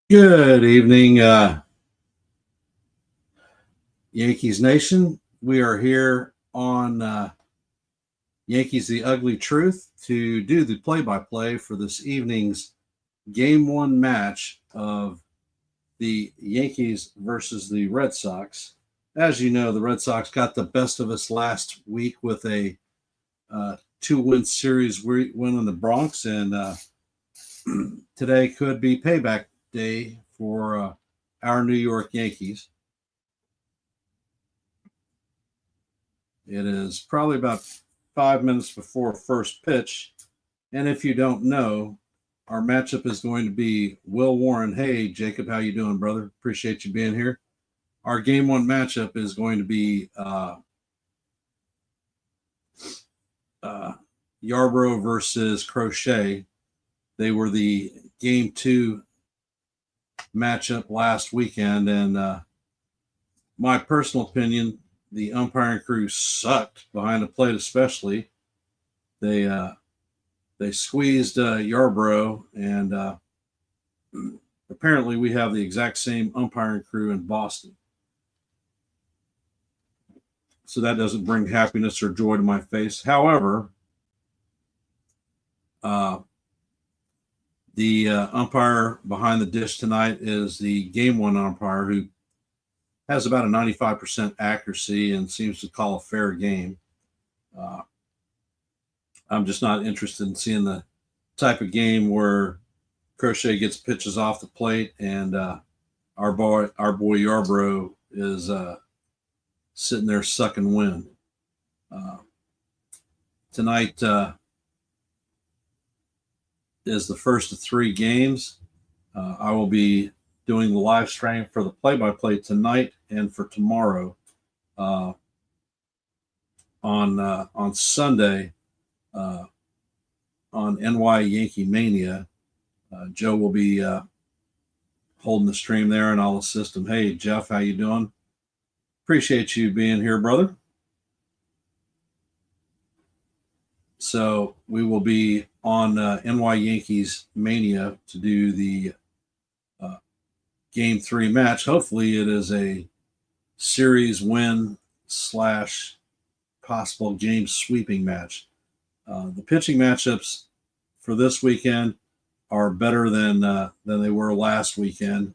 Good evening, Yankees Nation. We are here on Yankees The Ugly Truth to do the play by play for this evening's Game 1 match of the Yankees versus the Red Sox. As you know, the Red Sox got the best of us last week with a 2-win series win in the Bronx, and today could be payback day for our New York Yankees. It is probably about 5 minutes before first pitch. And if you don't know, our matchup is going to be Will Warren. Hey, Jacob, how you doing, brother? Appreciate you being here. Our game one matchup is going to be Yarbrough versus Crochet. They were the game two matchup last weekend, and my personal opinion, the umpiring crew sucked behind the plate, especially. They squeezed Yarbrough, and apparently we have the exact same umpiring crew in Boston. So that doesn't bring happiness or joy to my face. However, the umpire behind the dish tonight is the game one umpire who has about a 95% accuracy and seems to call a fair game. I'm just not interested in seeing the type of game where Crochet gets pitches off the plate and our boy Yarbrough is sitting there sucking wind. Tonight is the first of three games. I will be doing the live stream for the play-by-play tonight and for tomorrow. On Sunday, on NY Yankee Mania, Joe will be holding the stream there, and I'll assist him. Hey, Jeff, how you doing? Appreciate you being here, brother. So we will be on NY Yankees Mania to do the Game 3 match. Hopefully it is a series win / possible game sweeping match. The pitching matchups for this weekend are better than they were last weekend.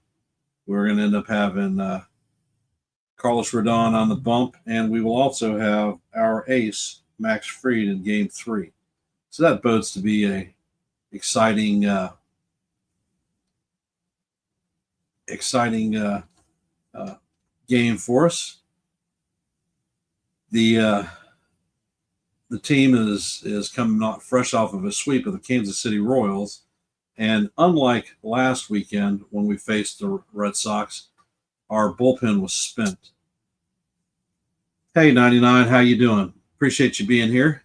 We're going to end up having Carlos Rodon on the bump, and we will also have our ace, Max Fried, in Game 3. So that bodes to be a exciting game for us. The team is coming not fresh off of a sweep of the Kansas City Royals, and unlike last weekend when we faced the Red Sox, our bullpen was spent. Hey, 99, how you doing? Appreciate you being here.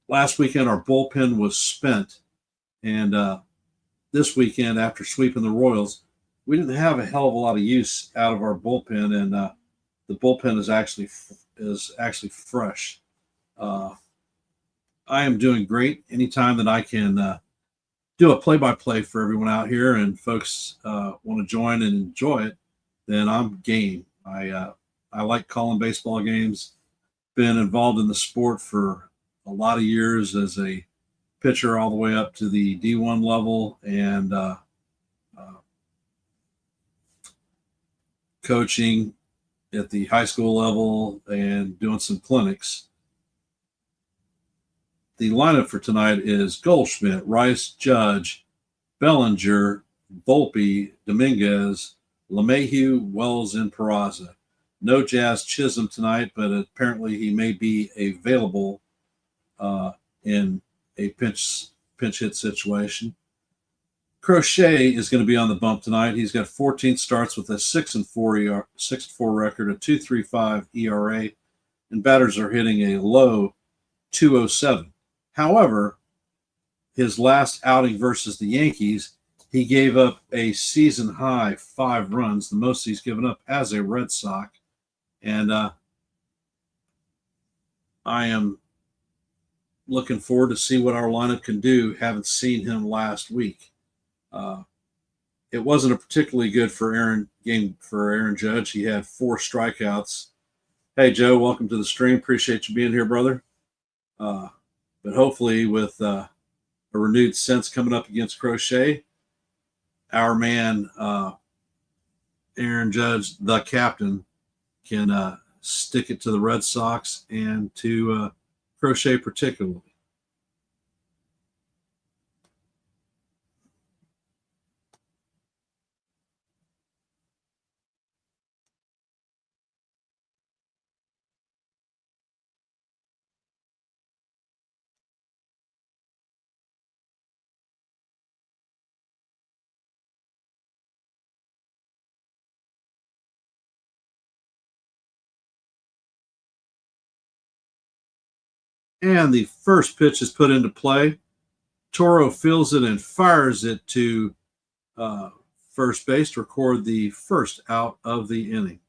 Last weekend, our bullpen was spent, and this weekend, after sweeping the Royals, we didn't have a hell of a lot of use out of our bullpen, and the bullpen is actually fresh. I am doing great. Anytime that I can do a play-by-play for everyone out here, and folks want to join and enjoy it, then I'm game. I like calling baseball games. Been involved in the sport for a lot of years as a pitcher, all the way up to the D1 level, and coaching at the high school level and doing some clinics. The lineup for tonight is Goldschmidt, Rice, Judge, Bellinger, Volpe, Dominguez, LeMahieu, Wells, and Peraza. No Jazz Chisholm tonight, but apparently he may be available in a pinch hit situation. Crochet is going to be on the bump tonight. He's got 14 starts with a 6-4 record, a 2.35 ERA, and batters are hitting a low 207. However, his last outing versus the Yankees, he gave up a season high 5 runs, the most he's given up as a Red Sox. And I am looking forward to see what our lineup can do. Haven't seen him last week. It wasn't a particularly good game for Aaron Judge. He had 4 strikeouts. Hey Joe, welcome to the stream. Appreciate you being here, brother. But hopefully, with a renewed sense coming up against Crochet, our man Aaron Judge, the captain, can stick it to the Red Sox and to Crochet particularly. And the first pitch is put into play. Toro feels it and fires it to first base to record the first out of the inning.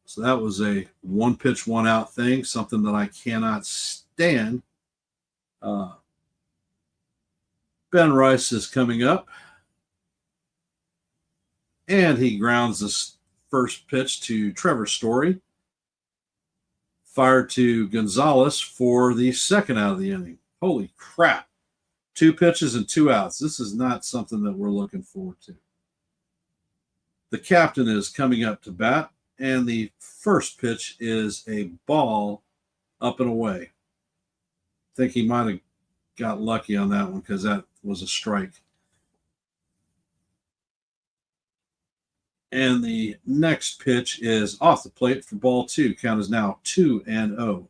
So that was a 1 pitch, 1 out thing, something that I cannot stand. Ben Rice is coming up, and he grounds this first pitch to Trevor Story. Fired to Gonzalez for the second out of the inning. Holy crap. 2 pitches and 2 outs. This is not something that we're looking forward to. The captain is coming up to bat, and the first pitch is a ball up and away. I think he might have got lucky on that one because that was a strike. And the next pitch is off the plate for ball 2. Count is now 2-0.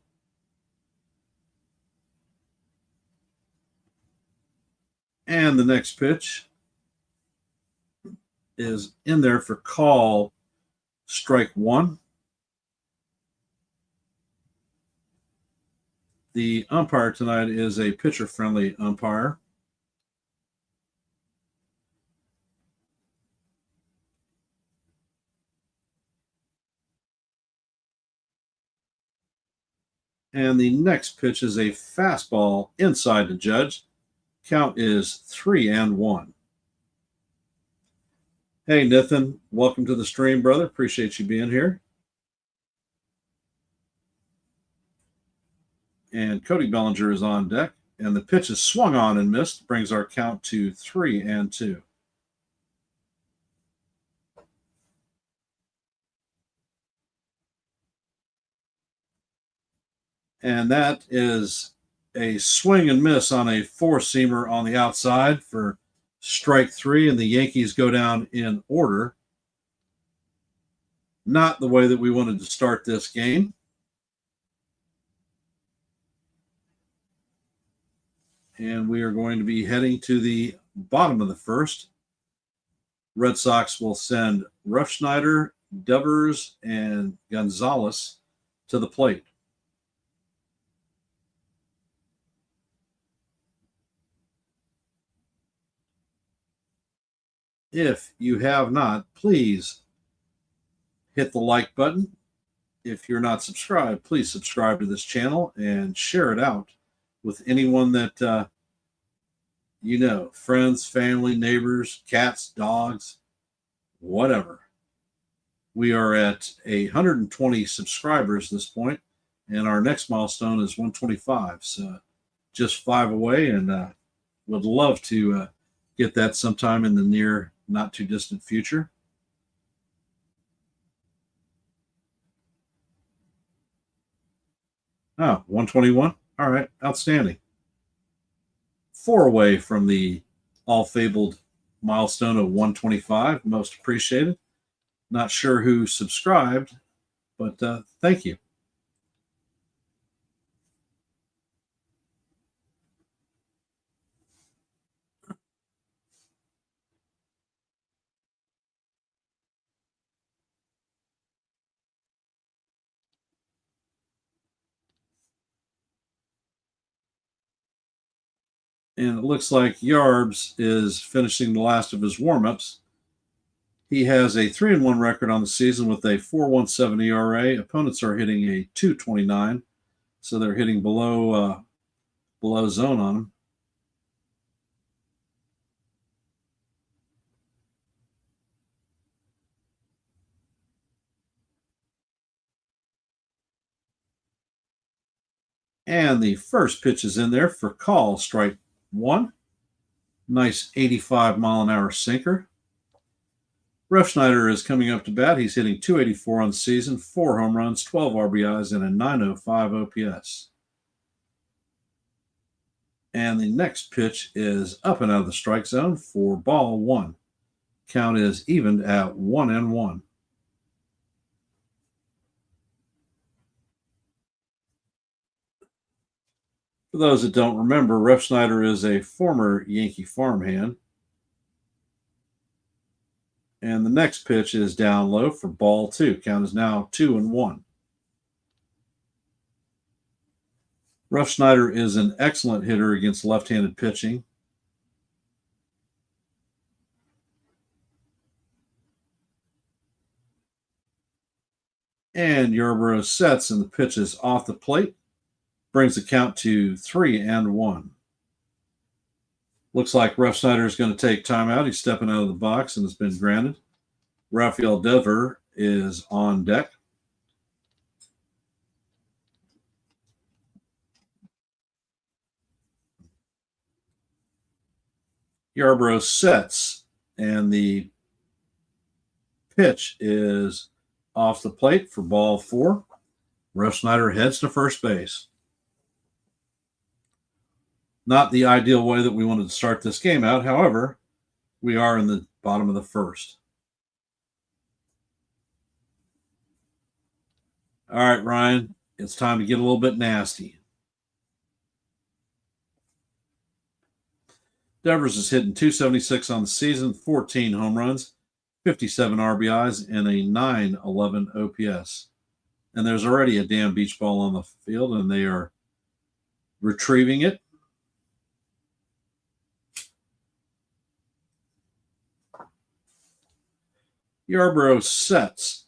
And the next pitch is in there for call, strike 1. The umpire tonight is a pitcher-friendly umpire. And the next pitch is a fastball inside the Judge. Count is 3-1. Hey, Nathan, welcome to the stream, brother. Appreciate you being here. And Cody Bellinger is on deck. And the pitch is swung on and missed. Brings our count to 3-2. And that is a swing and miss on a 4-seamer on the outside for strike 3. And the Yankees go down in order. Not the way that we wanted to start this game. And we are going to be heading to the bottom of the first. Red Sox will send Refsnyder, Devers, and Gonzalez to the plate. If you have not, please hit the like button. If you're not subscribed, please subscribe to this channel and share it out with anyone that you know, friends, family, neighbors, cats, dogs, whatever. We are at 120 subscribers at this point, and our next milestone is 125. So just 5 away, and would love to get that sometime in the near, not too distant future. Oh, 121. All right, outstanding. 4 away from the all-fabled milestone of 125. Most appreciated. Not sure who subscribed, but thank you. And it looks like Yarbs is finishing the last of his warm-ups. He has a 3-1 record on the season with a 4.17 ERA. Opponents are hitting a 2.29, so they're hitting below zone on him. And the first pitch is in there for call, strike one. Nice 85-mile-an-hour sinker. Refschneider is coming up to bat. He's hitting 284 on the season, 4 home runs, 12 RBIs, and a 905 OPS. And the next pitch is up and out of the strike zone for ball one. Count is evened at 1-1. For those that don't remember, Refschneider is a former Yankee farmhand. And the next pitch is down low for ball two. Count is now 2-1. Refschneider is an excellent hitter against left-handed pitching. And Yarbrough sets, and the pitch is off the plate. Brings the count to 3-1. Looks like Refschneider is going to take timeout. He's stepping out of the box and has been granted. Rafael Dever is on deck. Yarbrough sets, and the pitch is off the plate for ball four. Refschneider heads to first base. Not the ideal way that we wanted to start this game out. However, we are in the bottom of the first. All right, Ryan, it's time to get a little bit nasty. Devers is hitting 276 on the season, 14 home runs, 57 RBIs, and a 911 OPS. And there's already a damn beach ball on the field, and they are retrieving it. Yarbrough sets.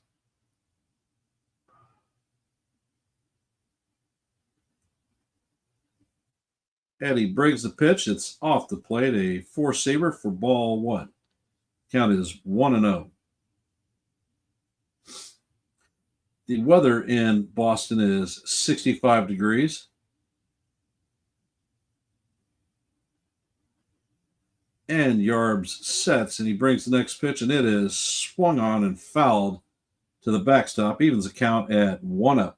Eddie Briggs the pitch. It's off the plate. A four-seamer for ball one. Count is 1-0. The weather in Boston is 65 degrees. And Yarbs sets, and he brings the next pitch, and it is swung on and fouled to the backstop. Evens the count at 1-0.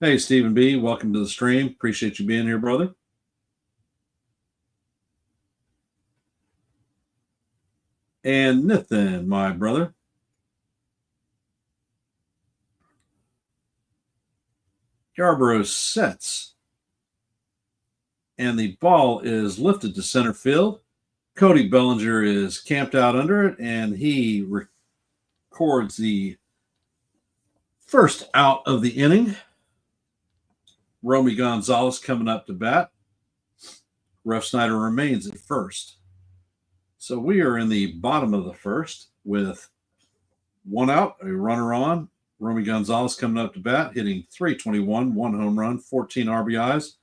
Hey, Stephen B., welcome to the stream. Appreciate you being here, brother. And Nathan, my brother. Yarbrough sets, and the ball is lifted to center field. Cody Bellinger is camped out under it, and he records the first out of the inning. Romy Gonzalez coming up to bat. Refschneider remains at first. So we are in the bottom of the first with one out, a runner on. Romy Gonzalez coming up to bat, hitting .321, 1 home run, 14 RBIs,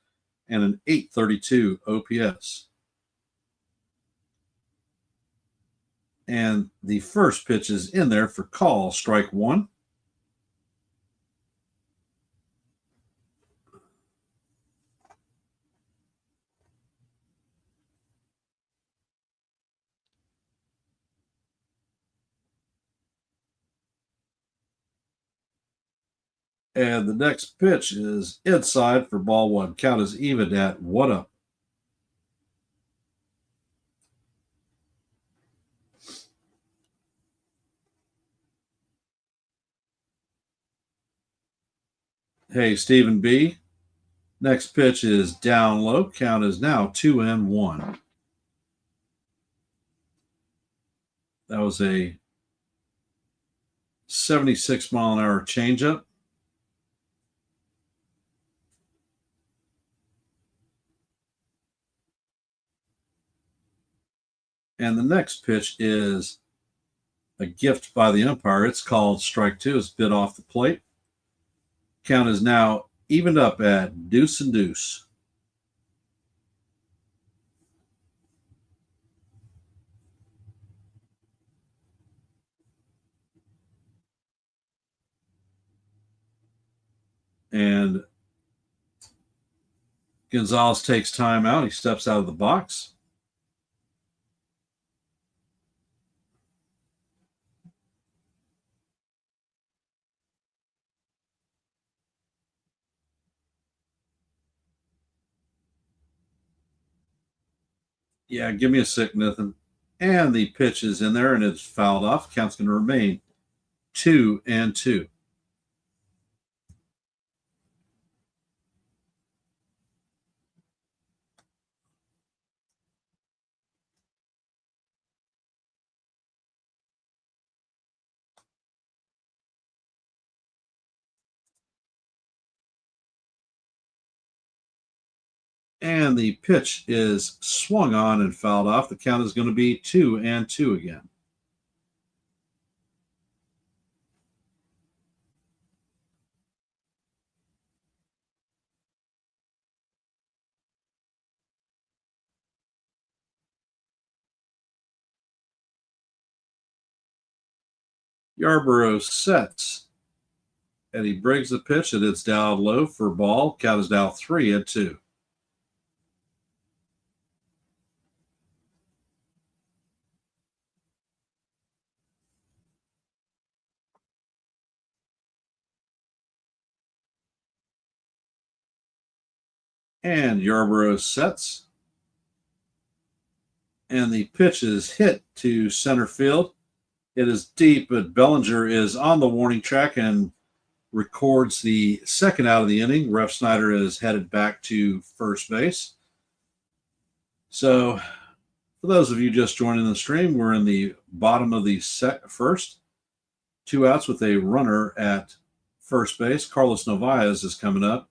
and an .832 OPS. And the first pitch is in there for call, strike one. And the next pitch is inside for ball one. Count is even at 1-0. Hey, Stephen B. Next pitch is down low. Count is now 2-1. That was a 76-mile-an-hour changeup. And the next pitch is a gift by the umpire. It's called strike two. It's bit off the plate. Count is now evened up at 2-2. And Gonzalez takes time out. He steps out of the box. Yeah, give me a sec, Nathan. And the pitch is in there and it's fouled off. Count's going to remain 2-2. And the pitch is swung on and fouled off. The count is going to be 2-2 again. Yarborough sets. Eddie Briggs the pitch, and it's down low for ball. Count is now 3-2. And Yarborough sets. And the pitch is hit to center field. It is deep, but Bellinger is on the warning track and records the second out of the inning. Ref Snyder is headed back to first base. So, for those of you just joining the stream, we're in the bottom of the first. 2 outs with a runner at first base. Carlos Narvaez is coming up.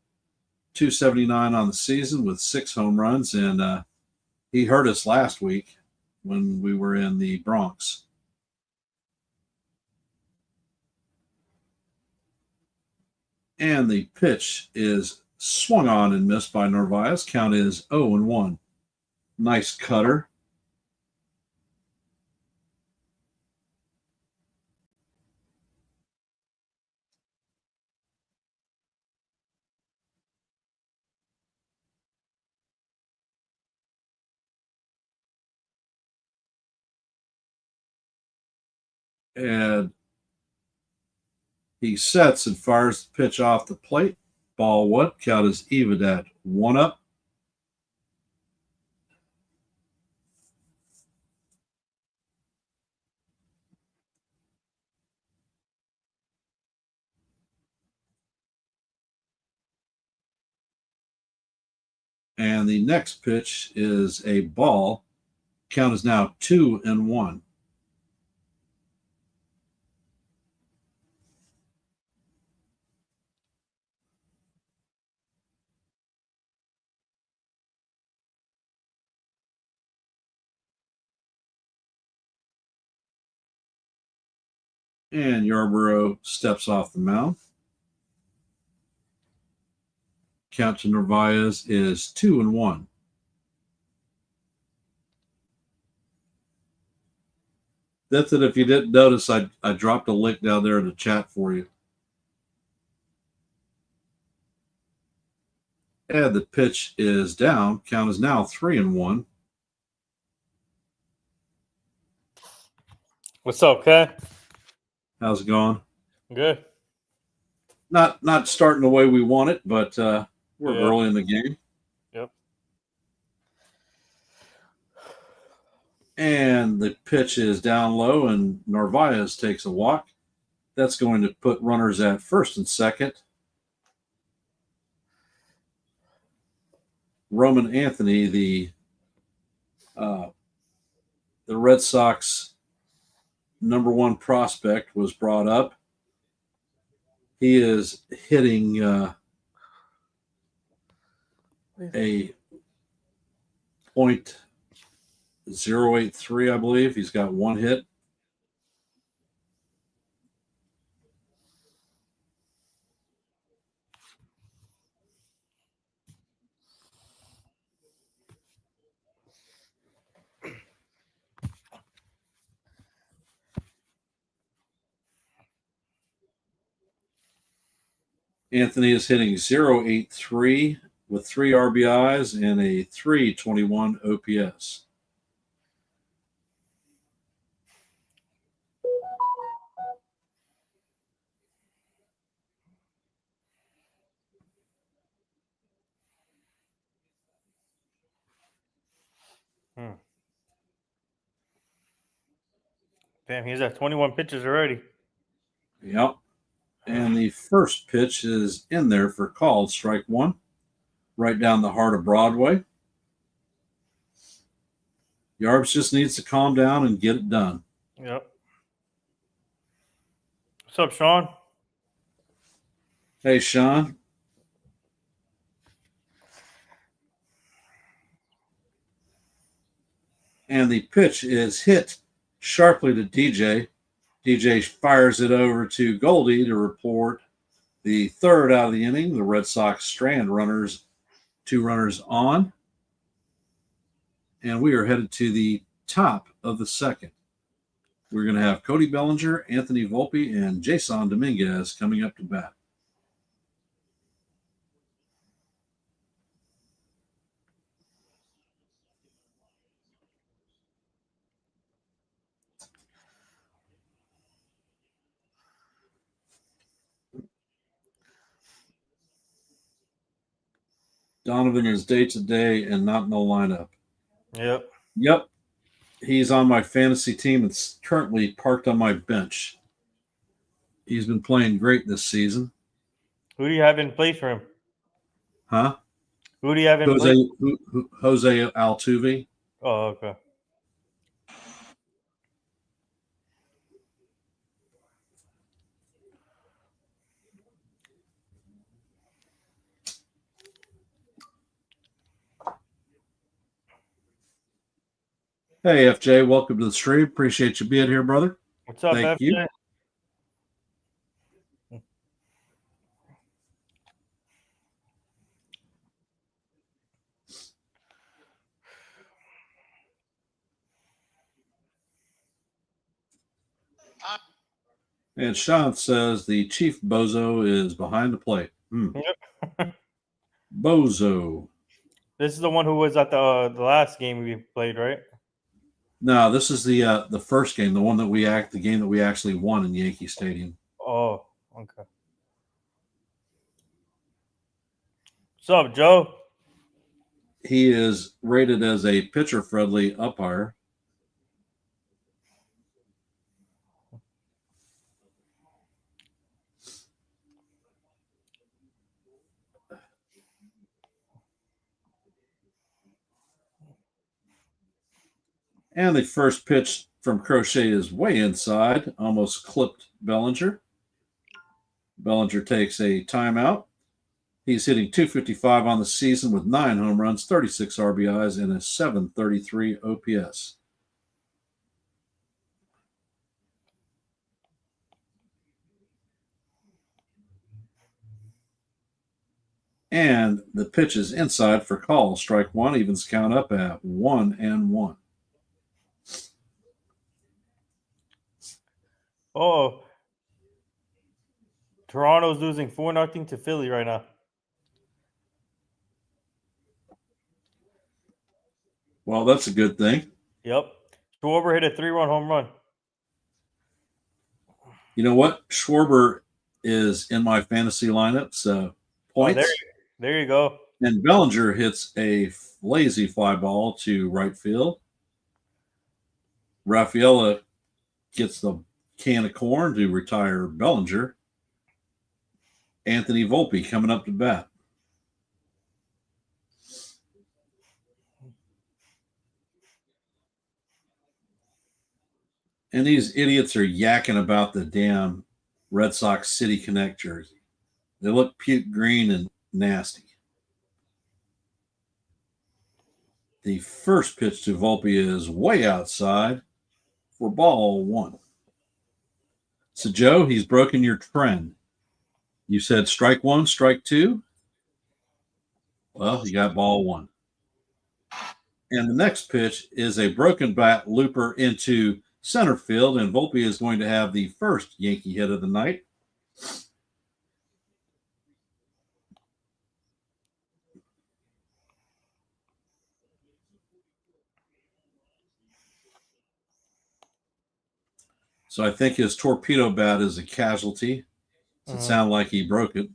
279 on the season with 6 home runs, and he hurt us last week when we were in the Bronx. And the pitch is swung on and missed by Narvaez. Count is 0-1. Nice cutter. And he sets and fires the pitch off the plate. Ball one. Count is even at 1-up. And the next pitch is a ball. Count is now 2-1. And Yarborough steps off the mound. Count to Narvaez is 2-1. That's it. If you didn't notice, I dropped a link down there in the chat for you. And the pitch is down. Count is now 3-1. What's up, Kay? How's it going? Good. Not starting the way we want it, but we're Yeah. early in the game. Yep. And the pitch is down low, and Narvaez takes a walk. That's going to put runners at first and second. Roman Anthony, the Red Sox #1 prospect, was brought up. He is hitting a .083, I believe. He's got 1 hit. Anthony is hitting 0.83 with 3 RBIs and a 321 OPS. Damn, he's at 21 pitches already. Yep. And the first pitch is in there for called strike one, right down the heart of Broadway. Yarbs just needs to calm down and get it done. Yep. What's up, Sean? Hey, Sean. And the pitch is hit sharply to DJ. DJ fires it over to Goldie to report the third out of the inning. The Red Sox strand runners, 2 runners on. And we are headed to the top of the second. We're going to have Cody Bellinger, Anthony Volpe, and Jason Dominguez coming up to bat. Donovan is day to day and not in the lineup. Yep. Yep. He's on my fantasy team. It's currently parked on my bench. He's been playing great this season. Who do you have in place for him? Huh? Who do you have in place? Jose Altuve. Oh, okay. Hey, FJ, welcome to the stream. Appreciate you being here, brother. What's up, Thank FJ? you. And Sean says the Chief Bozo is behind the plate. Yep. Bozo. This is the one who was at the last game we played, right? No, this is the first game, the game that we actually won in Yankee Stadium. Oh, okay. What's up, Joe? He is rated as a pitcher-friendly umpire. And the first pitch from Crochet is way inside, almost clipped Bellinger. Bellinger takes a timeout. He's hitting 255 on the season with 9 home runs, 36 RBIs, and a 733 OPS. And the pitch is inside for call. Strike one, evens count up at 1-1. Oh, Toronto's losing 4-0 to Philly right now. Well, that's a good thing. Yep. Schwarber hit a 3-run home run. You know what? Schwarber is in my fantasy lineup, so points. There you go. And Bellinger hits a lazy fly ball to right field. Rafaela gets the can of corn to retire Bellinger. Anthony Volpe coming up to bat. And these idiots are yakking about the damn Red Sox City Connect jersey. They look puke green and nasty. The first pitch to Volpe is way outside for ball one. So, Joe, he's broken your trend. You said strike one, strike two. Well, you got ball one. And the next pitch is a broken bat looper into center field, and Volpe is going to have the first Yankee hit of the night. So I think his torpedo bat is a casualty. Does it sound like he broke it?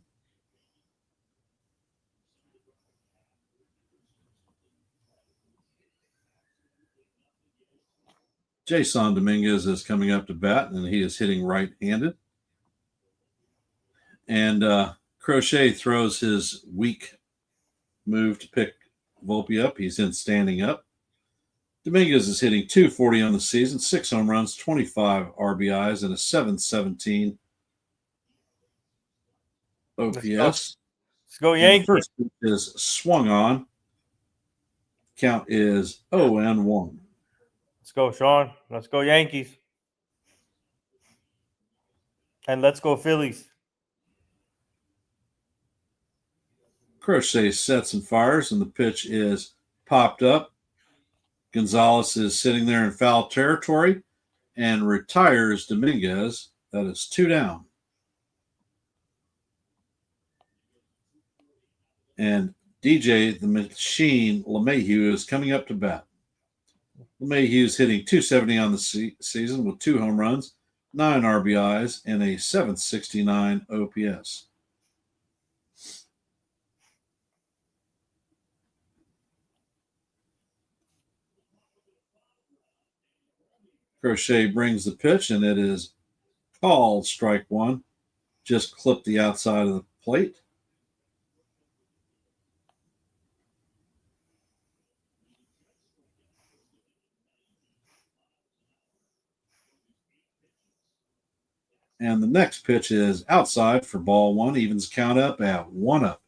Jason Dominguez is coming up to bat, and he is hitting right-handed. And Crochet throws his weak move to pick Volpe up. He's in standing up. Dominguez is hitting 240 on the season, 6 home runs, 25 RBIs, and a 717 OPS. Let's go And the Yankees. first pitch is swung on. Count is 0-1. Let's go, Sean. Let's go Yankees. And let's go Phillies. Crochet sets and fires, and the pitch is popped up. Gonzalez is sitting there in foul territory and retires Dominguez. That is 2 down. And DJ the Machine LeMahieu is coming up to bat. LeMahieu is hitting 270 on the season with 2 home runs, 9 RBIs, and a 769 OPS. Crochet brings the pitch, and it is called strike one. Just clipped the outside of the plate. And the next pitch is outside for ball one, evens count up at 1-up.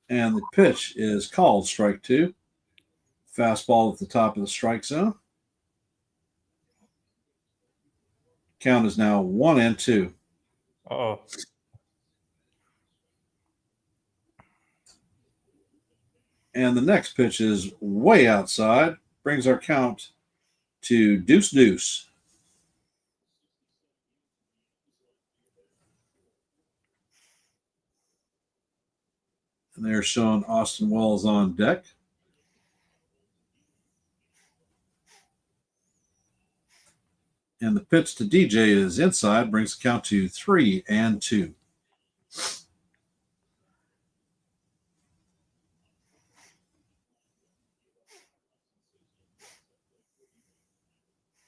And the pitch is called strike two. Fastball at the top of the strike zone. Count is now 1-2. Uh-oh. And the next pitch is way outside, brings our count to deuce. And they're showing Austin Wells on deck. And the pitch to DJ is inside, brings the count to 3-2.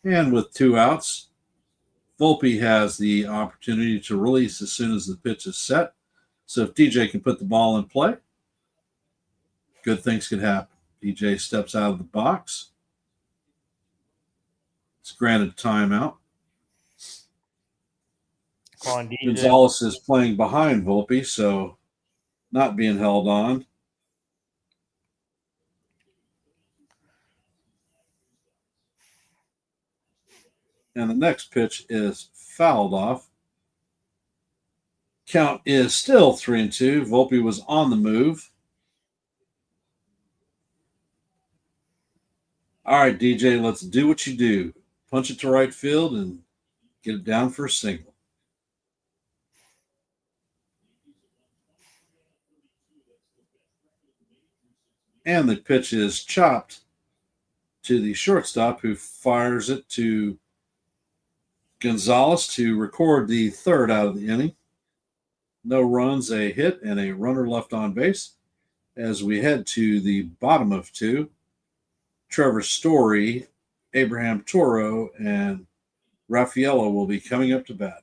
And with 2 outs, Volpe has the opportunity to release as soon as the pitch is set. So if DJ can put the ball in play, good things could happen. DJ steps out of the box. It's granted timeout. Come on, DJ. Gonzalez is playing behind Volpe, so not being held on. And the next pitch is fouled off. Count is still 3-2. Volpe was on the move. All right, DJ, let's do what you do. Punch it to right field and get it down for a single. And the pitch is chopped to the shortstop, who fires it to Gonzalez to record the third out of the inning. No runs, a hit, and a runner left on base. As we head to the bottom of 2, Trevor Story, Abraham Toro, and Raffaello will be coming up to bat.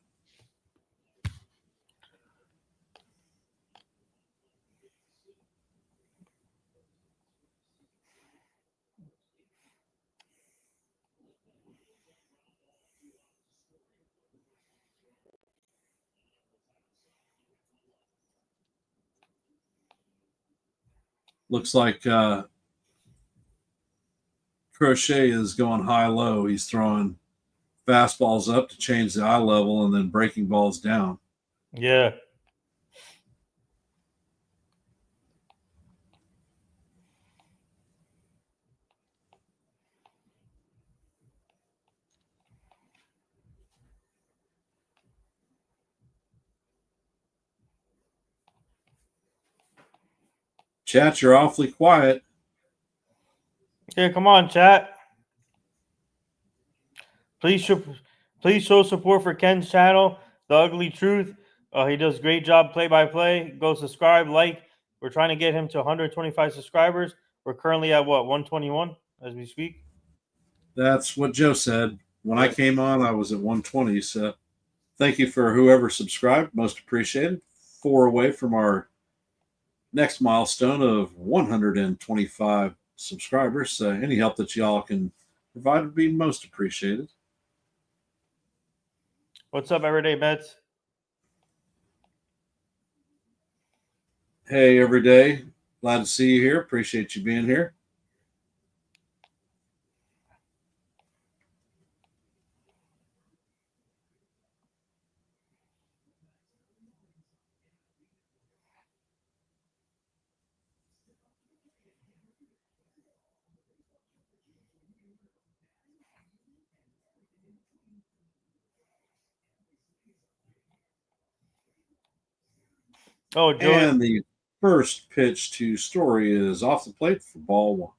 Looks like Crochet is going high-low. He's throwing fastballs up to change the eye level and then breaking balls down. Yeah. Chat, you're awfully quiet. Okay, come on, chat. Please show support for Ken's channel, The Ugly Truth. He does great job play by play. Go subscribe, like. We're trying to get him to 125 subscribers. We're currently at what, 121 as we speak. That's what Joe said. When I Yeah. came on, I was at 120. So thank you for whoever subscribed. Most appreciated. 4 away from our next milestone of 125 subscribers. Any help that y'all can provide would be most appreciated. What's up, Everyday Mets? Hey, every day. Glad to see you here. Appreciate you being here. Oh, Joe. And the first pitch to Story is off the plate for ball one.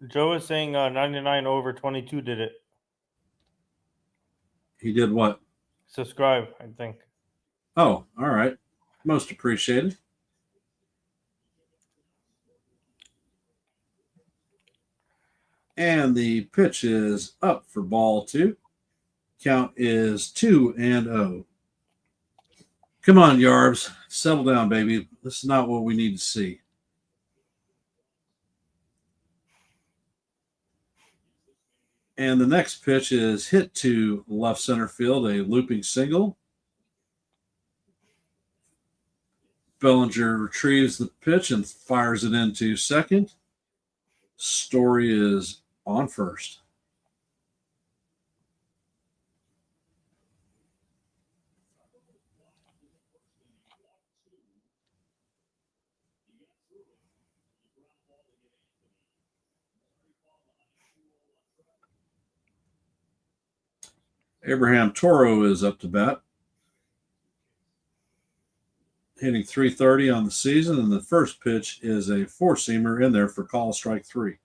Joe is saying 99 over 22 did it. He did what? Subscribe, I think. Oh, all right. Most appreciated. And the pitch is up for ball two. Count is 2-0. Come on, Yarbs. Settle down, baby. This is not what we need to see. And the next pitch is hit to left center field, a looping single. Bellinger retrieves the pitch and fires it into second. Story is on first. Abraham Toro is up to bat, hitting 330 on the season, and the first pitch is a four-seamer in there for call strike three.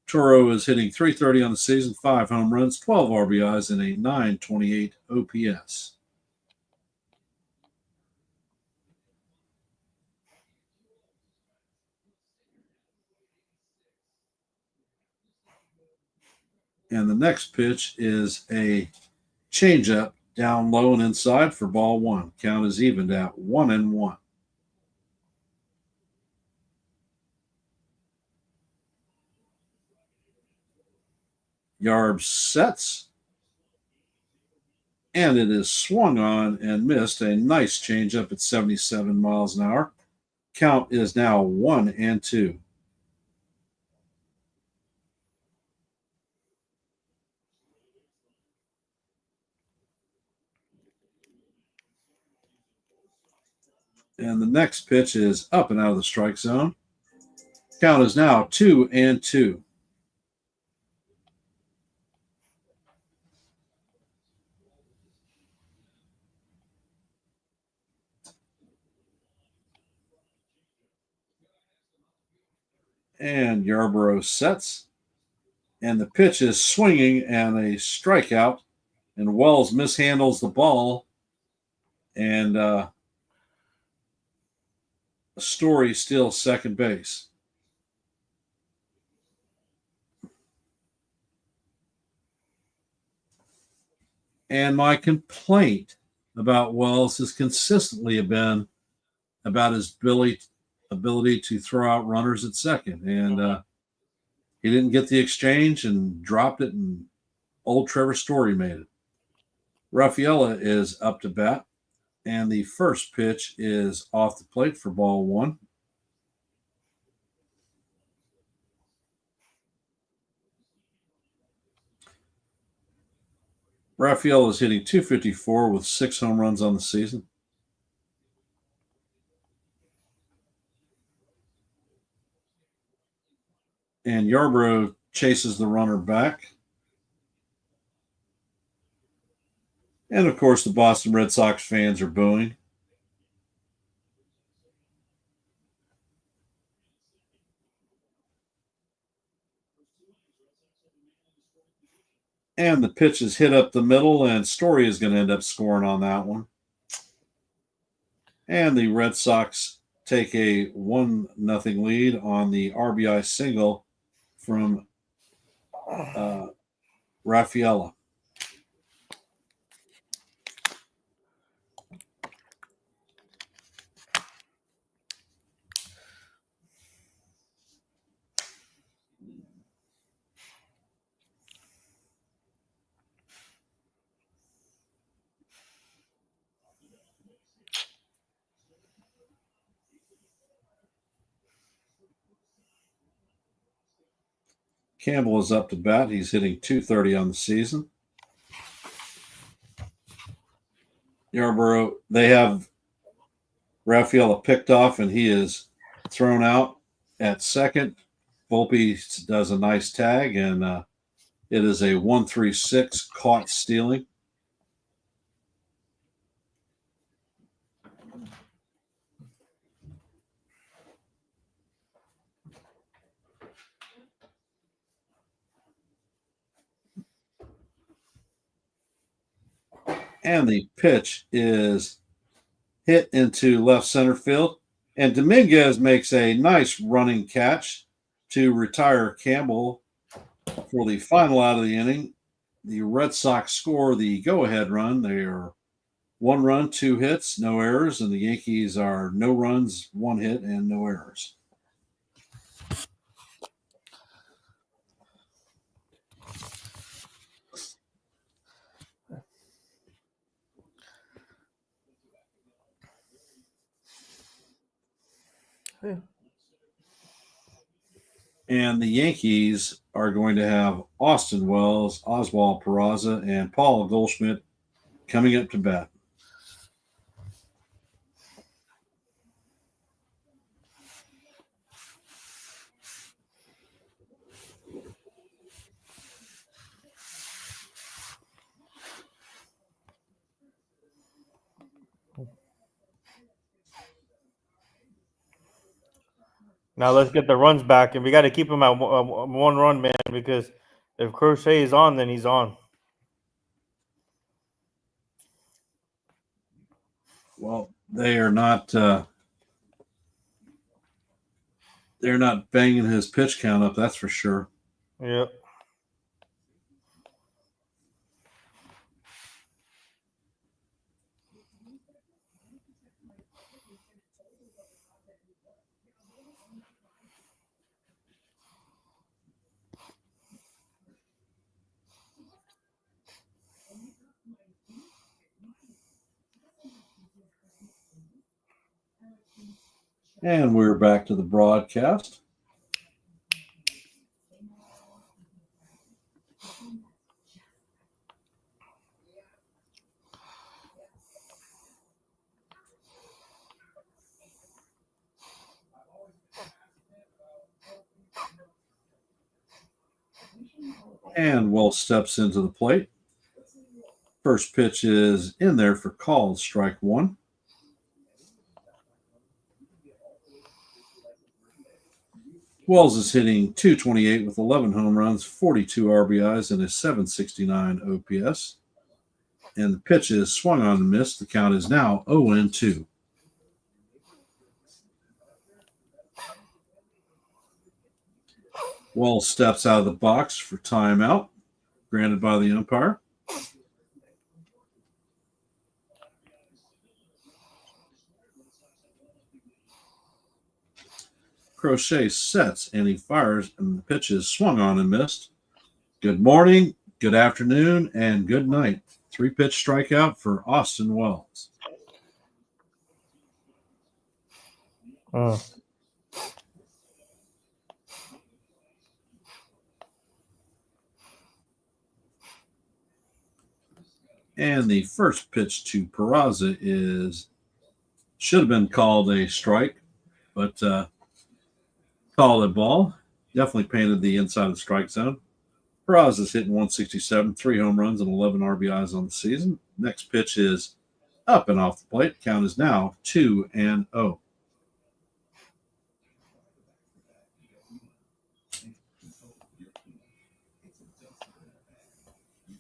Toro is hitting 330 on the season, 5 home runs, 12 RBIs, and a 928 OPS. And the next pitch is a changeup down low and inside for ball one. Count is evened at 1-1. Yarbs sets, and it is swung on and missed. A nice changeup at 77 miles an hour. Count is now 1-2. And the next pitch is up and out of the strike zone. Count is now 2-2. And Yarborough sets, and the pitch is swinging and a strikeout. And Wells mishandles the ball, and Story still second base. And my complaint about Wells has consistently been about his ability to throw out runners at second. And he didn't get the exchange and dropped it, and old Trevor Story made it. Raffaella is up to bat, and the first pitch is off the plate for ball one. Raphael is hitting 254 with 6 home runs on the season. And Yarbrough chases the runner back. And of course, the Boston Red Sox fans are booing. And the pitch is hit up the middle, and Story is going to end up scoring on that one. And the Red Sox take a 1-0 lead on the RBI single from Rafaela. Campbell is up to bat. He's hitting .230 on the season. Yarborough, they have Rafaela picked off, and he is thrown out at second. Volpe does a nice tag, and it is a 1-3-6 caught stealing. And the pitch is hit into left center field. And Dominguez makes a nice running catch to retire Campbell for the final out of the inning. The Red Sox score the go-ahead run. They are 1 run, 2 hits, no errors, and the Yankees are no runs, 1 hit, and no errors. Yeah. And the Yankees are going to have Austin Wells, Oswald Peraza, and Paul Goldschmidt coming up to bat. Now let's get the runs back, and we got to keep him at 1 run, man, because if Crochet is on, then he's on. Well, they are not. They're not banging his pitch count up. That's for sure. Yep. And we're back to the broadcast. And Wells steps into the plate. First pitch is in there for called strike 1. Wells is hitting .228 with 11 home runs, 42 RBIs, and a .769 OPS. And the pitch is swung on and missed. The count is now 0-2. Wells steps out of the box for timeout, granted by the umpire. Crochet sets and he fires, and the pitch is swung on and missed. Good morning, good afternoon, and good night. 3-pitch strikeout for Austin Wells. And the first pitch to Peraza should have been called a strike, but called a ball. Definitely painted the inside of the strike zone. Peraza's hitting 167, 3 home runs, and 11 RBIs on the season. Next pitch is up and off the plate. Count is now 2-0.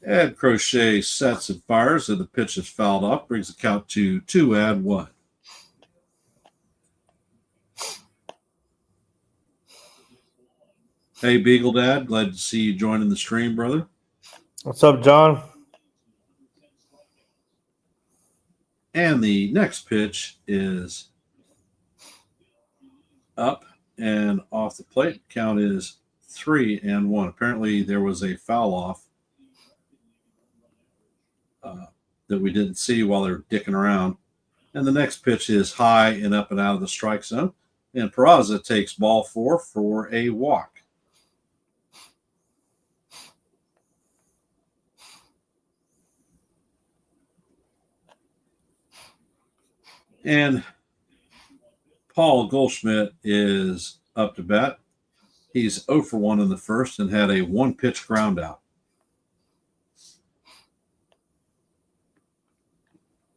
And Crochet sets and fires, and the pitch is fouled off, brings the count to 2-1. Hey, Beagle Dad, glad to see you joining the stream, brother. What's up, John? And the next pitch is up and off the plate. Count is 3-1. Apparently, there was a foul off that we didn't see while they were dicking around. And the next pitch is high and up and out of the strike zone. And Peraza takes ball 4 for a walk. And Paul Goldschmidt is up to bat. He's 0 for 1 in the first and had a one-pitch ground out.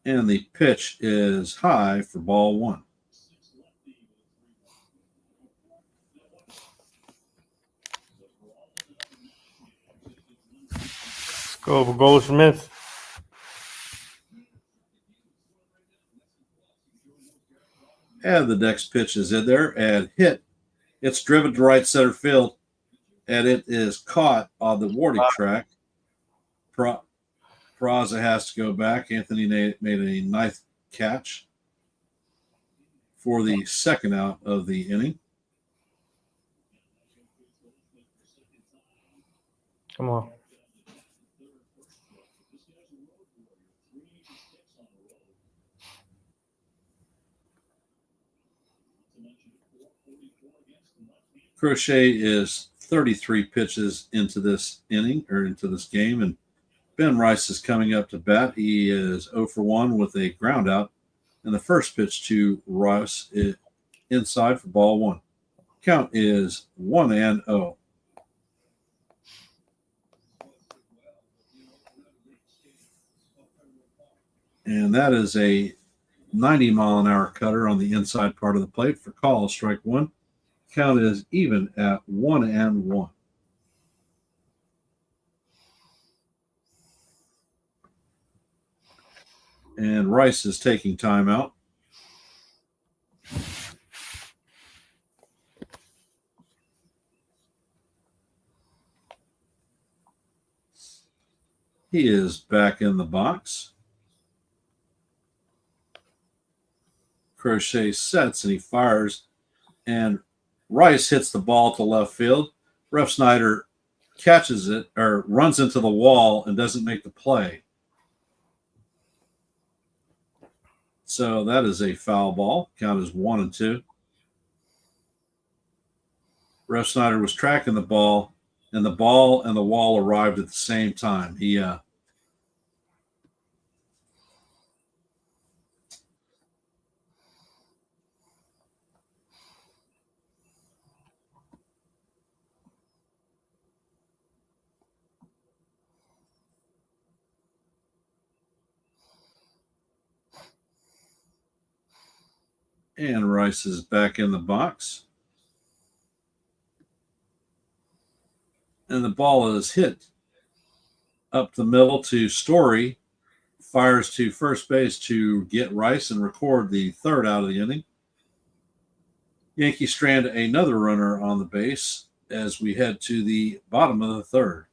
And the pitch is high for ball 1. Let's go for Goldschmidt. And the next pitch is in there and hit. It's driven to right center field, and it is caught on the warning track. Peraza has to go back. Anthony made a nice catch for the second out of the inning. Come on. Crochet is 33 pitches into this inning or into this game, and Ben Rice is coming up to bat. He is 0 for 1 with a ground out, and the first pitch to Rice is inside for ball 1. Count is 1-0. And that is a 90-mile-an-hour cutter on the inside part of the plate for call, strike 1. Count is even at 1-1. And Rice is taking time out. He is back in the box. Crochet sets and he fires, and Rice hits the ball to left field. Ref Snyder catches it or runs into the wall and doesn't make the play. So that is a foul ball. Count is 1-2. Ref Snyder was tracking the ball, and the ball and the wall arrived at the same time. He and Rice is back in the box. And the ball is hit up the middle to Story. Fires to first base to get Rice and record the third out of the inning. Yankees strand another runner on the base as we head to the bottom of the third.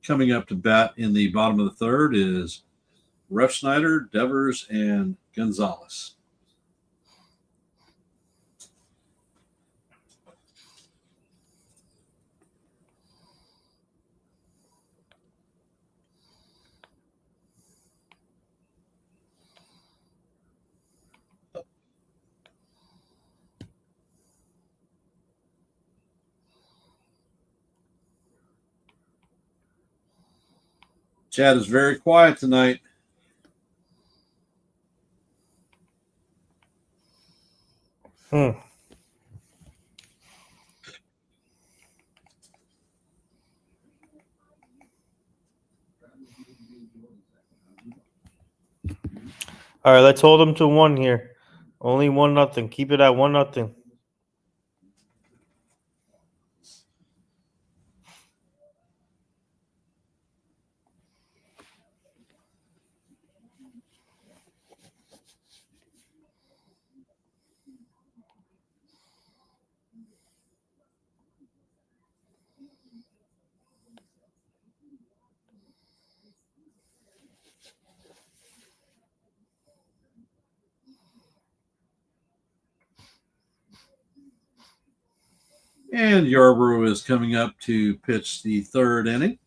Coming up to bat in the bottom of the third is Ref Snyder, Devers, and Gonzalez. Chad is very quiet tonight. All right, let's hold them to 1 here. Only 1-0. Keep it at 1-0. And Yarbrough is coming up to pitch the third inning.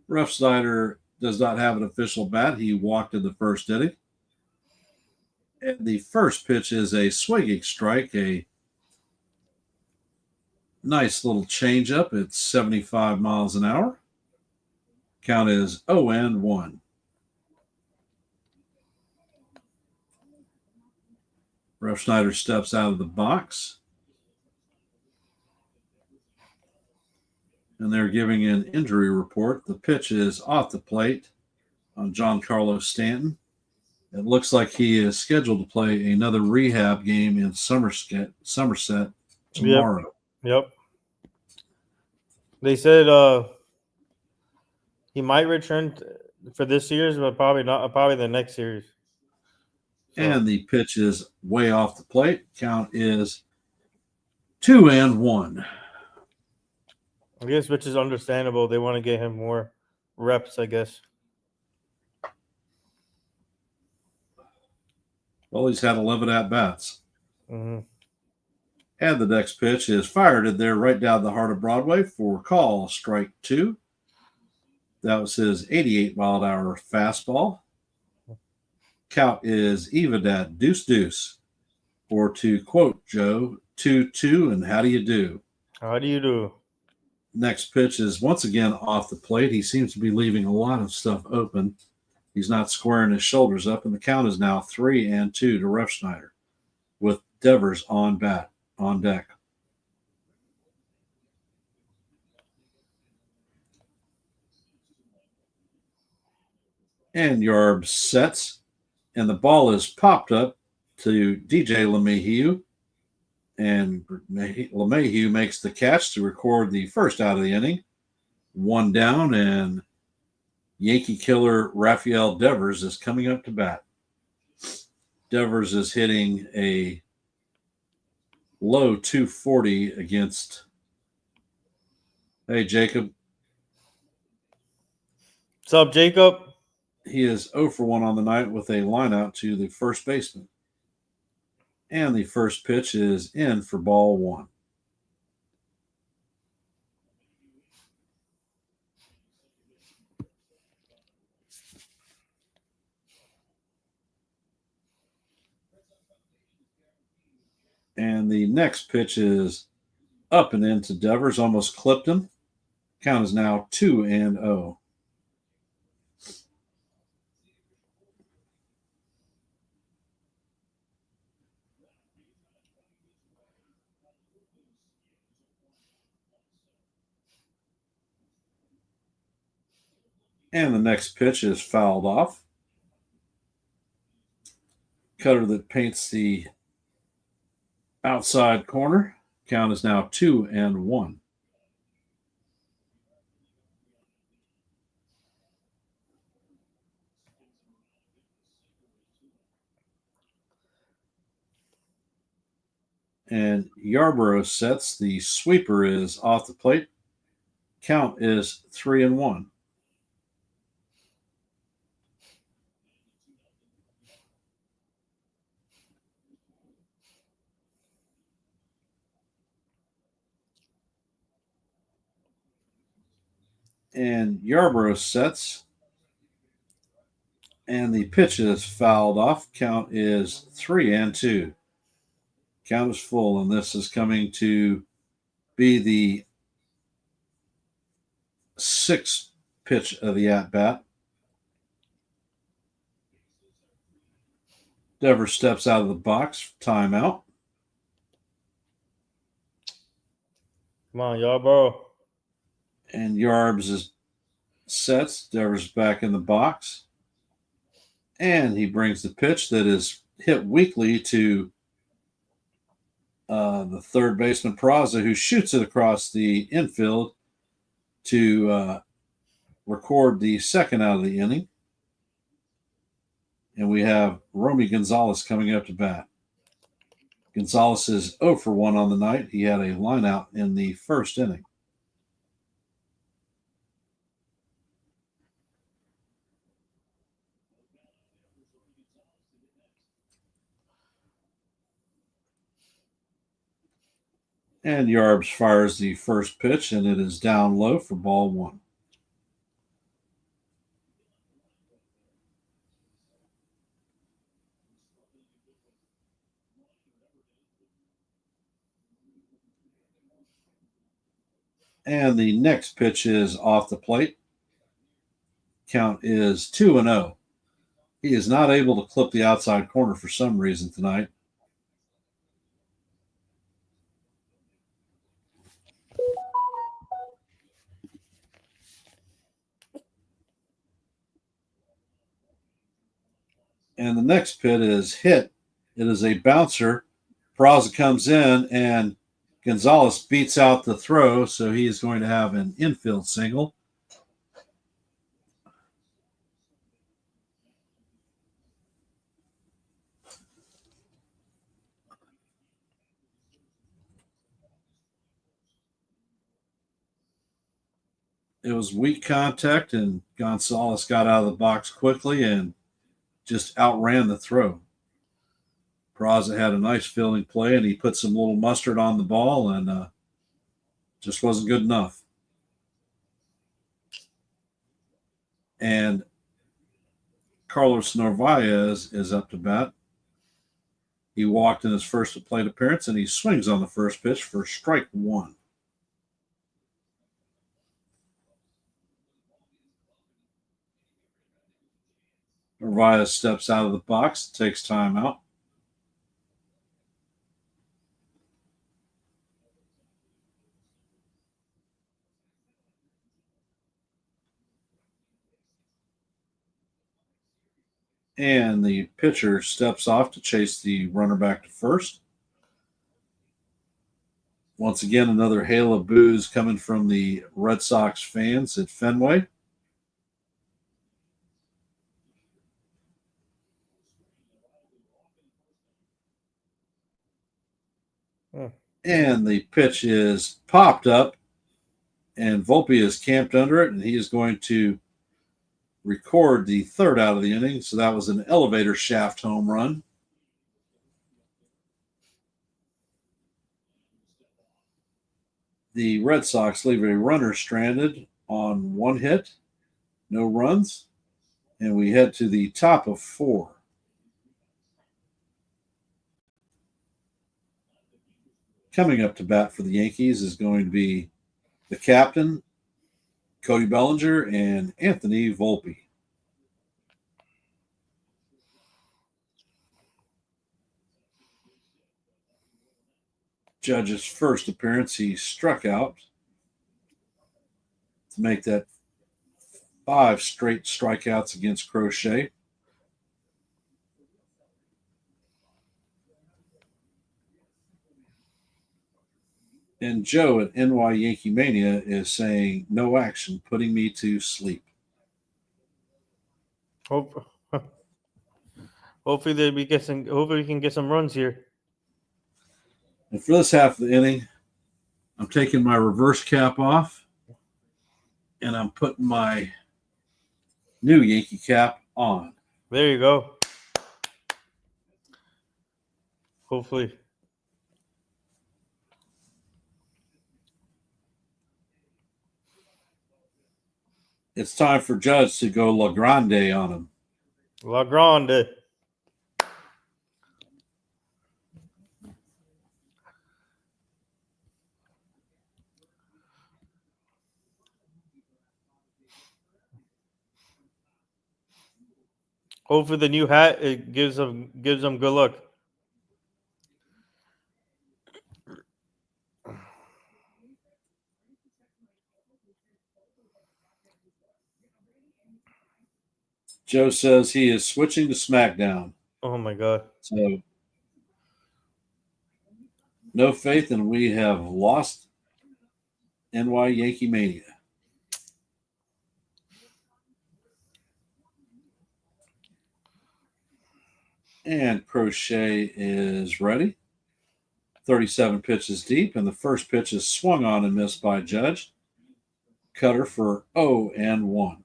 Refsnyder does not have an official bat. He walked in the first inning. And the first pitch is a swinging strike, a nice little changeup. It's 75 miles an hour. Count is 0-1. Refsnyder steps out of the box. And they're giving an injury report. The pitch is off the plate on Giancarlo Stanton. It looks like he is scheduled to play another rehab game in Somerset tomorrow. Yep. They said he might return for this series, but probably not. Probably the next series. So, And the pitch is way off the plate. Count is 2-1. I guess, which is understandable. They want to get him more reps, I guess. Well, he's had 11 at-bats. Mm-hmm. And the next pitch is fired in there right down the heart of Broadway for call, strike 2. That was his 88-mile-an-hour fastball. Count is even at deuce. Or to quote Joe, 2-2, and how do you do? How do you do? Next pitch is once again off the plate. He seems to be leaving a lot of stuff open. He's not squaring his shoulders up, and the count is now 3-2 to Refsnyder with Devers on deck. And Yarb sets, and the ball is popped up to DJ LeMahieu. And LeMahieu makes the catch to record the first out of the inning. 1 down, and Yankee killer Rafael Devers is coming up to bat. Devers is hitting a low 240 against. Hey, Jacob. What's up, Jacob? He is 0 for 1 on the night with a line out to the first baseman. And the first pitch is in for ball 1. And the next pitch is up and into Devers, almost clipped him. Count is now 2-0. And the next pitch is fouled off. Cutter that paints the outside corner. Count is now 2-1. And Yarbrough sets. The sweeper is off the plate. Count is 3-1. And Yarbrough sets. And the pitch is fouled off. Count is 3-2. Count is full, and this is coming to be the 6th pitch of the at-bat. Devers steps out of the box, timeout. Come on, y'all, bro. And Yarbs is sets. Devers back in the box. And he brings the pitch that is hit weakly to the third baseman Peraza, who shoots it across the infield to record the second out of the inning. And we have Romy Gonzalez coming up to bat. Gonzalez is 0 for 1 on the night. He had a line out in the first inning. And Yarbs fires the first pitch, and it is down low for ball one. And the next pitch is off the plate. Count is 2-0. He is not able to clip the outside corner for some reason tonight. And the next pitch is hit. It is a bouncer. Peraza comes in, and Gonzalez beats out the throw, so he is going to have an infield single. It was weak contact, and Gonzalez got out of the box quickly and just outran the throw. Peraza had a nice fielding play, and he put some little mustard on the ball, and just wasn't good enough. And Carlos Narvaez is up to bat. He walked in his first plate appearance, and he swings on the first pitch for strike one. Narvaez steps out of the box, takes time out. And the pitcher steps off to chase the runner back to first. Once again, another hail of boos coming from the Red Sox fans at Fenway. And the pitch is popped up, and Volpe is camped under it, and he is going to record the third out of the inning. So that was an elevator shaft home run. The Red Sox leave a runner stranded on one hit, no runs, and we head to the top of four. Coming up to bat for the Yankees is going to be the captain, Cody Bellinger, and Anthony Volpe. Judge's first appearance, he struck out to make that 5 straight strikeouts against Crochet. And Joe at NY Yankee Mania is saying, no action, putting me to sleep. Hopefully we can get some runs here. And for this half of the inning, I'm taking my reverse cap off, and I'm putting my new Yankee cap on. There you go. Hopefully. It's time for Judge to go La Grande on him. La Grande. Hopefully the new hat it gives them good luck. Joe says he is switching to SmackDown. Oh my God. So no faith, and we have lost NY Yankee Mania. And Crochet is ready. 37 pitches deep, and the first pitch is swung on and missed by Judge. Cutter for 0-1.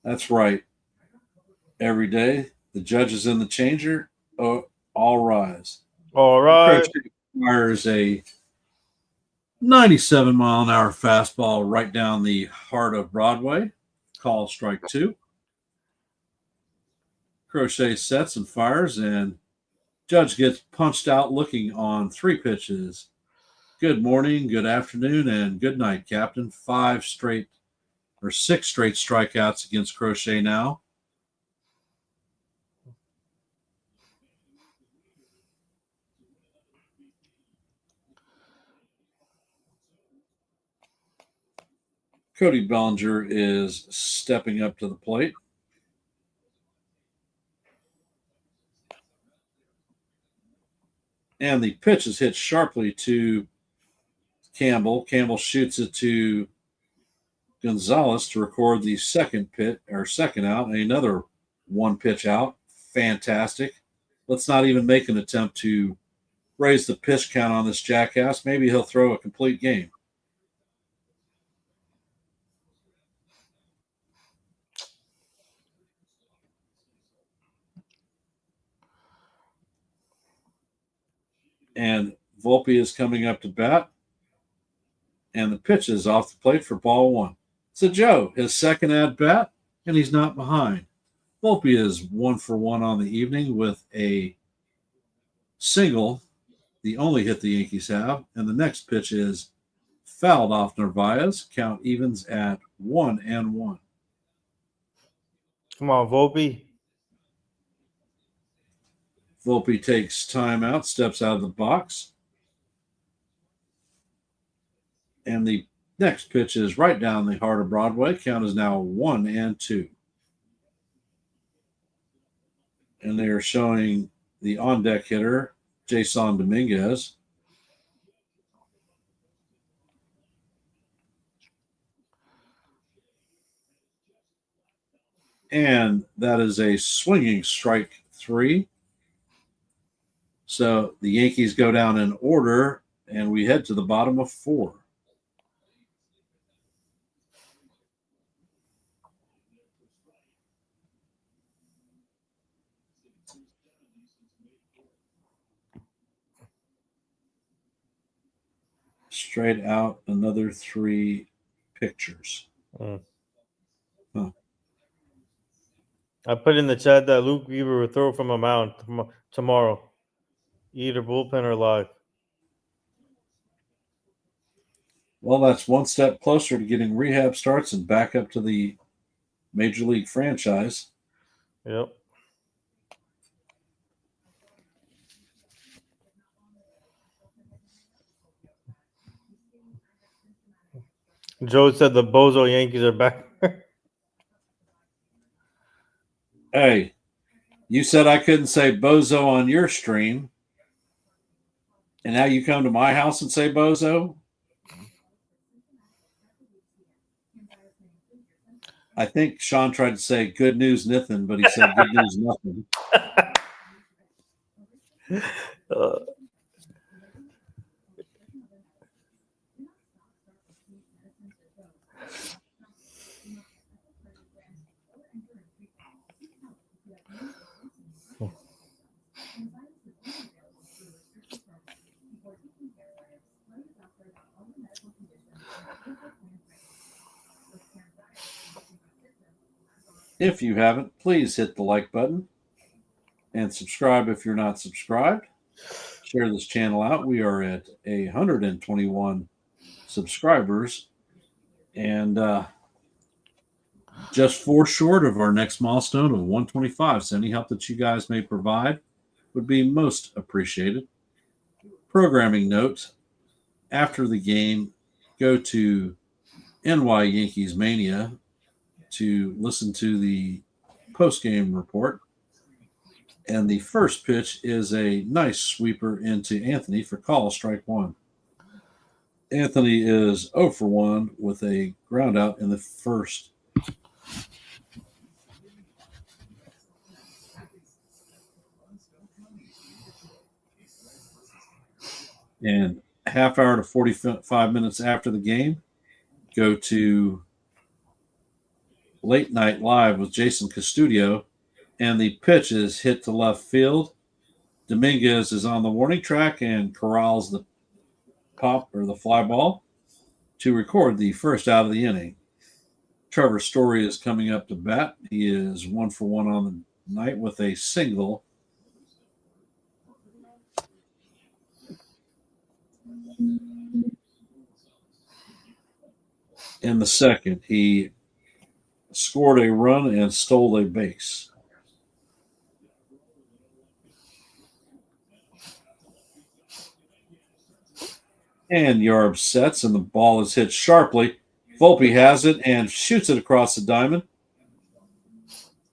That's right. Every day, the judge is in the changer. Oh, all rise. All And right. Crochet fires a 97-mile-an-hour fastball right down the heart of Broadway. Call strike 2. Crochet sets and fires, and Judge gets punched out looking on 3 pitches. Good morning, good afternoon, and good night, Captain. 6 straight strikeouts against Crochet now. Cody Bellinger is stepping up to the plate. And the pitch is hit sharply to Campbell. Campbell shoots it to Gonzalez to record the second out, and another 1 pitch out. Fantastic. Let's not even make an attempt to raise the pitch count on this jackass. Maybe he'll throw a complete game. And Volpe is coming up to bat. And the pitch is off the plate for ball 1. So Joe, his second at bat, and he's not behind. Volpe is 1 for 1 on the evening with a single, the only hit the Yankees have. And the next pitch is fouled off Narvaez. Count evens at 1-1. Come on, Volpe. Volpe takes time out, steps out of the box. And the next pitch is right down the heart of Broadway. Count is now 1-2. And they are showing the on-deck hitter, Jason Dominguez. And that is a swinging strike 3. So the Yankees go down in order, and we head to the bottom of 4. Straight out another 3 pictures. Mm. Huh. I put in the chat that Luke Weaver will throw from a mound tomorrow, either bullpen or live. Well, that's one step closer to getting rehab starts and back up to the Major League franchise. Yep. Joe said the Bozo Yankees are back. Hey, you said I couldn't say bozo on your stream, and now you come to my house and say bozo? I think Sean tried to say good news nothing, but he said good news nothing. If you haven't, please hit the like button and subscribe if you're not subscribed. Share this channel out. We are at 121 subscribers and just 4 short of our next milestone of 125. So any help that you guys may provide would be most appreciated. Programming note, after the game, go to NY Yankees Mania to listen to the post-game report. And the first pitch is a nice sweeper into Anthony for call, strike one. Anthony is 0 for 1 with a ground out in the first. And half hour to 45 minutes after the game, go to Late Night Live with Jason Custodio, and the pitch is hit to left field. Dominguez is on the warning track and corrals the pop or the fly ball to record the first out of the inning. Trevor Story is coming up to bat. He is 1 for 1 on the night with a single. In the second, he scored a run and stole a base. And Yarb sets, and the ball is hit sharply. Volpe has it and shoots it across the diamond.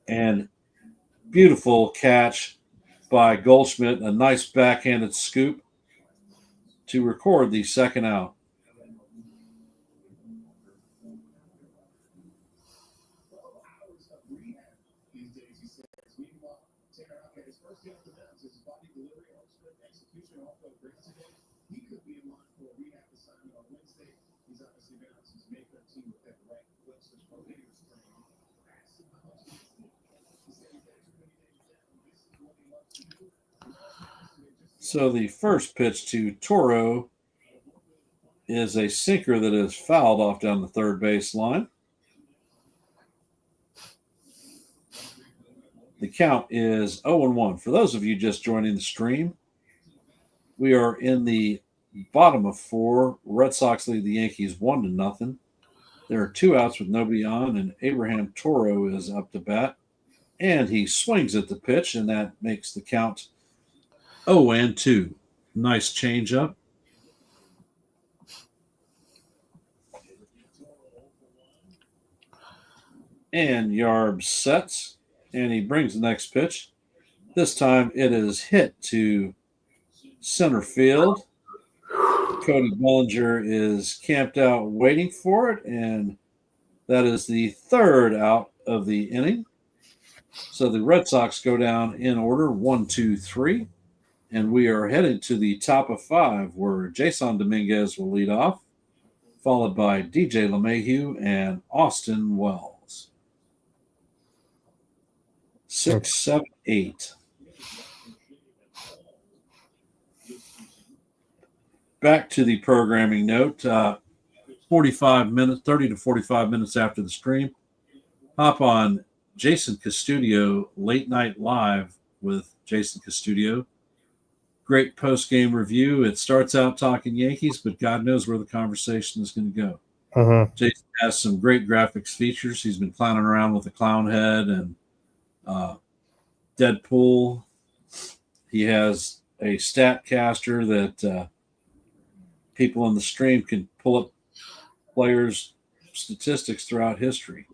And beautiful catch by Goldschmidt, a nice backhanded scoop to record the second out. So the first pitch to Toro is a sinker that is fouled off down the third base line. The count is 0-1. For those of you just joining the stream, we are in the bottom of 4. Red Sox lead the Yankees 1-0. There are 2 outs with nobody on, and Abraham Toro is up to bat. And he swings at the pitch, and that makes the count 0-2. Nice changeup. And Yarb sets, and he brings the next pitch. This time it is hit to center field. Cody Bellinger is camped out waiting for it, and that is the third out of the inning. So the Red Sox go down in order 1, 2, 3. And we are headed to the top of 5, where Jason Dominguez will lead off, followed by DJ LeMahieu and Austin Wells. 6, 7, 8. Back to the programming note. 45 minutes, 30 to 45 minutes after the stream, hop on Jason Custodio Late Night Live with Jason Custodio. Great post-game review. It starts out talking Yankees, but God knows where the conversation is going to go. Jason has some great graphics features. He's been clowning around with a clown head and Deadpool. He has a stat caster that people in the stream can pull up players' statistics throughout history.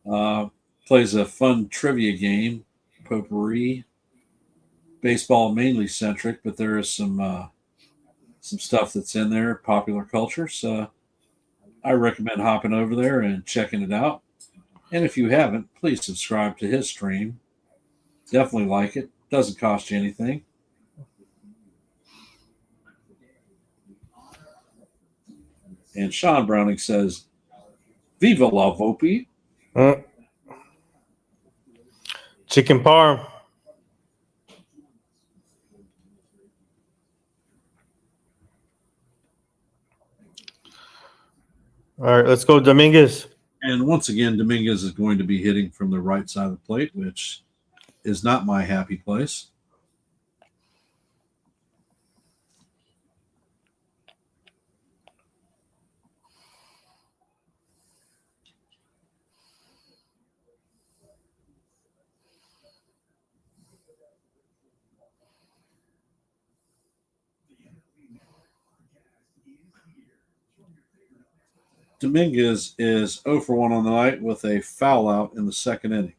Plays a fun trivia game, potpourri. Baseball mainly centric, but there is some stuff that's in there, popular culture. So I recommend hopping over there and checking it out. And if you haven't, please subscribe to his stream. Definitely like it. Doesn't cost you anything. And Sean Browning says, Viva la Volpe. Chicken parm. All right, let's go Dominguez. And once again, Dominguez is going to be hitting from the right side of the plate, which is not my happy place. Dominguez is 0 for 1 on the night with a foul out in the second inning.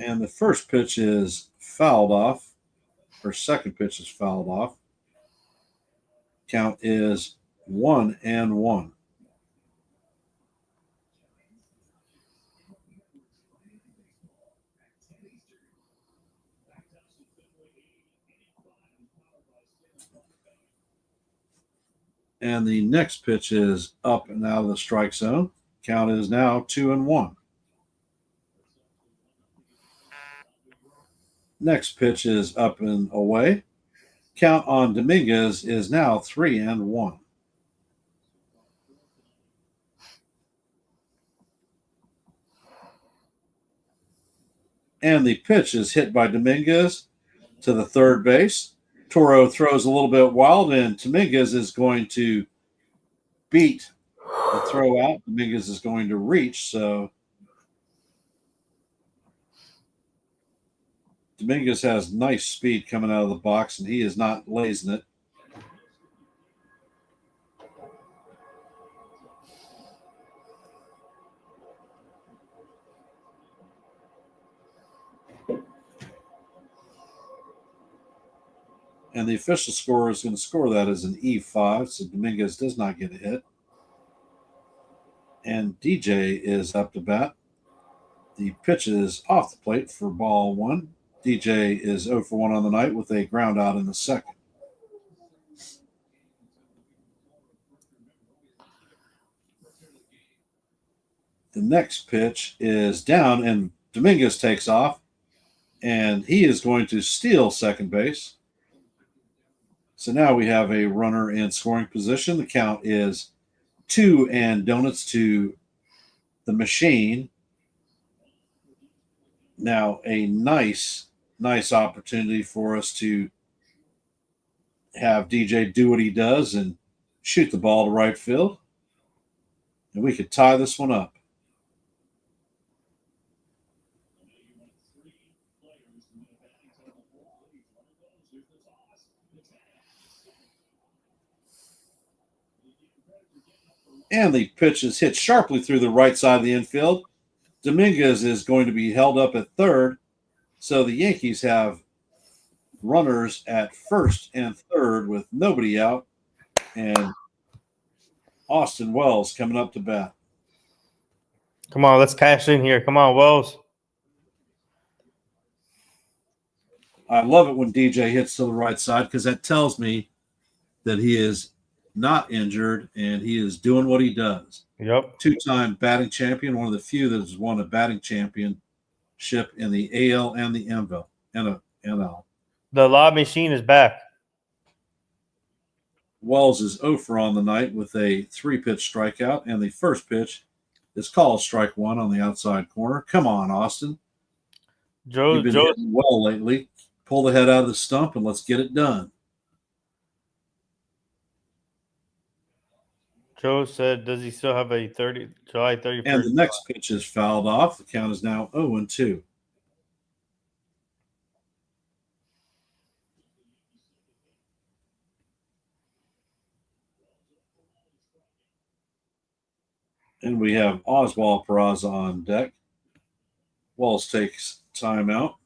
And the first pitch is fouled off, or second pitch is fouled off. Count is 1-1. And the next pitch is up and out of the strike zone. Count is now 2-1. Next pitch is up and away. Count on Dominguez is now 3-1. And the pitch is hit by Dominguez to the third base. Toro throws a little bit wild, and Dominguez is going to beat the throw out. Dominguez is going to reach, so Dominguez has nice speed coming out of the box, and he is not lazing it. And the official scorer is going to score that as an E5, so Dominguez does not get a hit. And DJ is up to bat. The pitch is off the plate for ball one. DJ is 0 for 1 on the night with a ground out in the second. The next pitch is down, and Dominguez takes off, and he is going to steal second base. So now we have a runner in scoring position. The count is 2 and donuts to the machine. Now a nice opportunity for us to have DJ do what he does and shoot the ball to right field. And we could tie this one up. And the pitch is hit sharply through the right side of the infield. Dominguez is going to be held up at third. So the Yankees have runners at first and third with nobody out. And Austin Wells coming up to bat. Come on, let's cash in here. Come on, Wells. I love it when DJ hits to the right side because that tells me that he is not injured and he is doing what he does. Yep. Two-time batting champion, one of the few that has won a batting championship in the AL and the NL. The lob machine is back. Wells is 0 for on the night with a 3-pitch strikeout, and the first pitch is called strike one on the outside corner. Come on, Austin. You've been hitting well lately. Pull the head out of the stump and let's get it done. Joe said, does he still have a July 31st? And the next pitch is fouled off. The count is now 0-2. And we have Oswald Peraza on deck. Wells takes timeout.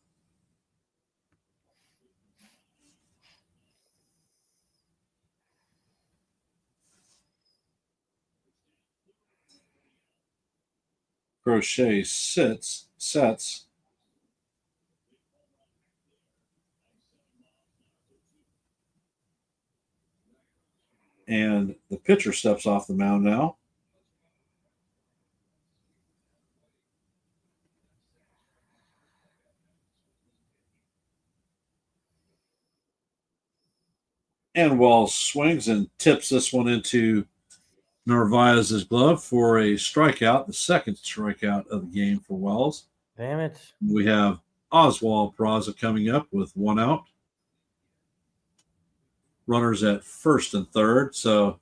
Crochet sets. And the pitcher steps off the mound now. And Wells swings and tips this one into Narvaez's glove for a strikeout, the second strikeout of the game for Wells. Damn it. We have Oswald Peraza coming up with one out. Runners at first and third. So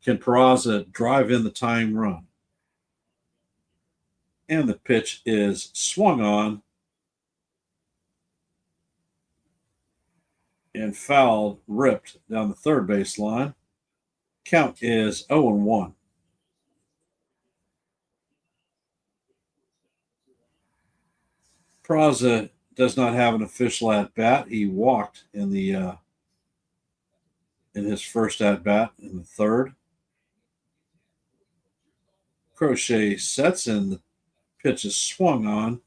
can Peraza drive in the tying run? And the pitch is swung on. and fouled, ripped down the third base line. Count is 0-1. Peraza does not have an official at bat. He walked in his first at bat in the third. Crochet sets and the pitch is swung on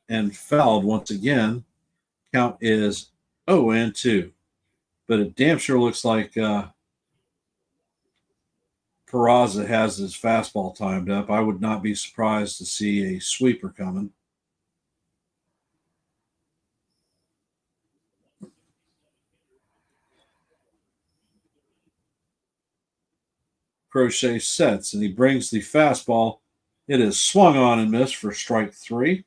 and fouled once again. Count is 0-2. But it damn sure looks like Peraza has his fastball timed up. I would not be surprised to see a sweeper coming. Crochet sets and he brings the fastball. It is swung on and missed for strike 3.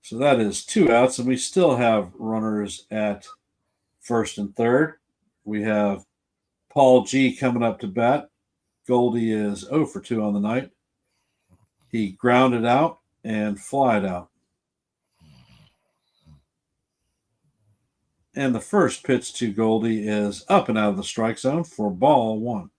So that is 2 outs, and we still have runners at first and third. We have Paul G coming up to bat. Goldie is 0 for 2 on the night. He grounded out and flied out. And the first pitch to Goldie is up and out of the strike zone for ball 1.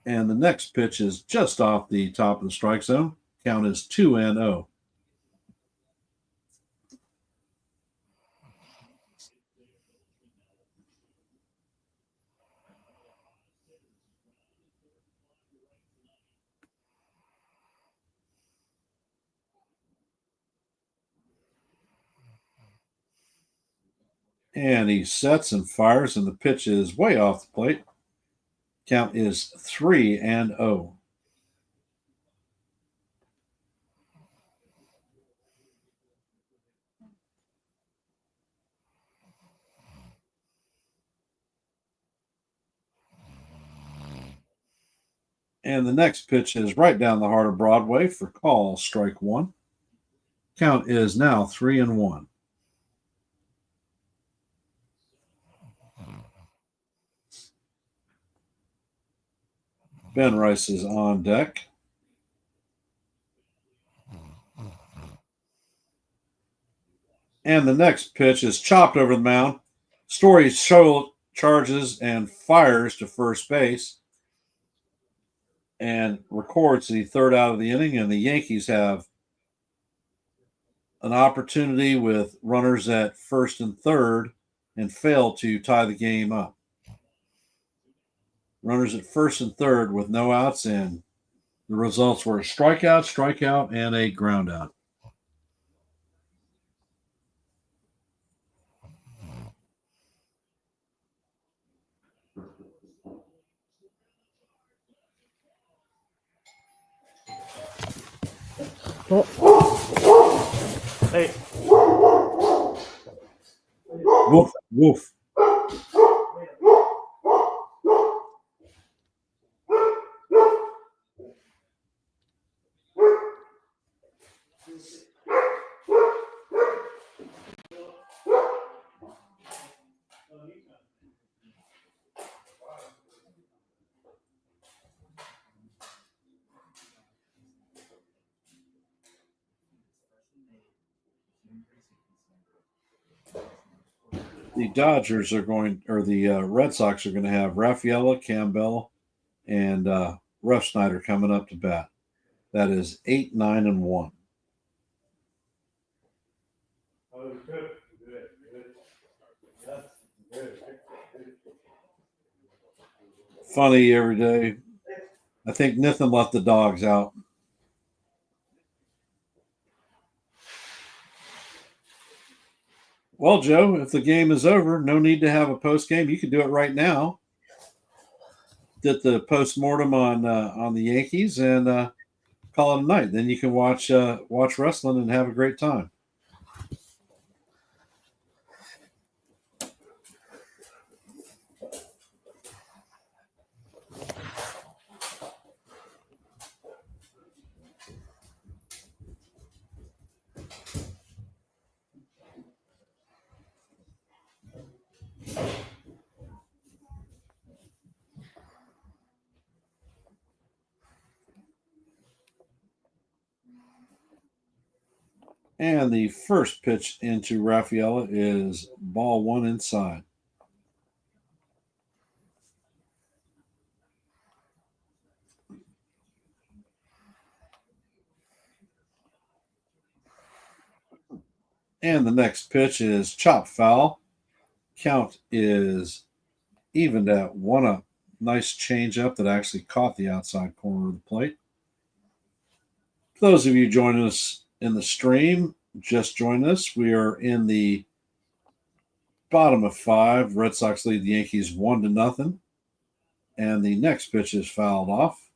And the next pitch is just off the top of the strike zone. Count is 2-0. And he sets and fires, and the pitch is way off the plate. Count is 3-0. And the next pitch is right down the heart of Broadway for call, strike 1. Count is now 3-1. Ben Rice is on deck. And the next pitch is chopped over the mound. Story charges and fires to first base and records the third out of the inning. And the Yankees have an opportunity with runners at first and third and fail to tie the game up. Runners at first and third with no outs, and the results were a strikeout, and a ground out. Hey, Woof, woof. The Dodgers are going, or the Red Sox are going to have Rafaela, Campbell, and Refsnyder coming up to bat. That is 8, 9, and 1. Funny every day. I think Nathan left the dogs out. Well, Joe, if the game is over, no need to have a post game. You can do it right now. Did the post mortem on the Yankees and call it a night. Then you can watch wrestling and have a great time. And the first pitch into Rafaela is ball one inside. And the next pitch is chop foul. Count is evened at 1-up. Nice changeup that actually caught the outside corner of the plate. For those of you joining us in the stream, just joined us. We are in the bottom of 5. Red Sox lead the Yankees 1-0. And the next pitch is fouled off.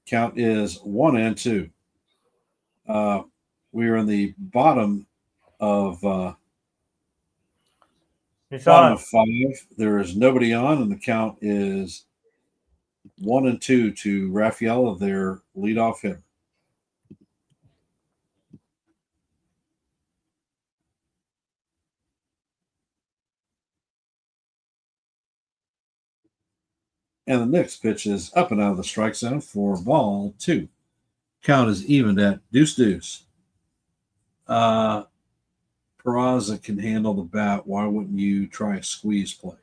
Count is 1-2. We are in the bottom of It's bottom on. of 5. There is nobody on, and the count is 1-2 to Rafaela, their leadoff hitter. And the next pitch is up and out of the strike zone for ball 2. Count is evened at deuce. Peraza can handle the bat. Why wouldn't you try a squeeze play?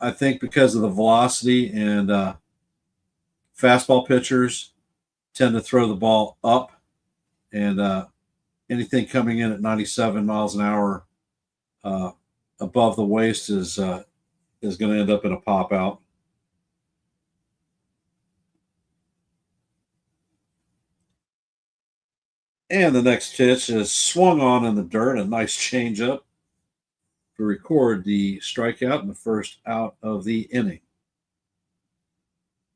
I think because of the velocity and fastball pitchers tend to throw the ball up, and anything coming in at 97 miles an hour above the waist is going to end up in a pop out. And the next pitch is swung on in the dirt, a nice changeup to record the strikeout and the first out of the inning.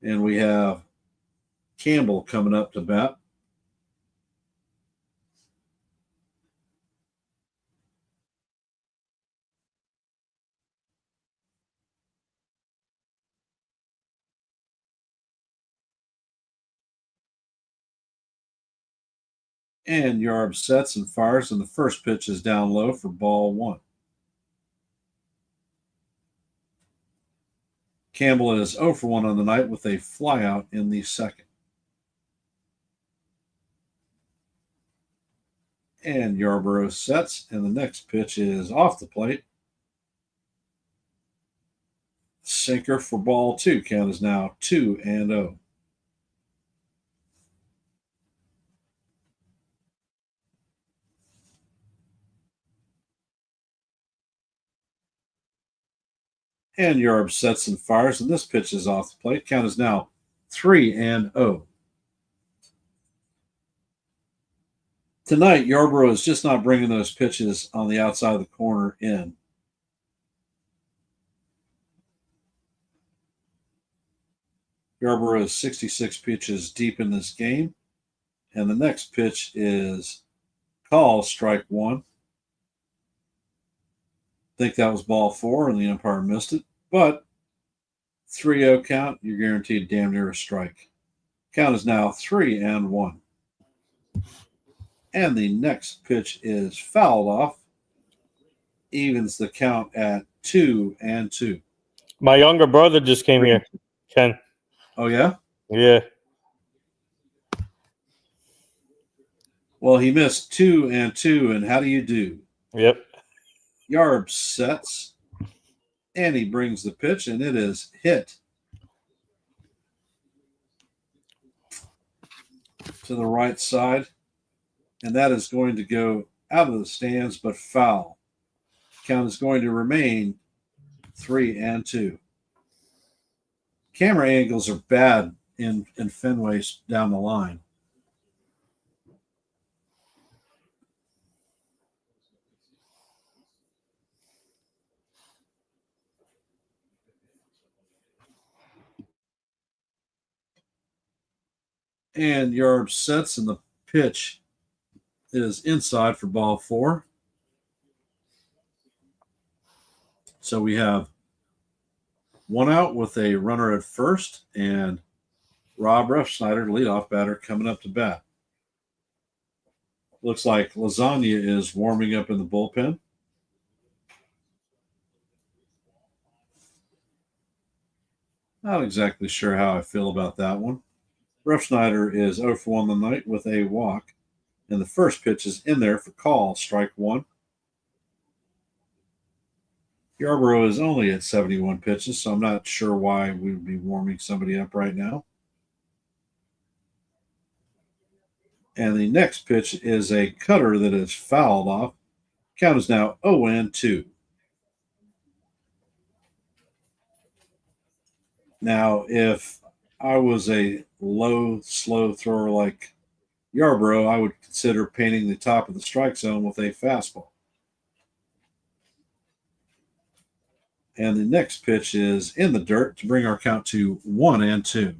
And we have Campbell coming up to bat. And Yarb sets and fires, and the first pitch is down low for ball 1. Campbell is 0 for 1 on the night with a flyout in the second. And Yarborough sets, and the next pitch is off the plate. Sinker for ball 2. Count is now 2-0. And Yarb sets and fires, and this pitch is off the plate. Count is now 3-0. Tonight, Yarborough is just not bringing those pitches on the outside of the corner in. Yarborough is 66 pitches deep in this game, and the next pitch is called strike 1. Think that was ball 4, and the umpire missed it, but 3-0 count, you're guaranteed damn near a strike. Count is now 3-1. And the next pitch is fouled off, evens the count at 2-2. My younger brother just came here, Ken. Oh, yeah? Yeah. Well, he missed 2-2, and how do you do? Yep. Yarb sets, and he brings the pitch, and it is hit to the right side, and that is going to go out of the stands, but foul. Count is going to remain 3-2. Camera angles are bad in Fenway down the line. And Yarb sets, and the pitch is inside for ball 4. So we have 1 out with a runner at first, and Rob Refsnyder, leadoff batter, coming up to bat. Looks like Lasagna is warming up in the bullpen. Not exactly sure how I feel about that one. Refsnyder is 0 for 1 on the night with a walk. And the first pitch is in there for call, strike one. Yarborough is only at 71 pitches, so I'm not sure why we would be warming somebody up right now. And the next pitch is a cutter that is fouled off. Count is now 0-2. Now, if I was a low, slow thrower like Yarborough, I would consider painting the top of the strike zone with a fastball. And the next pitch is in the dirt to bring our count to 1-2.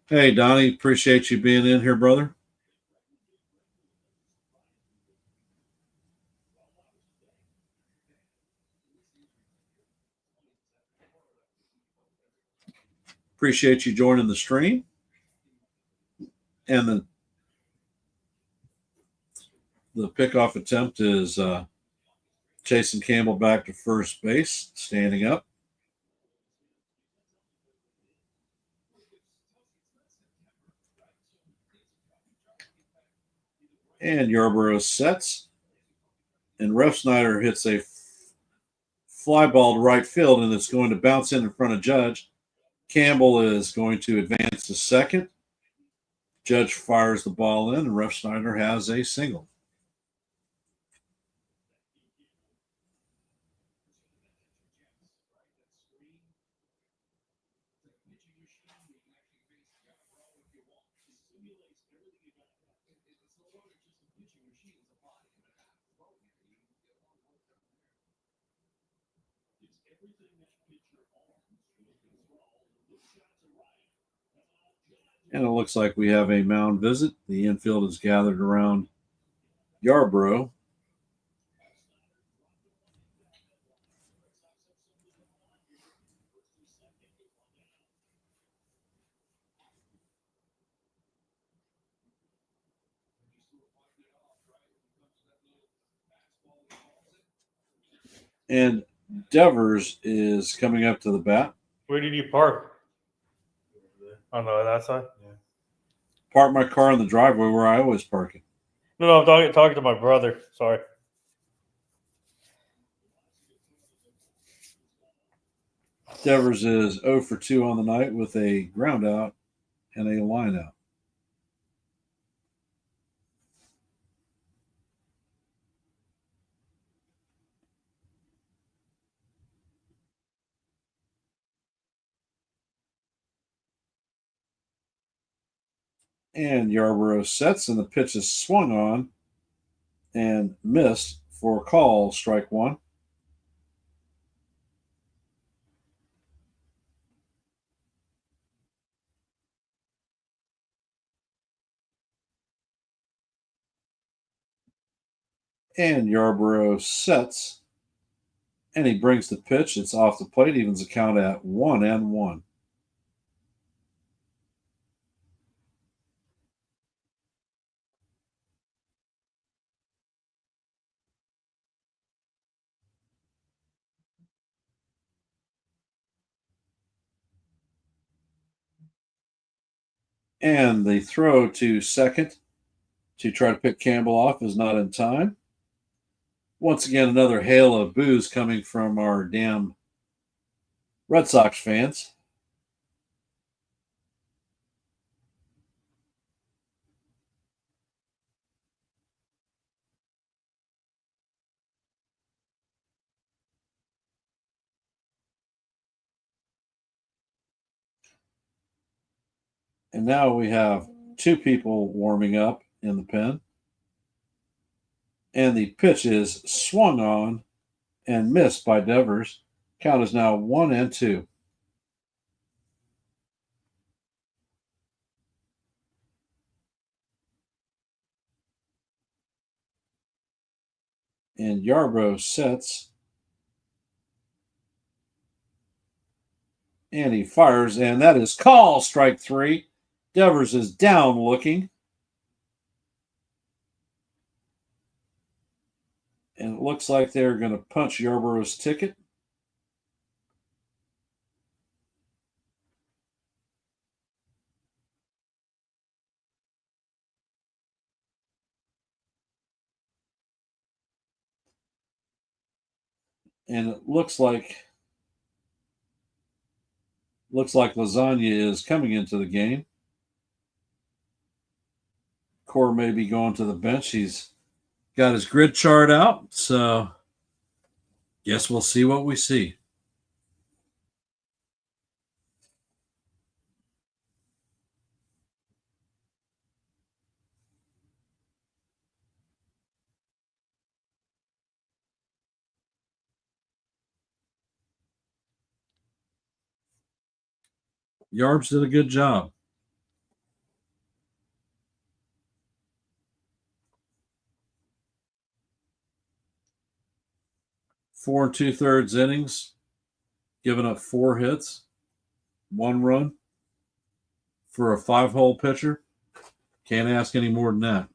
Hey, Donnie, appreciate you being in here, brother. Appreciate you joining the stream. And the pickoff attempt is chasing Campbell back to first base, standing up. And Yarborough sets. And Refsnyder hits a fly ball to right field, and it's going to bounce in front of Judge. Campbell is going to advance to second. Judge fires the ball in, and Refsnyder has a single. And it looks like we have a mound visit. The infield is gathered around Yarborough. And Devers is coming up to the bat. Where did you park? On that side? Yeah. Park my car in the driveway where I always park it. No, I'm talking to my brother. Sorry. Devers is 0 for 2 on the night with a ground out and a line out. And Yarborough sets, and the pitch is swung on and missed for a call, strike one. And Yarborough sets, and he brings the pitch. It's off the plate, evens the count at 1-1. And the throw to second to try to pick Campbell off is not in time. Once again, another hail of boos coming from our damn Red Sox fans. And now we have two people warming up in the pen. And the pitch is swung on and missed by Devers. Count is now 1-2. And Yarborough sets. And he fires, and that is call, strike three. Devers is down looking. And it looks like they're going to punch Yarborough's ticket. And it looks like Lasagna is coming into the game. Core may be going to the bench. He's got his grid chart out, so guess we'll see what we see. Yarbs did a good job. 4 2/3 innings, giving up 4 hits, 1 run for a 5-hole pitcher. Can't ask any more than that.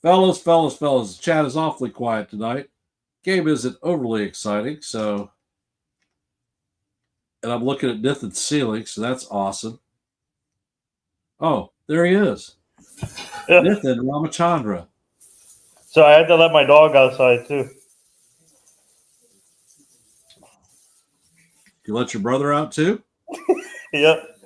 Fellas, the chat is awfully quiet tonight. Game isn't overly exciting, so. And I'm looking at Nathan's ceiling, so that's awesome. Oh, there he is. Yeah. Nathan Ramachandra. So I had to let my dog outside too. You let your brother out too? Yep.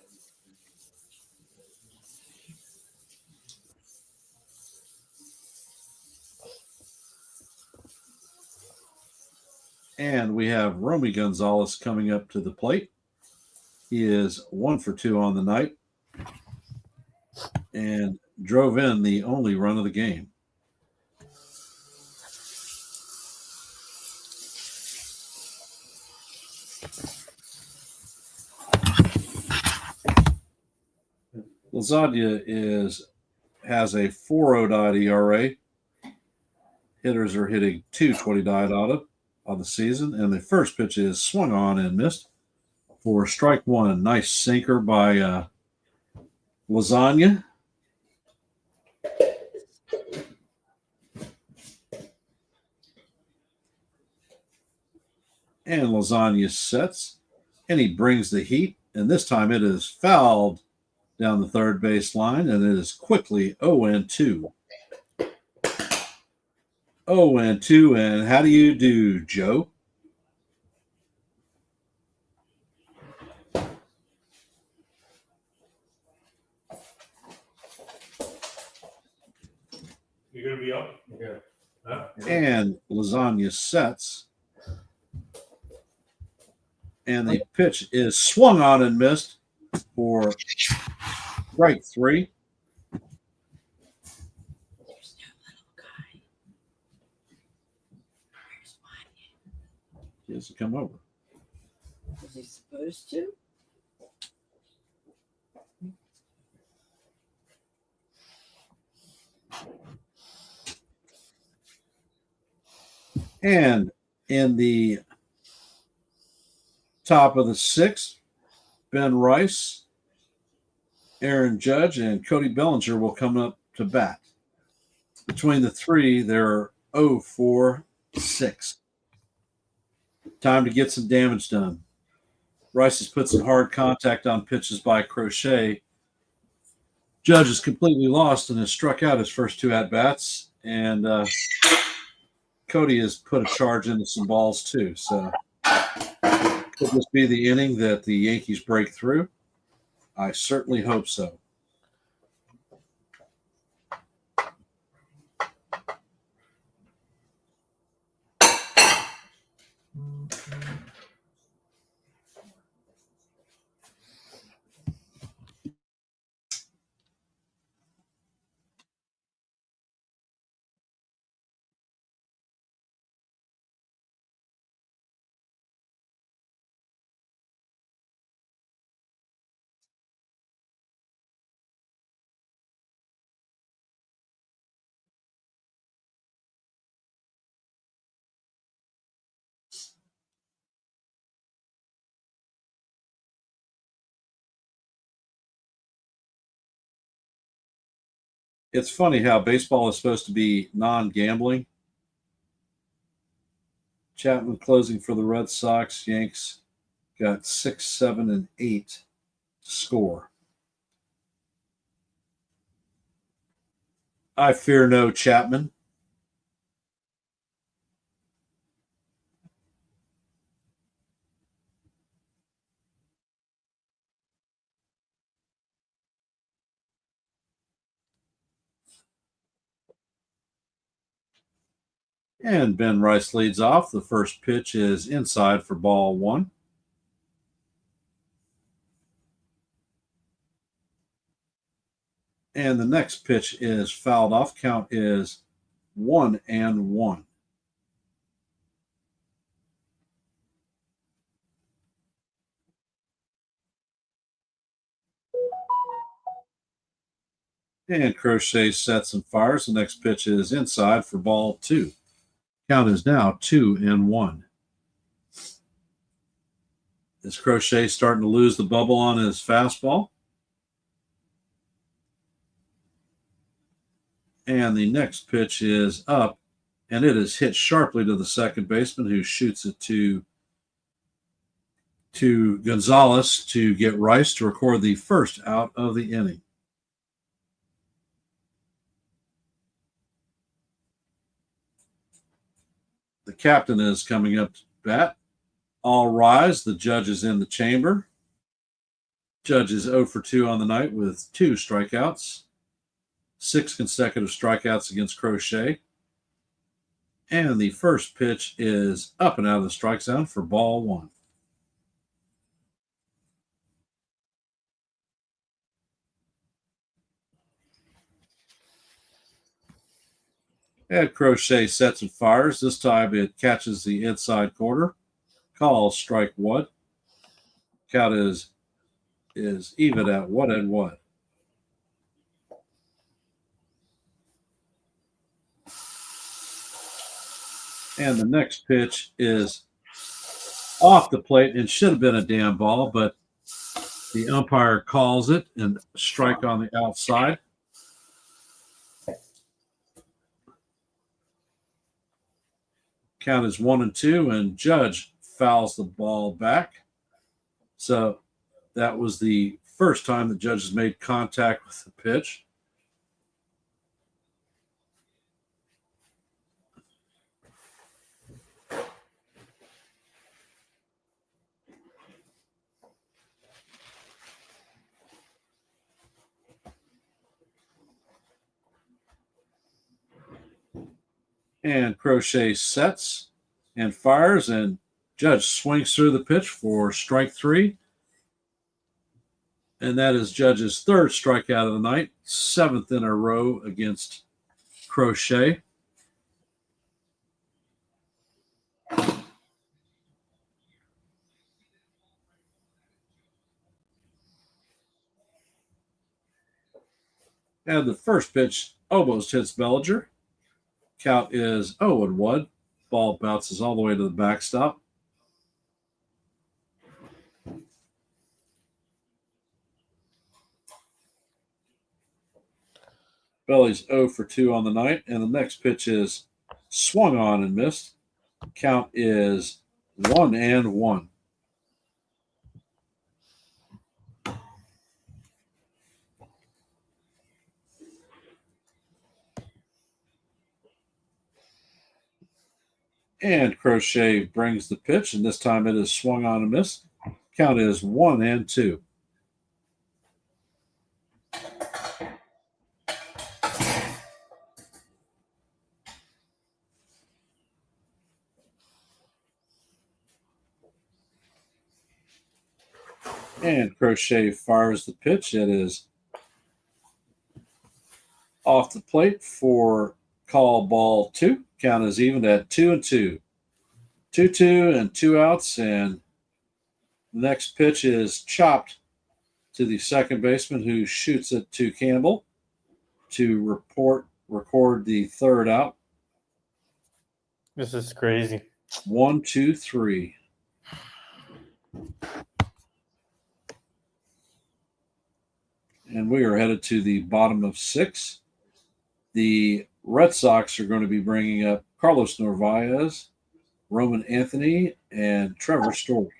And we have Romy Gonzalez coming up to the plate. He is 1 for 2 on the night and drove in the only run of the game. Lasagna has a 4.09 ERA. Hitters are hitting 2.29 on the season, and the first pitch is swung on and missed for strike one. Nice sinker by Lasagna. And Lasagna sets, and he brings the heat, and this time it is fouled down the third base line, and it is quickly 0-2. 0-2, and how do you do, Joe? You're gonna be up? Yeah. Huh? And Lasagna sets, and the pitch is swung on and missed for strike three. There's no little guy. Where's Wanya? He has to come over. Was he supposed to? And in the top of the sixth, Ben Rice, Aaron Judge, and Cody Bellinger will come up to bat. Between the three, they're 0-4-6. Time to get some damage done. Rice has put some hard contact on pitches by Crochet. Judge is completely lost and has struck out his first 2 at-bats. And Cody has put a charge into some balls too. So could this be the inning that the Yankees break through? I certainly hope so. It's funny how baseball is supposed to be non-gambling. Chapman closing for the Red Sox. Yanks got 6, 7, and 8 to score. I fear no Chapman. And Ben Rice leads off. The first pitch is inside for ball 1. And the next pitch is fouled off. Count is 1-1. And Crochet sets and fires. The next pitch is inside for ball 2. Count is now 2-1. Is Crochet starting to lose the bubble on his fastball? And the next pitch is up, and it is hit sharply to the second baseman, who shoots it to Gonzalez to get Rice to record the first out of the inning. The captain is coming up to bat. All rise. The judge is in the chamber. Judge is 0 for 2 on the night with 2 strikeouts, 6 consecutive strikeouts against Crochet. And the first pitch is up and out of the strike zone for ball 1. And Crochet sets and fires. This time it catches the inside corner. Call strike 1. Count is even at 1-1. And the next pitch is off the plate and should have been a damn ball, but the umpire calls it and strike on the outside. Count is 1-2, and Judge fouls the ball back. So that was the first time the Judge has made contact with the pitch. And Crochet sets and fires, and Judge swings through the pitch for strike 3. And that is Judge's 3rd strikeout of the night, 7th in a row against Crochet. And the first pitch almost hits Bellinger. Count is 0-1. Ball bounces all the way to the backstop. Belly's 0 for 2 on the night, and the next pitch is swung on and missed. Count is 1-1. And Crochet brings the pitch, and this time it is swung on and missed. Count is 1-2. And Crochet fires the pitch. It is off the plate for call ball 2. Count is even at 2-2. 2-2 and 2 outs, and the next pitch is chopped to the second baseman, who shoots it to Campbell to record the 3rd out. This is crazy. 1, 2, 3. And we are headed to the bottom of 6. The Red Sox are going to be bringing up Carlos Narvaez, Roman Anthony, and Trevor Story.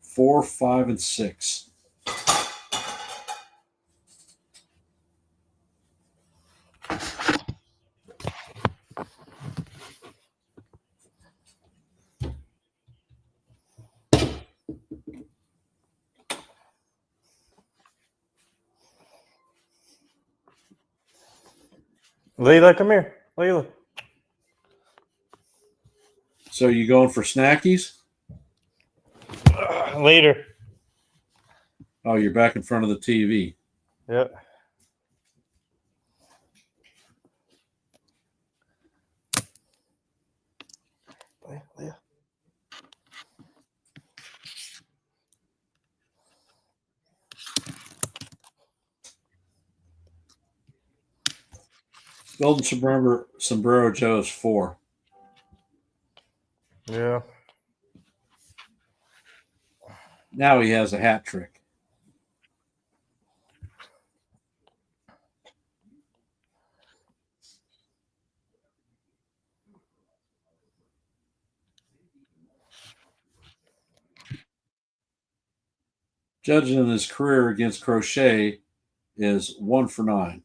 4, 5, and 6. Layla, come here. Layla. So you going for snackies? Later. Oh, you're back in front of the TV. Yep. Leah. Golden Sombrero Joe is 4. Yeah. Now he has a hat trick. Judging in his career against Crochet is 1 for 9.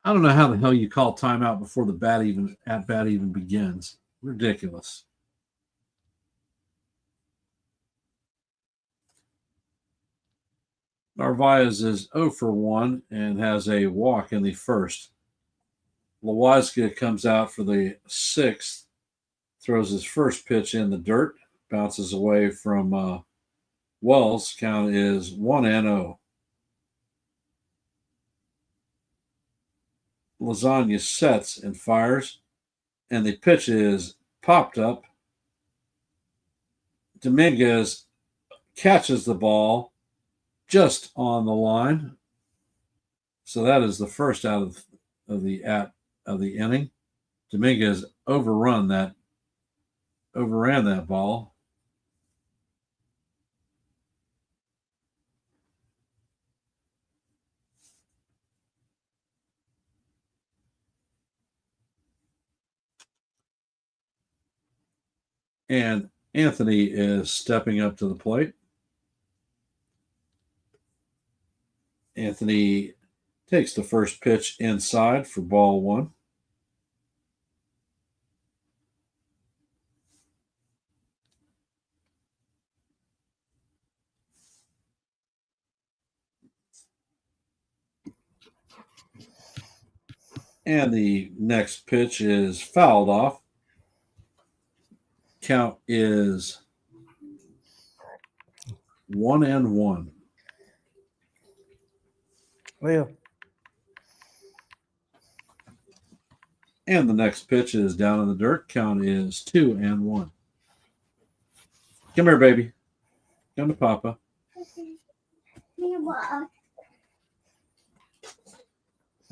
I don't know how the hell you call timeout before the bat even begins. Ridiculous. Narvaez is 0 for 1 and has a walk in the first. Lawazka comes out for the 6th, throws his first pitch in the dirt, bounces away from Wells. Count is 1-0. Lasagna sets and fires, and the pitch is popped up. Dominguez catches the ball just on the line. So that is the first out of the inning. Dominguez overran that ball. And Anthony is stepping up to the plate. Anthony takes the first pitch inside for ball 1. And the next pitch is fouled off. Count is 1-1. Leah. And the next pitch is down in the dirt. Count is 2-1. Come here, baby. Come to Papa.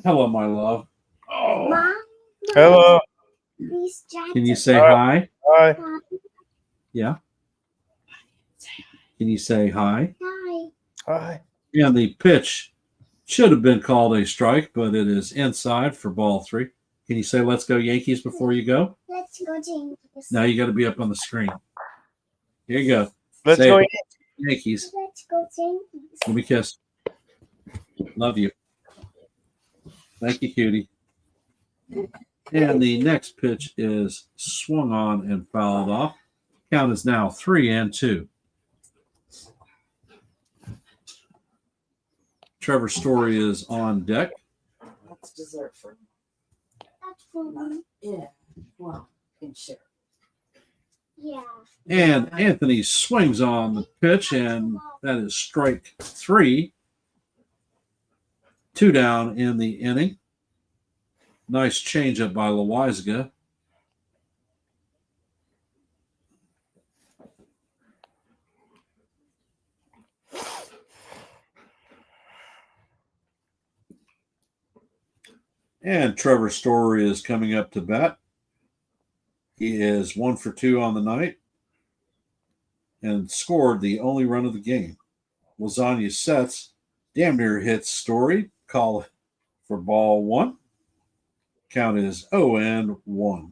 Hello, my love. Oh. Mom, Hello. please Can you say hi? Hi. Yeah. Can you say hi? Hi. Hi. And the pitch should have been called a strike, but it is inside for ball 3. Can you say "Let's go Yankees" before you go? Let's go Yankees. Now you got to be up on the screen. Here you go. Let's Say go. it. Yankees. Let's go Yankees. Give me a kiss. Love you. Thank you, cutie. And the next pitch is swung on and fouled off. Count is now 3-2. Trevor Story is on deck. That's dessert for me. That's for me. Yeah. Well, you can share. Yeah. And Anthony swings on the pitch, and that is strike 3. 2 down in the inning. Nice changeup by Loizaga. And Trevor Story is coming up to bat. He is 1 for 2 on the night and scored the only run of the game. Lasagna sets, damn near hits Story. Call for ball 1. Count is 0-1.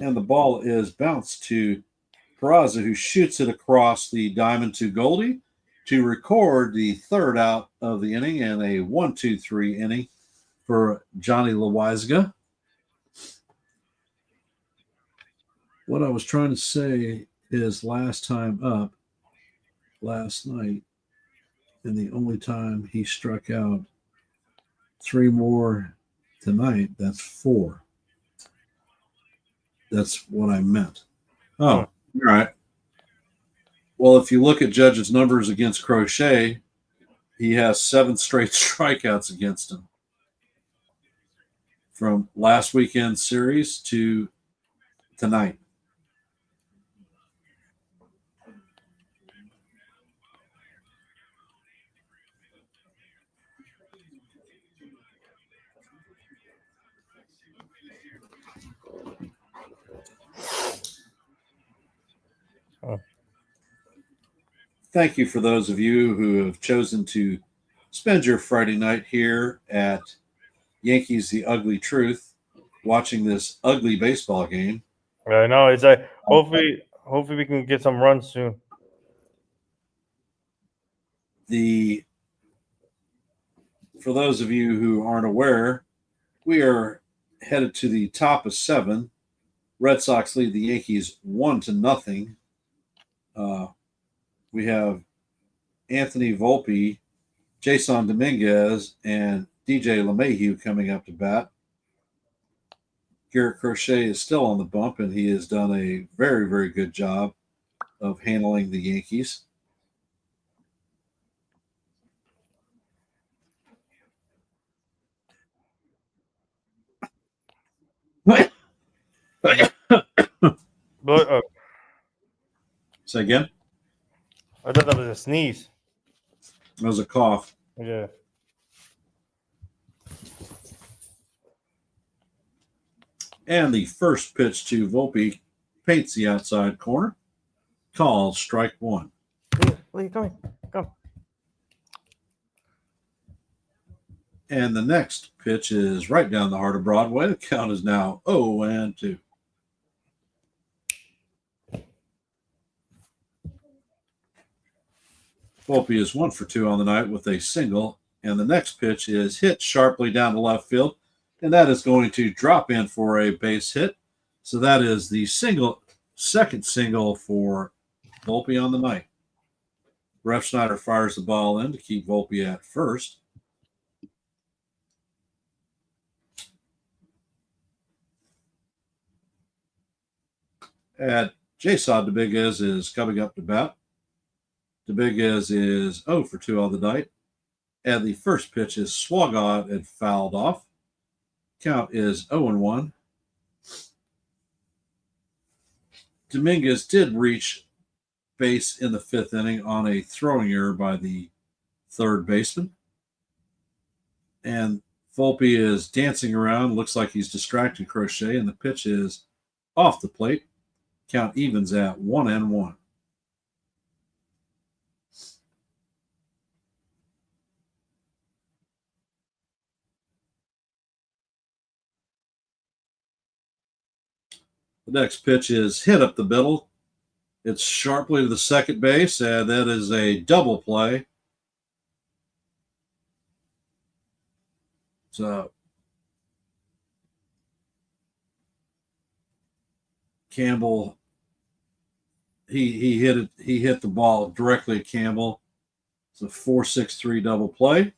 And the ball is bounced to Peraza, who shoots it across the diamond to Goldie to record the third out of the inning and a 1-2-3 inning for Johnny Loizaga. What I was trying to say is last time up, last night, and the only time he struck out 3 more tonight, that's 4. That's what I meant. Oh, all right. Well, if you look at Judge's numbers against Crochet, he has 7 straight strikeouts against him from last weekend's series to tonight. Oh. Thank you for those of you who have chosen to spend your Friday night here at Yankees The Ugly Truth, watching this ugly baseball game. I know. It's like hopefully we can get some runs soon. For those of you who aren't aware, we are headed to the top of 7. Red Sox lead the Yankees 1-0. We have Anthony Volpe, Jason Dominguez, and DJ LeMahieu coming up to bat. Garrett Crochet is still on the bump, and he has done a very, very good job of handling the Yankees. But Say again? I thought that was a sneeze. That was a cough. Yeah. And the first pitch to Volpe paints the outside corner. Called strike 1. Lee, come here. Come. And the next pitch is right down the heart of Broadway. The count is now 0-2. Volpe is 1 for 2 on the night with a single. And the next pitch is hit sharply down the left field. And that is going to drop in for a base hit. So that is the second single for Volpe on the night. Ref Schneider fires the ball in to keep Volpe at first. And Jason Dominguez is coming up to bat. Dominguez is 0 for 2 on the night. And the first pitch is swung on and fouled off. Count is 0-1. Dominguez did reach base in the 5th inning on a throwing error by the third baseman. And Volpe is dancing around. Looks like he's distracting Crochet, and the pitch is off the plate. Count evens at 1-1. The next pitch is hit up the middle. It's sharply to the second base, and that is a double play. So Campbell, he hit the ball directly at Campbell, It's a 4-6-3 double play.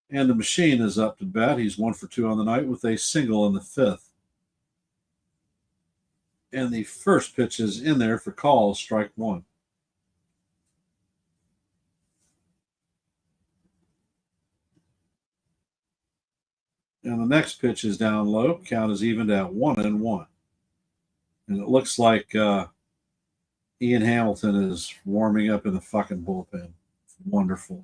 And the machine is up to bat. He's 1 for 2 on the night with a single in the 5th. And the first pitch is in there for call, strike 1. And the next pitch is down low. Count is evened at 1-1. And it looks like Ian Hamilton is warming up in the fucking bullpen. Wonderful.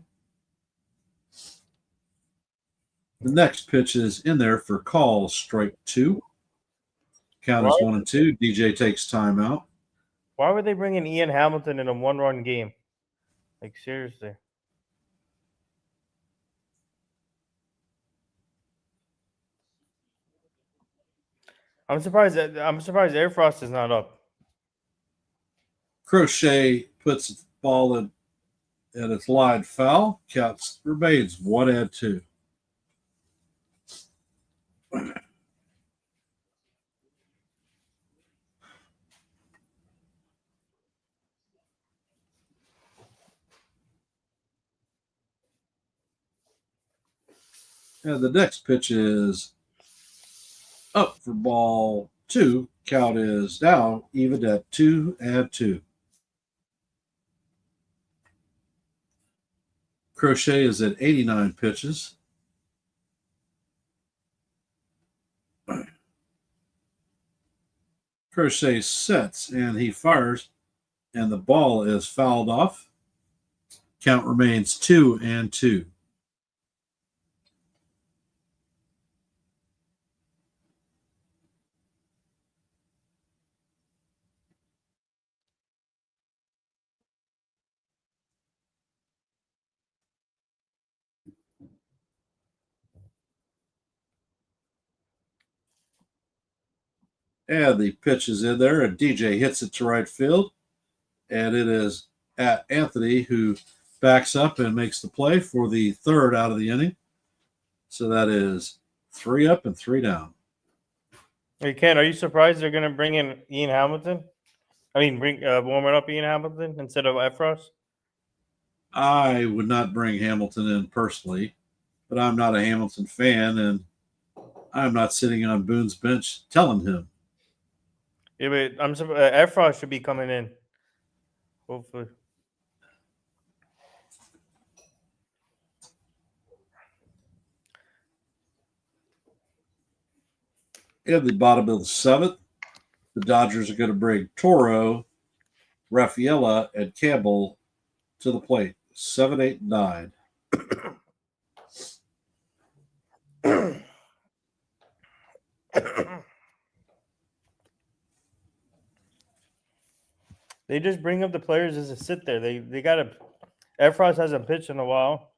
The next pitch is in there for call, strike 2. Count is 1-2. DJ takes time out. Why would they bring in Ian Hamilton in a one-run game? Like, seriously. I'm surprised Air Frost is not up. Crochet puts the ball in, and it's live foul. Counts remains 1-2. And the next pitch is up for ball 2. Count is now even at 2-2. Crochet is at 89 pitches. Crochet sets and he fires, and the ball is fouled off. Count remains 2-2. And the pitch is in there, and DJ hits it to right field. And it is at Anthony, who backs up and makes the play for the third out of the inning. So that is 3 up and 3 down. Hey, Ken, are you surprised they're going to bring in Ian Hamilton? I mean, warming up Ian Hamilton instead of Efros? I would not bring Hamilton in personally, but I'm not a Hamilton fan, and I'm not sitting on Boone's bench telling him. Yeah, but I'm surprised Efros should be coming in. Hopefully. In the bottom of the 7th, the Dodgers are going to bring Toro, Rafaela, and Campbell to the plate. 7, 8, 9. They just bring up the players as a sit there. They got to. Efros hasn't pitched in a while.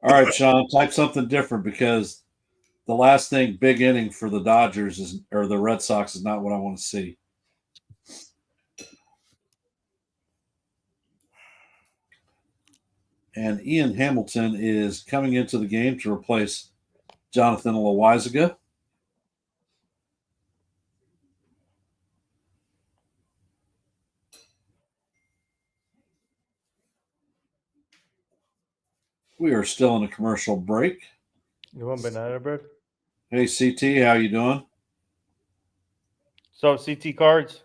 All right, Sean, type something different because the last thing, big inning for the Dodgers is, or the Red Sox, is not what I want to see. And Ian Hamilton is coming into the game to replace Jonathan Loizaga. We are still in a commercial break. You want banana bread? Hey, CT, how you doing? So CT cards.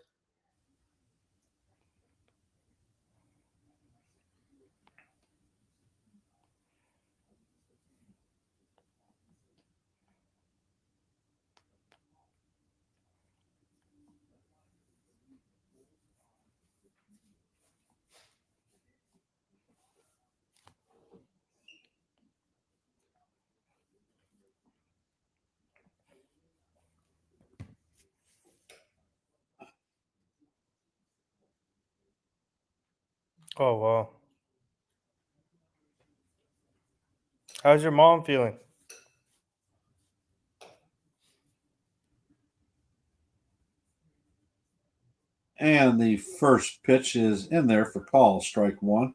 Oh wow. How's your mom feeling? And the first pitch is in there for call, strike one.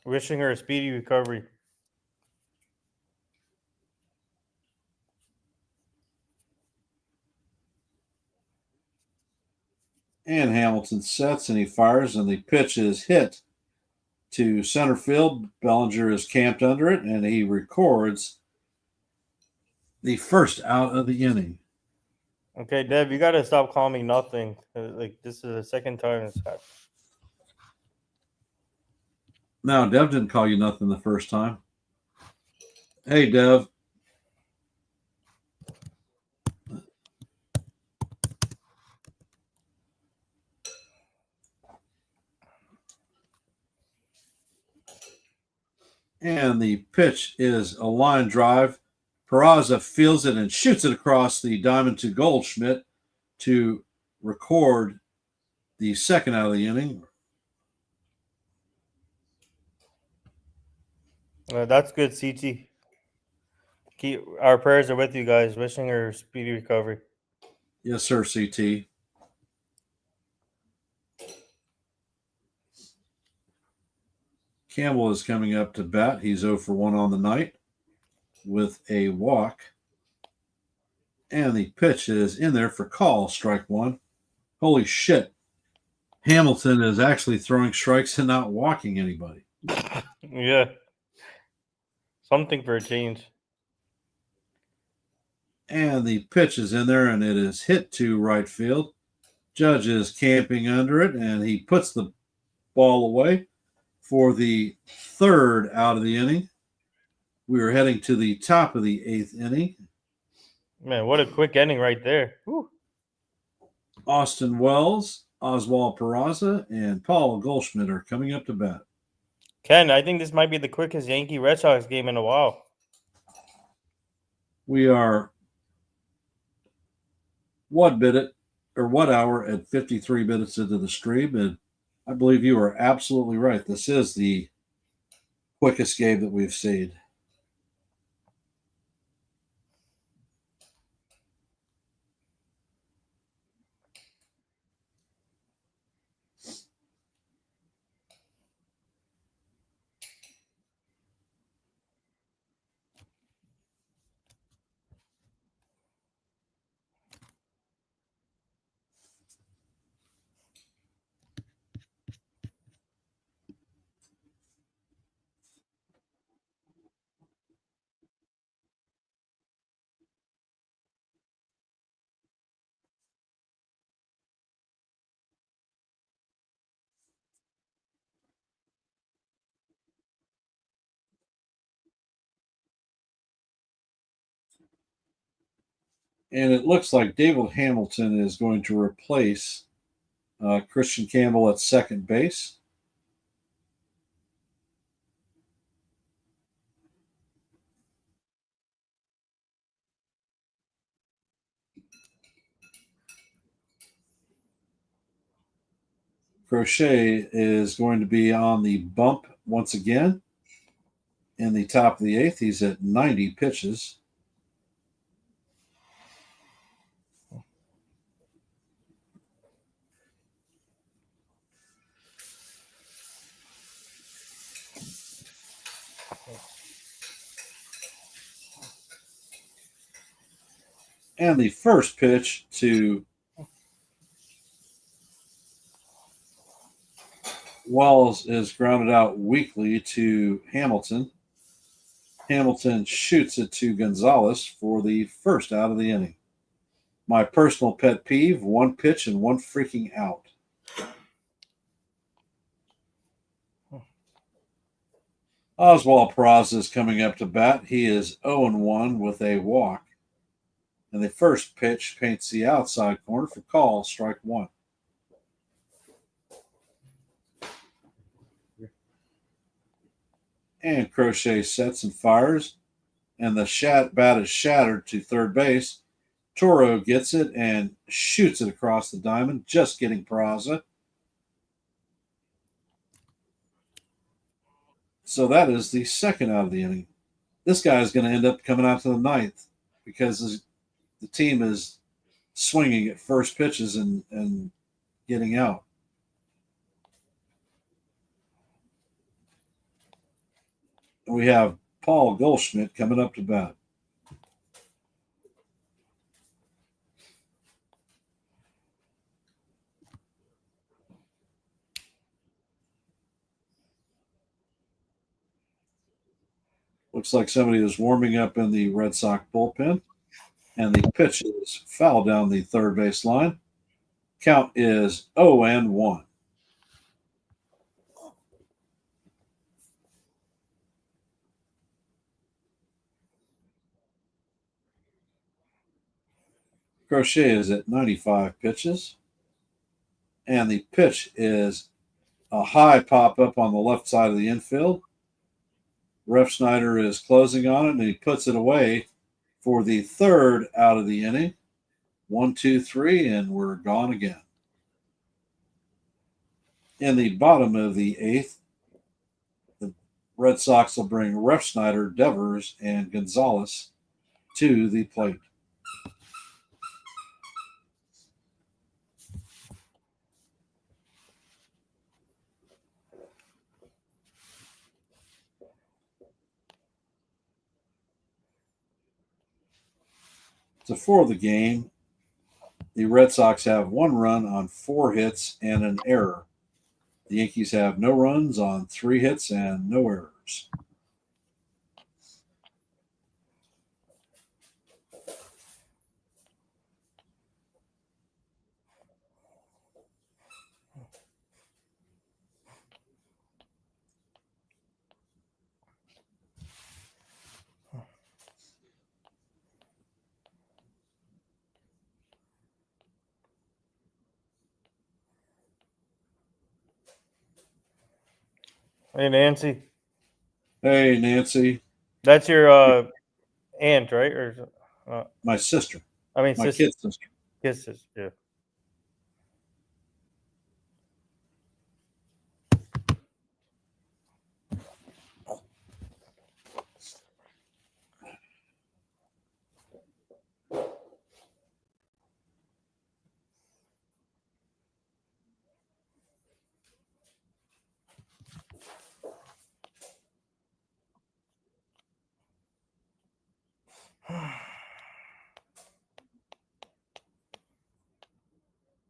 Wishing her a speedy recovery. And Hamilton sets and he fires, and the pitch is hit to center field. Bellinger is camped under it, and he records the first out of the inning. Okay, Dev, you gotta stop calling me nothing. Like this is the second time it's happened. Now, Dev didn't call you nothing the first time. Hey, Dev. And the pitch is a line drive. Peraza fields it and shoots it across the diamond to Goldschmidt to record the second out of the inning. That's good, CT. Keep our prayers are with you guys. Wishing her a speedy recovery. Yes, sir, CT. Campbell is coming up to bat. He's 0 for 1 on the night with a walk. And the pitch is in there for call, strike one. Holy shit. Hamilton is actually throwing strikes and not walking anybody. Yeah. Something for a change. And the pitch is in there, and it is hit to right field. Judge is camping under it, and he puts the ball away for the third out of the inning. We are heading to the top of the eighth inning. Man, what a quick ending right there. Whew. Austin Wells, Oswald Peraza, and Paul Goldschmidt are coming up to bat. Ken, I think this might be the quickest Yankee Red Sox game in a while. We are 1 hour and 53 minutes into the stream, and I believe you are absolutely right. This is the quickest game that we've seen. And it looks like David Hamilton is going to replace Christian Campbell at second base. Crochet is going to be on the bump once again. In the top of the eighth, he's at 90 pitches. And the first pitch to Wells is grounded out weakly to Hamilton. Hamilton shoots it to Gonzalez for the first out of the inning. My personal pet peeve, one pitch and one freaking out. Oswald Peraza is coming up to bat. He is 0-1 with a walk. And the first pitch paints the outside corner for call, strike one. And Crochet sets and fires. And the bat is shattered to third base. Toro gets it and shoots it across the diamond, just getting Peraza. So that is the second out of the inning. this guy is going to end up coming out to the ninth because the team is swinging at first pitches and getting out. And we have Paul Goldschmidt coming up to bat. Looks like somebody is warming up in the Red Sox bullpen. And the pitch is foul down the third base line. Count is 0-1. Crochet is at 95 pitches. And the pitch is a high pop up on the left side of the infield. Ref Snyder is closing on it, and he puts it away for the third out of the inning. 1, 2, 3, and we're gone again. In the bottom of the eighth, the Red Sox will bring Ref Snyder, Devers, and Gonzalez to the plate. So for the game, the Red Sox have 1 run on 4 hits and an error. The Yankees have no runs on 3 hits and no errors. Hey, Nancy. Hey, Nancy, That's your aunt, right? Or my sister, I mean, my sister. kid's sister. Kisses. Yeah.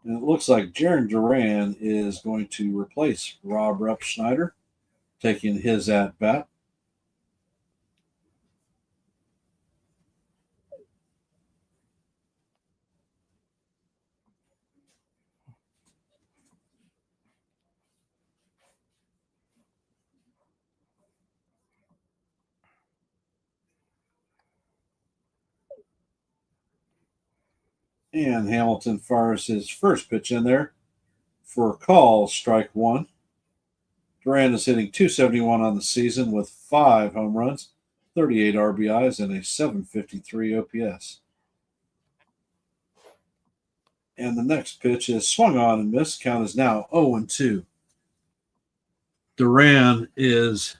And it looks like Jaron Duran is going to replace Rob Rep Schneider, taking his at bat. And Hamilton fires his first pitch in there for a call, strike 1. Duran is hitting .271 on the season with 5 home runs, 38 RBIs, and a .753 OPS. And the next pitch is swung on and missed. Count is now 0-2. Duran is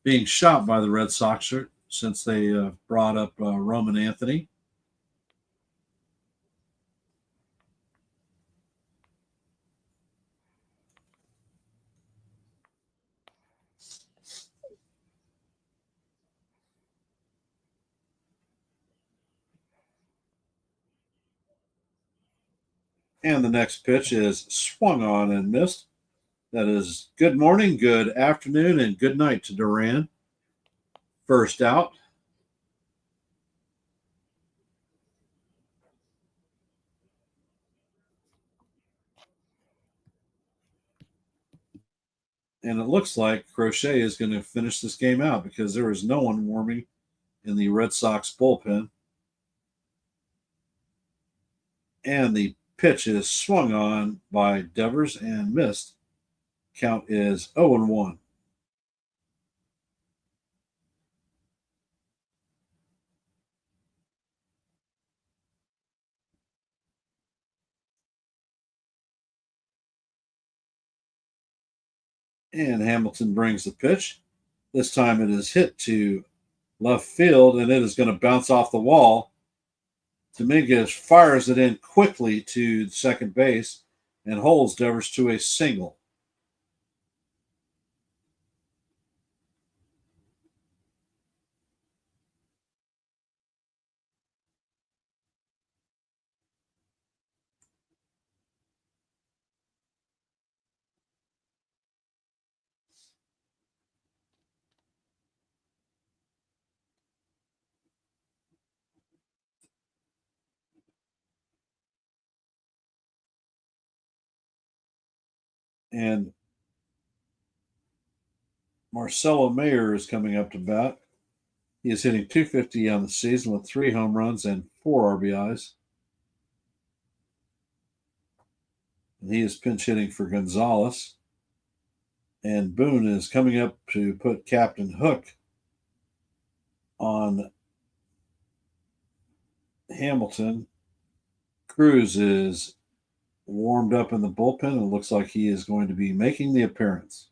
being shot by the Red Sox since they brought up Roman Anthony. And the next pitch is swung on and missed. That is good morning, good afternoon, and good night to Duran. First out. And it looks like Crochet is going to finish this game out because there is no one warming in the Red Sox bullpen. And the pitch is swung on by Devers and missed. Count is 0-1. And Hamilton brings the pitch. This time it is hit to left field, and it is going to bounce off the wall. Dominguez fires it in quickly to second base and holds Devers to a single. And Marcelo Mayer is coming up to bat. He is hitting .250 on the season with 3 home runs and 4 RBIs. And he is pinch hitting for Gonzalez. And Boone is coming up to put Captain Hook on Hamilton. Cruz is warmed up in the bullpen and it looks like he is going to be making the appearance.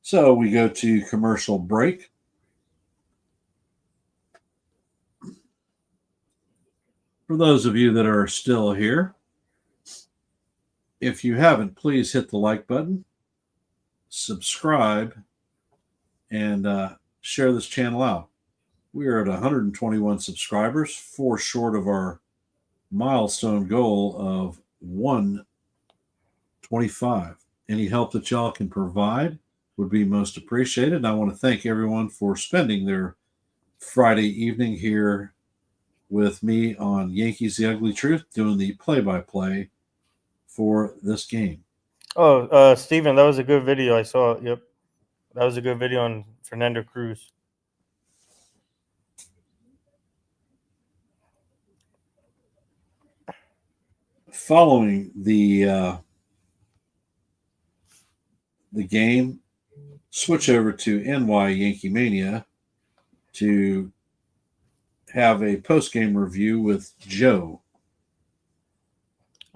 So we go to commercial break. For those of you that are still here, if you haven't, please hit the like button, subscribe, and share this channel out. We are at 121 subscribers, 4 short of our milestone goal of 125. Any help that y'all can provide would be most appreciated. And I want to thank everyone for spending their Friday evening here with me on Yankees The Ugly Truth, doing the play-by-play for this game. Oh, Steven, that was a good video. I saw it. Yep. That was a good video on Fernando Cruz. Following the game, switch over to NY Yankee Mania to have a post-game review with Joe.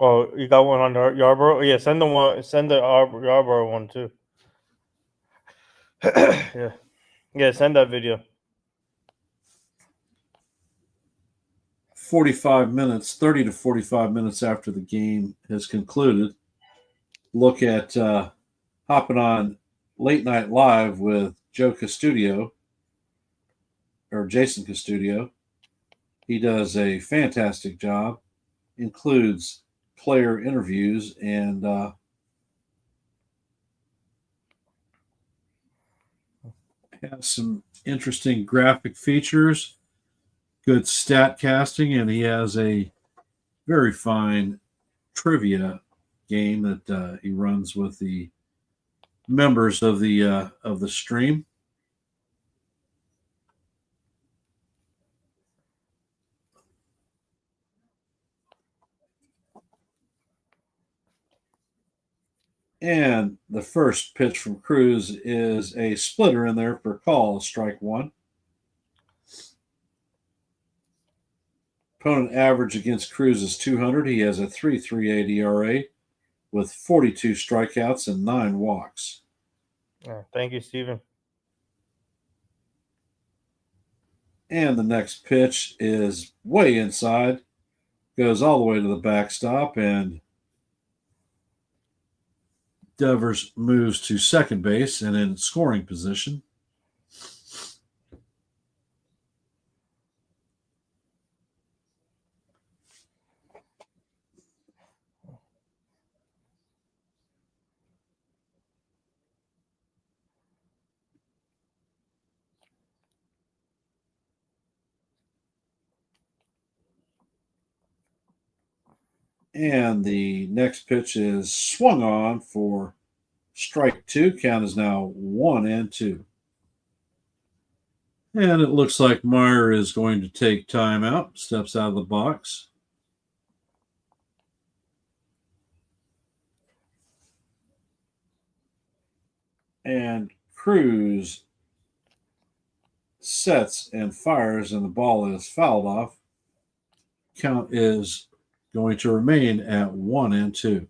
Oh, you got one on Yarborough? Yeah, send the one. Send the Yarborough one too. Yeah, yeah. Send that video. 30 to 45 minutes after the game has concluded, look at hopping on Late Night Live with Joe Custodio, or Jason Custodio. He does a fantastic job, includes player interviews, and has some interesting graphic features, good stat casting, and he has a very fine trivia game that he runs with the members of the stream. And the first pitch from Cruz is a splitter in there for call, strike one. Opponent average against Cruz is 200. He has a 3.38 ERA with 42 strikeouts and 9 walks. Yeah, thank you, Steven. And the next pitch is way inside, goes all the way to the backstop, and Devers moves to second base and in scoring position. And the next pitch is swung on for strike two. Count is now 1-2. And it looks like Meyer is going to take time out, steps out of the box. And Cruz sets and fires, and the ball is fouled off Count is going to remain at 1-2.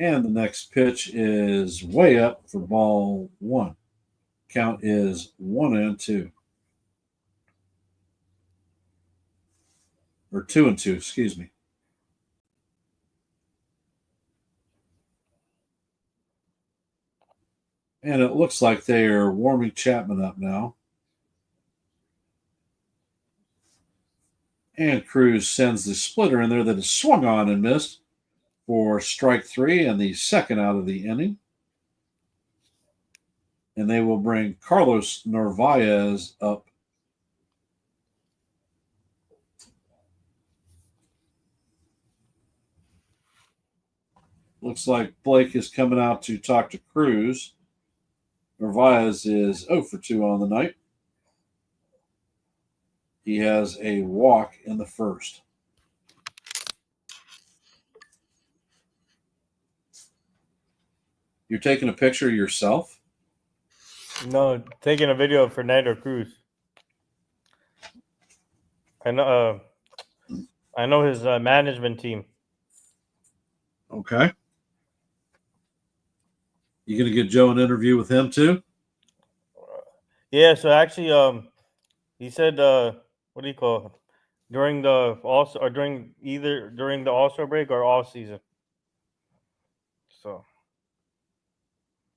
And the next pitch is way up for ball 1. Count is 1-2. Or 2-2, excuse me. And it looks like they are warming Chapman up now. And Cruz sends the splitter in there that is swung on and missed for strike 3 and the second out of the inning. And they will bring Carlos Narvaez up. Looks like Blake is coming out to talk to Cruz. Narvaez is 0 for 2 on the night. He has a walk in the first. You're taking a picture of yourself? No, taking a video of Fernando Cruz. I know his management team. Okay. You going to get Joe an interview with him too? Yeah, so actually, he said, what do you call it? During the during the All-Star break or off season. So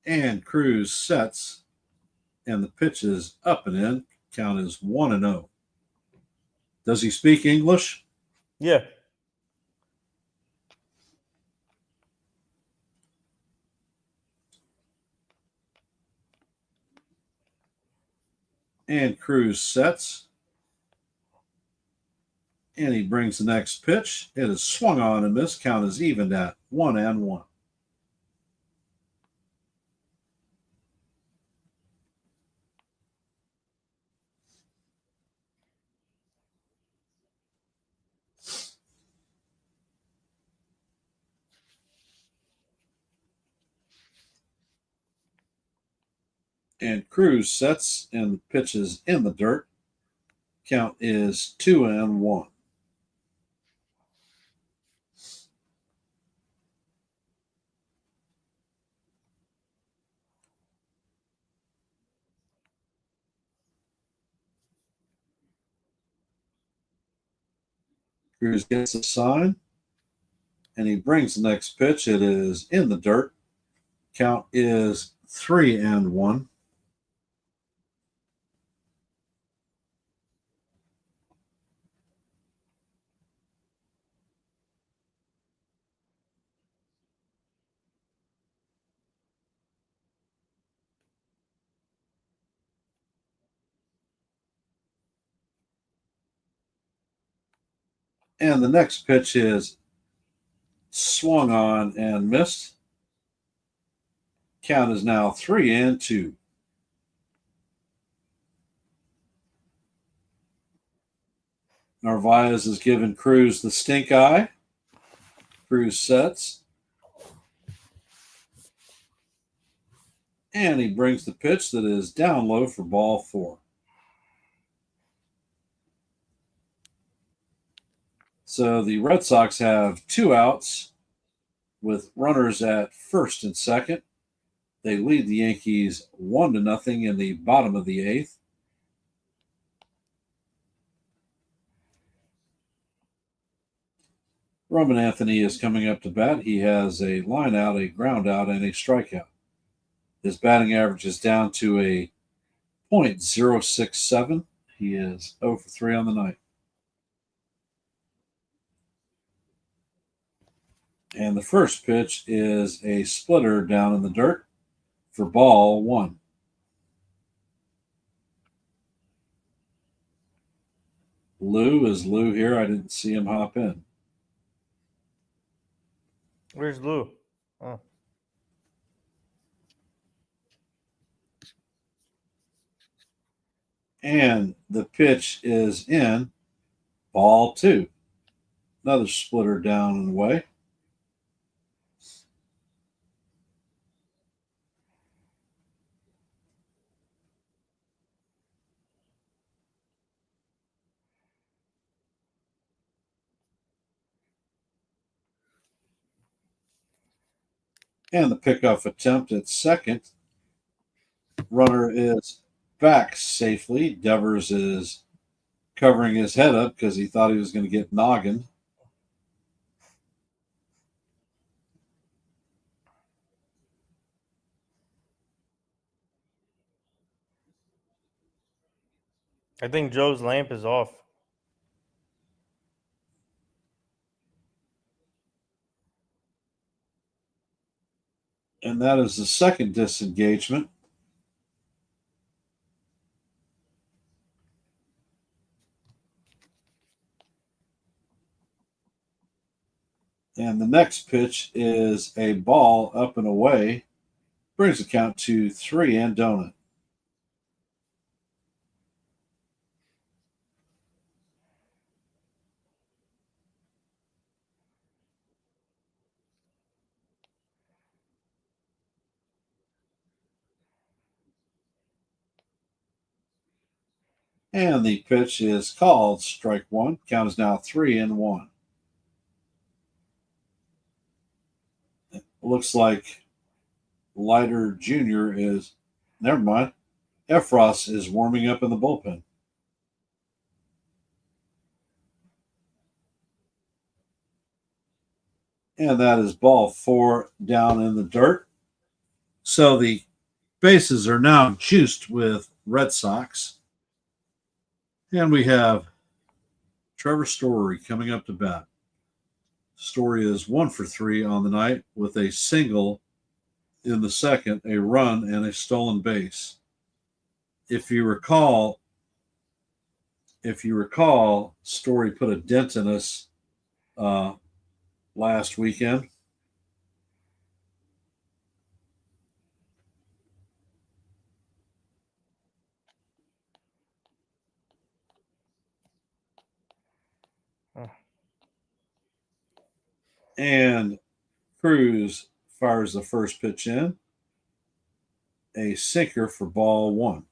And Cruz sets, and the pitch is up and in. Count is 1-0. Does he speak English? yeah, And Cruz sets. And he brings the next pitch. It is swung on and missed. Count is evened at 1-1. And Cruz sets, and the pitch is in the dirt. Count is 2-1. Cruz gets a sign, and he brings the next pitch. It is in the dirt. Count is 3-1. And the next pitch is swung on and missed. Count is now 3-2. Narvaez has given Cruz the stink eye. Cruz sets. And he brings the pitch that is down low for ball 4. So the Red Sox have 2 outs with runners at first and second. They lead the Yankees 1-0 in the bottom of the 8th. Roman Anthony is coming up to bat. He has a line out, a ground out, and a strikeout. His batting average is down to a .067. He is 0 for 3 on the night. And the first pitch is a splitter down in the dirt for ball 1. Lou, is Lou here? I didn't see him hop in. where's Lou? Oh. And the pitch is in, ball 2. Another splitter down and away. And the pickoff attempt at second. Runner is back safely. Devers is covering his head up because he thought he was going to get noggin. I think Joe's lamp is off. And that is the second disengagement. And the next pitch is a ball up and away. Brings the count to 3 and donut. And the pitch is called strike 1. Count is now 3 and 1. It looks like Leiter Jr. is, never mind. Efros is warming up in the bullpen. And that is ball 4 down in the dirt. So the bases are now juiced with Red Sox. And we have Trevor Story coming up to bat. Story is 1 for 3 on the night with a single in the second, a run, and a stolen base. If you recall, Story put a dent in us last weekend. And Cruz fires the first pitch in, a sinker for ball 1.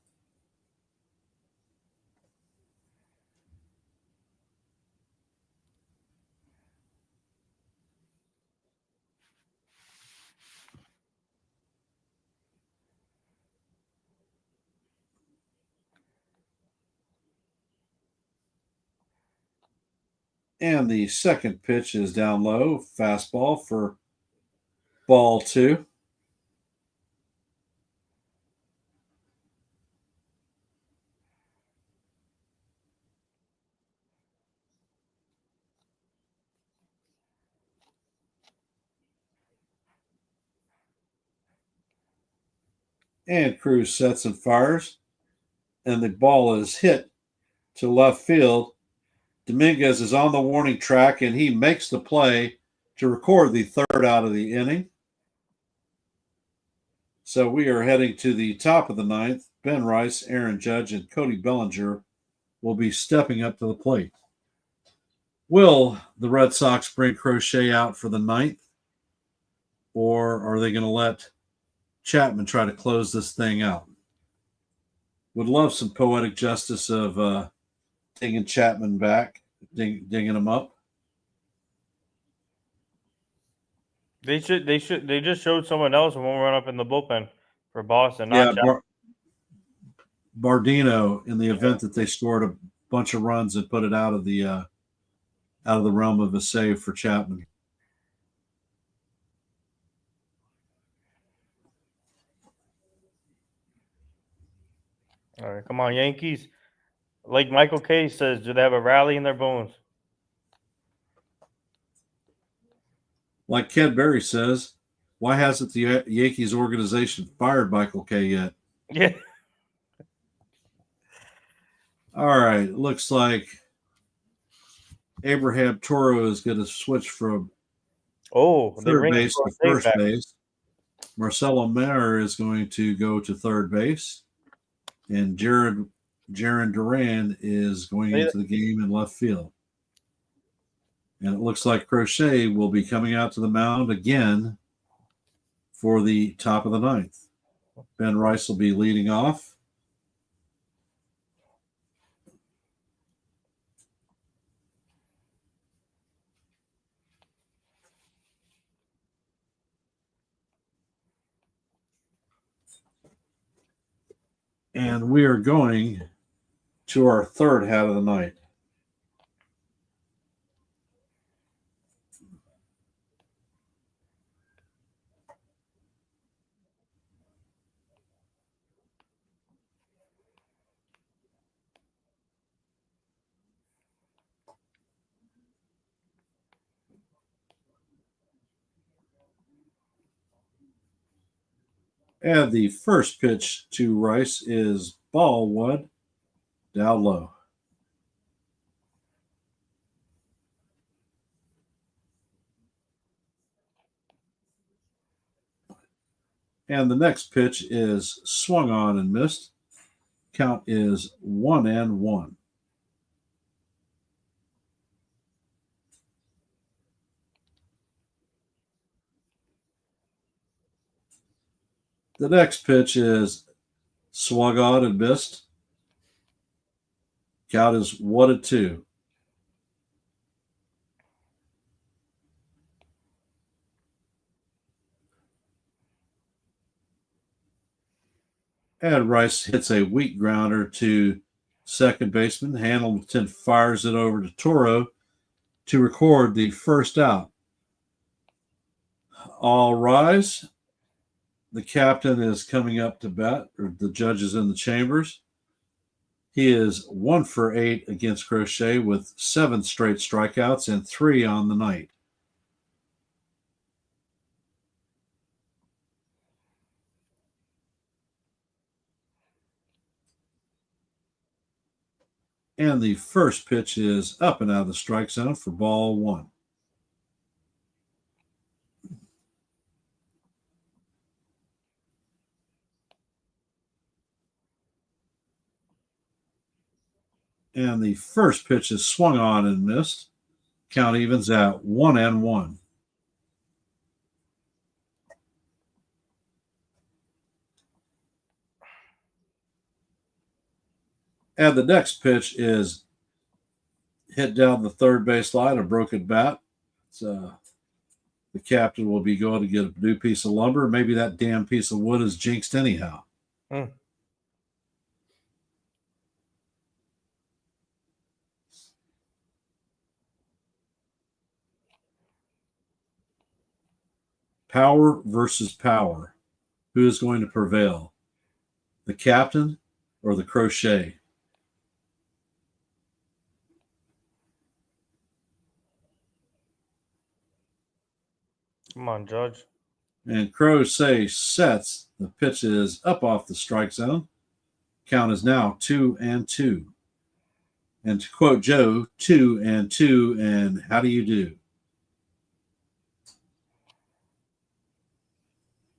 And the second pitch is down low, fastball for ball 2. And Cruz sets and fires, and the ball is hit to left field. Dominguez is on the warning track, and he makes the play to record the third out of the inning. So we are heading to the top of the ninth. Ben Rice, Aaron Judge, and Cody Bellinger will be stepping up to the plate. Will the Red Sox bring Crochet out for the ninth, or are they going to let Chapman try to close this thing out? Would love some poetic justice of dinging Chapman back, dinging him up. They just showed someone else when we run up in the bullpen for Boston. Yeah, Not Chapman. Bardino in the event that they scored a bunch of runs and put it out of the realm of a save for Chapman. All right, come on, Yankees. Like Michael K says, do they have a rally in their bones? Like Ken Berry says, why hasn't the Yankees organization fired Michael K yet? Yeah. All right, looks like Abraham Toro is going to switch from third base to first base. Marcelo Mayer is going to go to third base. And Jared Jaron Duran is going into the game in left field. And it looks like Crochet will be coming out to the mound again for the top of the ninth. Ben Rice will be leading off. And we are going to our third hat of the night. And the first pitch to Rice is ball one, down low. And the next pitch is swung on and missed. Count is 1-1. The next pitch is swung on and missed. Count is 1-2. And Rice hits a weak grounder to second baseman. Hamilton fires it over to Toro to record the first out. All rise. The captain is coming up to bat, or the judge is in the chambers. He is 1 for 8 against Crochet with 7 straight strikeouts and 3 on the night. And the first pitch is up and out of the strike zone for ball one. And the first pitch is swung on and missed. Count evens at 1-1. And the next pitch is hit down the third base line, a broken bat. The captain will be going to get a new piece of lumber. Maybe that damn piece of wood is jinxed anyhow. Power versus power. Who is going to prevail? The captain or the Crochet? Come on, Judge. And Crochet sets. The pitch is up off the strike zone. Count is now 2-2. And to quote Joe, 2-2, and how do you do?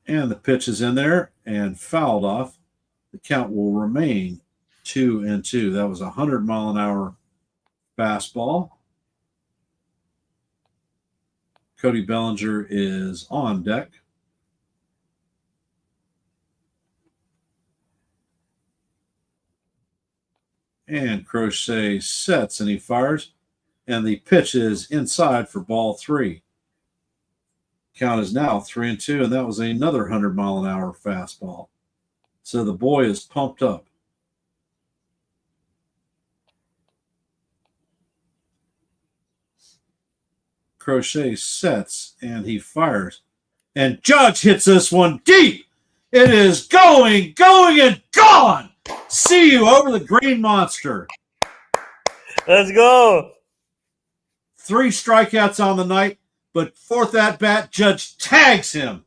And the pitch is in there and fouled off. The count will remain 2-2. That was a 100-mile-an-hour fastball. Cody Bellinger is on deck. And Crochet sets and he fires. And the pitch is inside for ball three. Count is now 3-2, and that was another 100-mile-an-hour fastball. So the boy is pumped up. Crochet sets and he fires. And Judge hits this one deep. It is going, and gone. See you over the green monster. Let's go. 3 strikeouts on the night, but fourth at bat, Judge tags him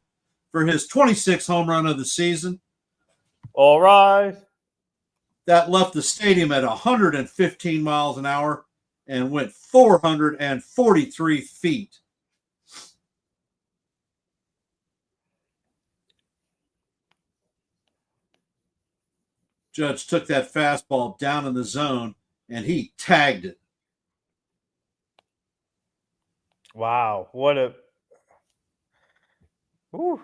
for his 26th home run of the season. All right. That left the stadium at 115 miles an hour and went 443 feet. Judge took that fastball down in the zone and he tagged it. Wow, what a. Whew.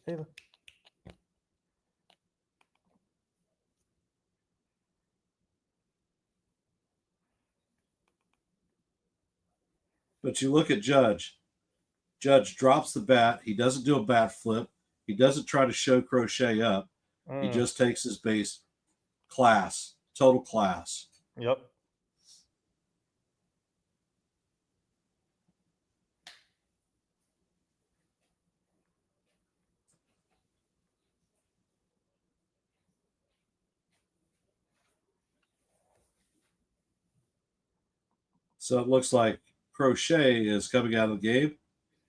Hey, But you look at Judge. Judge drops the bat. He doesn't do a bat flip. He doesn't try to show Crochet up. He just takes his base. Class. Total class. Yep. So it looks like Crochet is coming out of the game,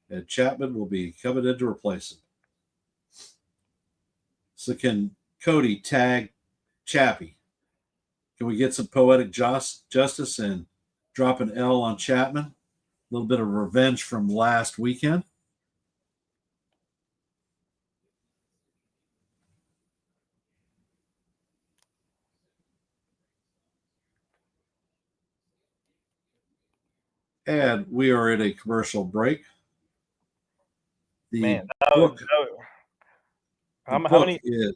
and Chapman will be coming in to replace him. So can Cody tag Chappie? Can we get some poetic justice and drop an L on Chapman? A little bit of revenge from last weekend. And we are in a commercial break. The Man, book, how book many? is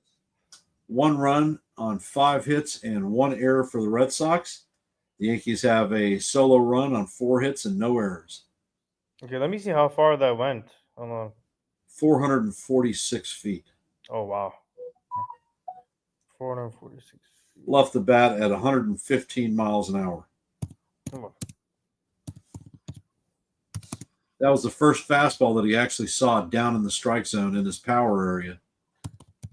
1 run on 5 hits and 1 error for the Red Sox. The Yankees have a solo run on 4 hits and no errors. Okay, let me see how far that went. Hold on. 446 feet. Oh wow, 446 feet. Left the bat at 115 miles an hour. Come on. That was the first fastball that he actually saw down in the strike zone in his power area.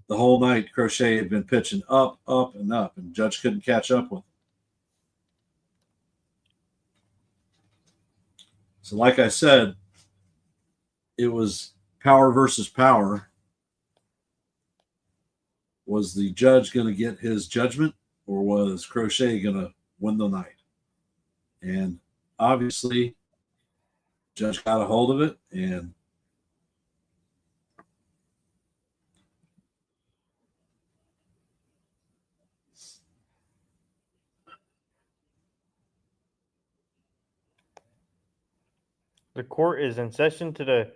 The whole night, Crochet had been pitching up, up, and up, and Judge couldn't catch up with him. So, like I said, it was power versus power. Was the Judge going to get his judgment, or was Crochet going to win the night? And obviously, Judge got a hold of it, and The court is in session today.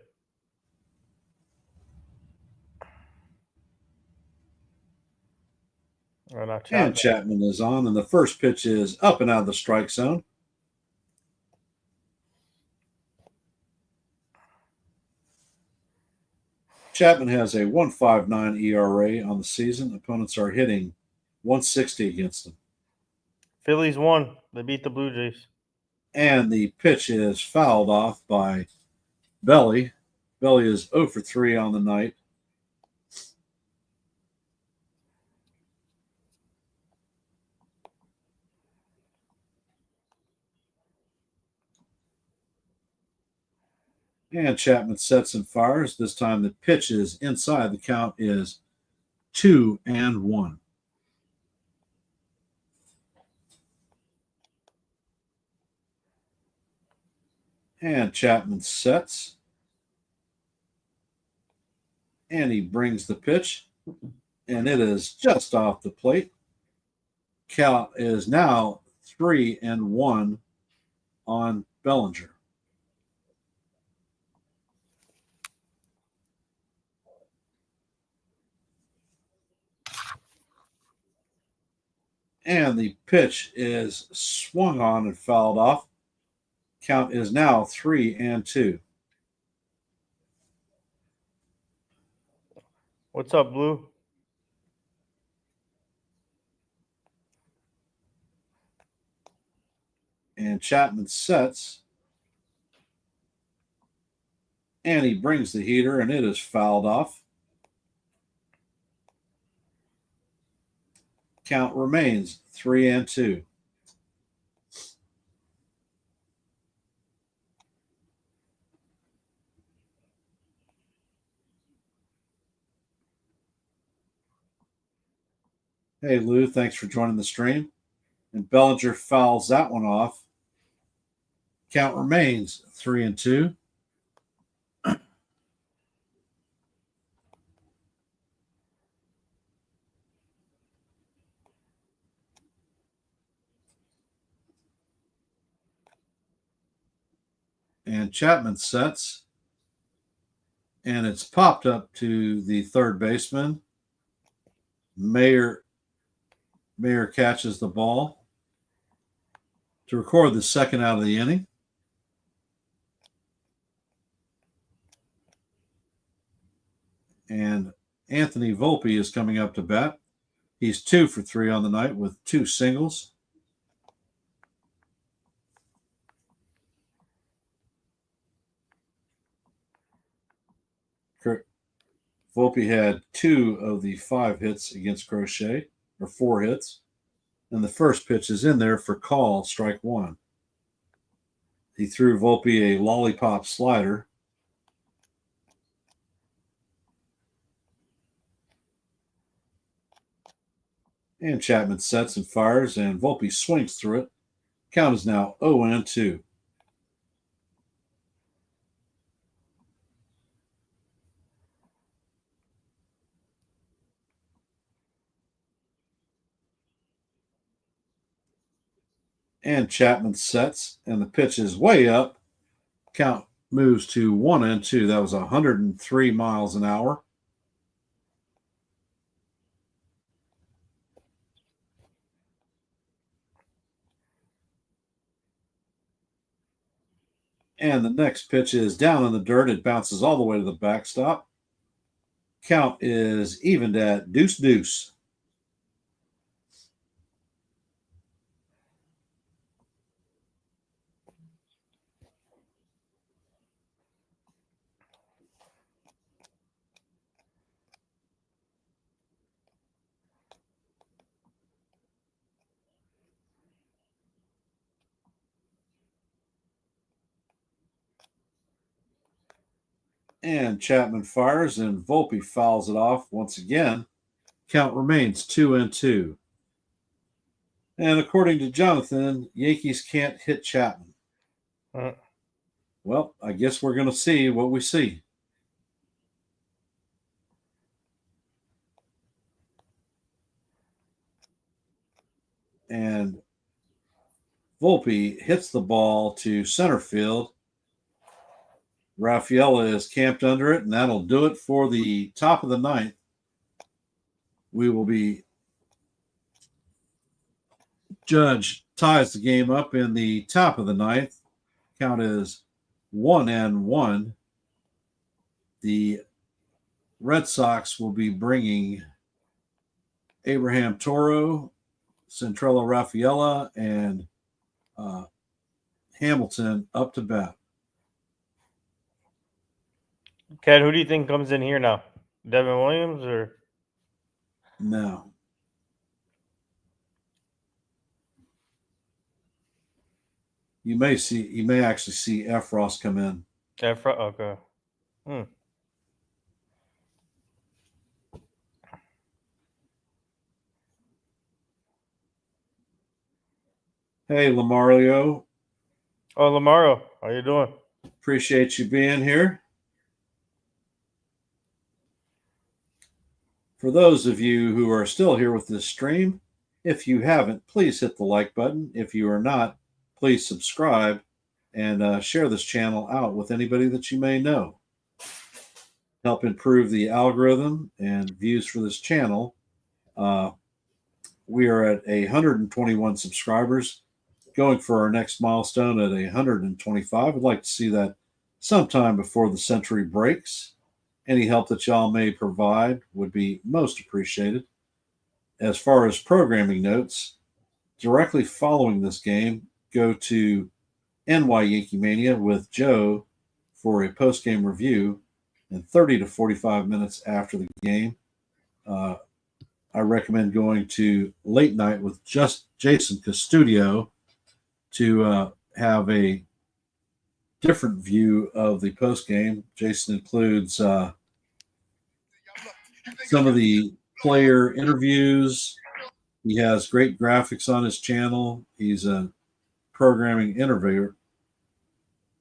Oh, now and Chapman. Chapman is on, and the first pitch is up and out of the strike zone. Chapman has a 1.59 ERA on the season. Opponents are hitting 160 against him. Phillies won. They beat the Blue Jays. And the pitch is fouled off by Belly. Belly is 0 for 3 on the night. And Chapman sets and fires. This time the pitch is inside. The count is 2-1. And Chapman sets. And he brings the pitch. And it is just off the plate. Count is now 3-1 on Bellinger. And the pitch is swung on and fouled off. Count is now 3-2. What's up, Blue? And Chapman sets. And he brings the heater, and it is fouled off. Count remains 3-2. Hey, Lou, thanks for joining the stream. And Bellinger fouls that one off. Count remains 3-2. And Chapman sets. And it's popped up to the third baseman. Mayer catches the ball to record the second out of the inning. And Anthony Volpe is coming up to bat. He's 2 for 3 on the night with 2 singles. Volpe had 2 of the 5 hits against Crochet, or 4 hits. And the first pitch is in there for call, strike 1. He threw Volpe a lollipop slider. And Chapman sets and fires, and Volpe swings through it. Count is now 0-2. And Chapman sets, and the pitch is way up. Count moves to 1-2. That was 103 miles an hour. And the next pitch is down in the dirt. It bounces all the way to the backstop. Count is evened at 2-2. And Chapman fires, and Volpe fouls it off once again. Count remains 2-2. And according to Jonathan, Yankees can't hit Chapman. Well, I guess we're going to see what we see. And Volpe hits the ball to center field. Raffaella is camped under it, and that'll do it for the top of the ninth. We will be Judge ties the game up in the top of the ninth. Count is 1-1. The Red Sox will be bringing Abraham Toro, Centrella Raffaella, and Hamilton up to bat. Ken, who do you think comes in here now? Devin Williams or? No. You may actually see Efros come in. Okay. Hey, Lamario. Oh, Lamaro, how you doing? Appreciate you being here. For those of you who are still here with this stream, if you haven't, please hit the like button. If you are not, please subscribe and share this channel out with anybody that you may know. Help improve the algorithm and views for this channel. We are at 121 subscribers, going for our next milestone at 125. I'd like to see that sometime before the century breaks. Any help that y'all may provide would be most appreciated. As far as programming notes, directly following this game, go to NY Yankee Mania with Joe for a post-game review, and 30 to 45 minutes after the game, I recommend going to Late Night with just Jason Custodio to have a different view of the post-game. Jason includes some of the player interviews, He has great graphics on his channel. He's a programming innovator.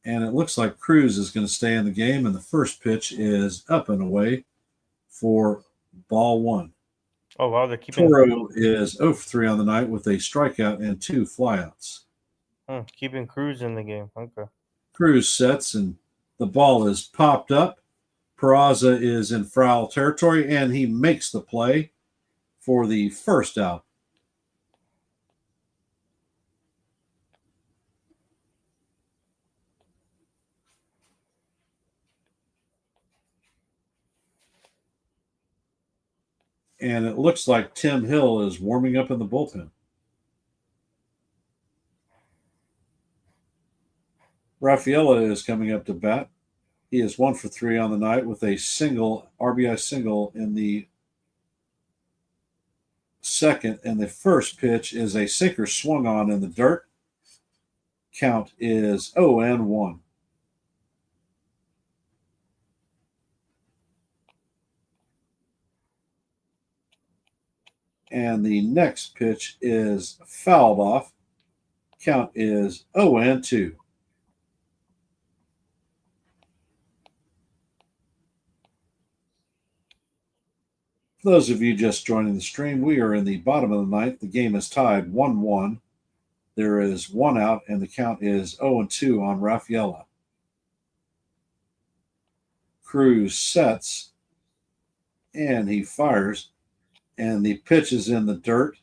And it looks like Cruz is going to stay in the game. And the first pitch is up and away for ball one. Oh, wow. They're keeping Toro is 0 for 3 on the night with a strikeout and 2 flyouts. keeping Cruz in the game. Okay. Cruz sets and the ball is popped up. Peraza is in foul territory and he makes the play for the first out. And it looks like Tim Hill is warming up in the bullpen. Raffaella is coming up to bat. He is 1 for 3 on the night with a single, RBI single in the second. And the first pitch is a sinker swung on in the dirt. Count is 0-1. And the next pitch is fouled off. Count is 0-2. For those of you just joining the stream, we are in the bottom of the ninth. The game is tied 1-1. There is one out, and the count is 0-2 on Raffaella. Cruz sets, and he fires, and the pitch is in the dirt.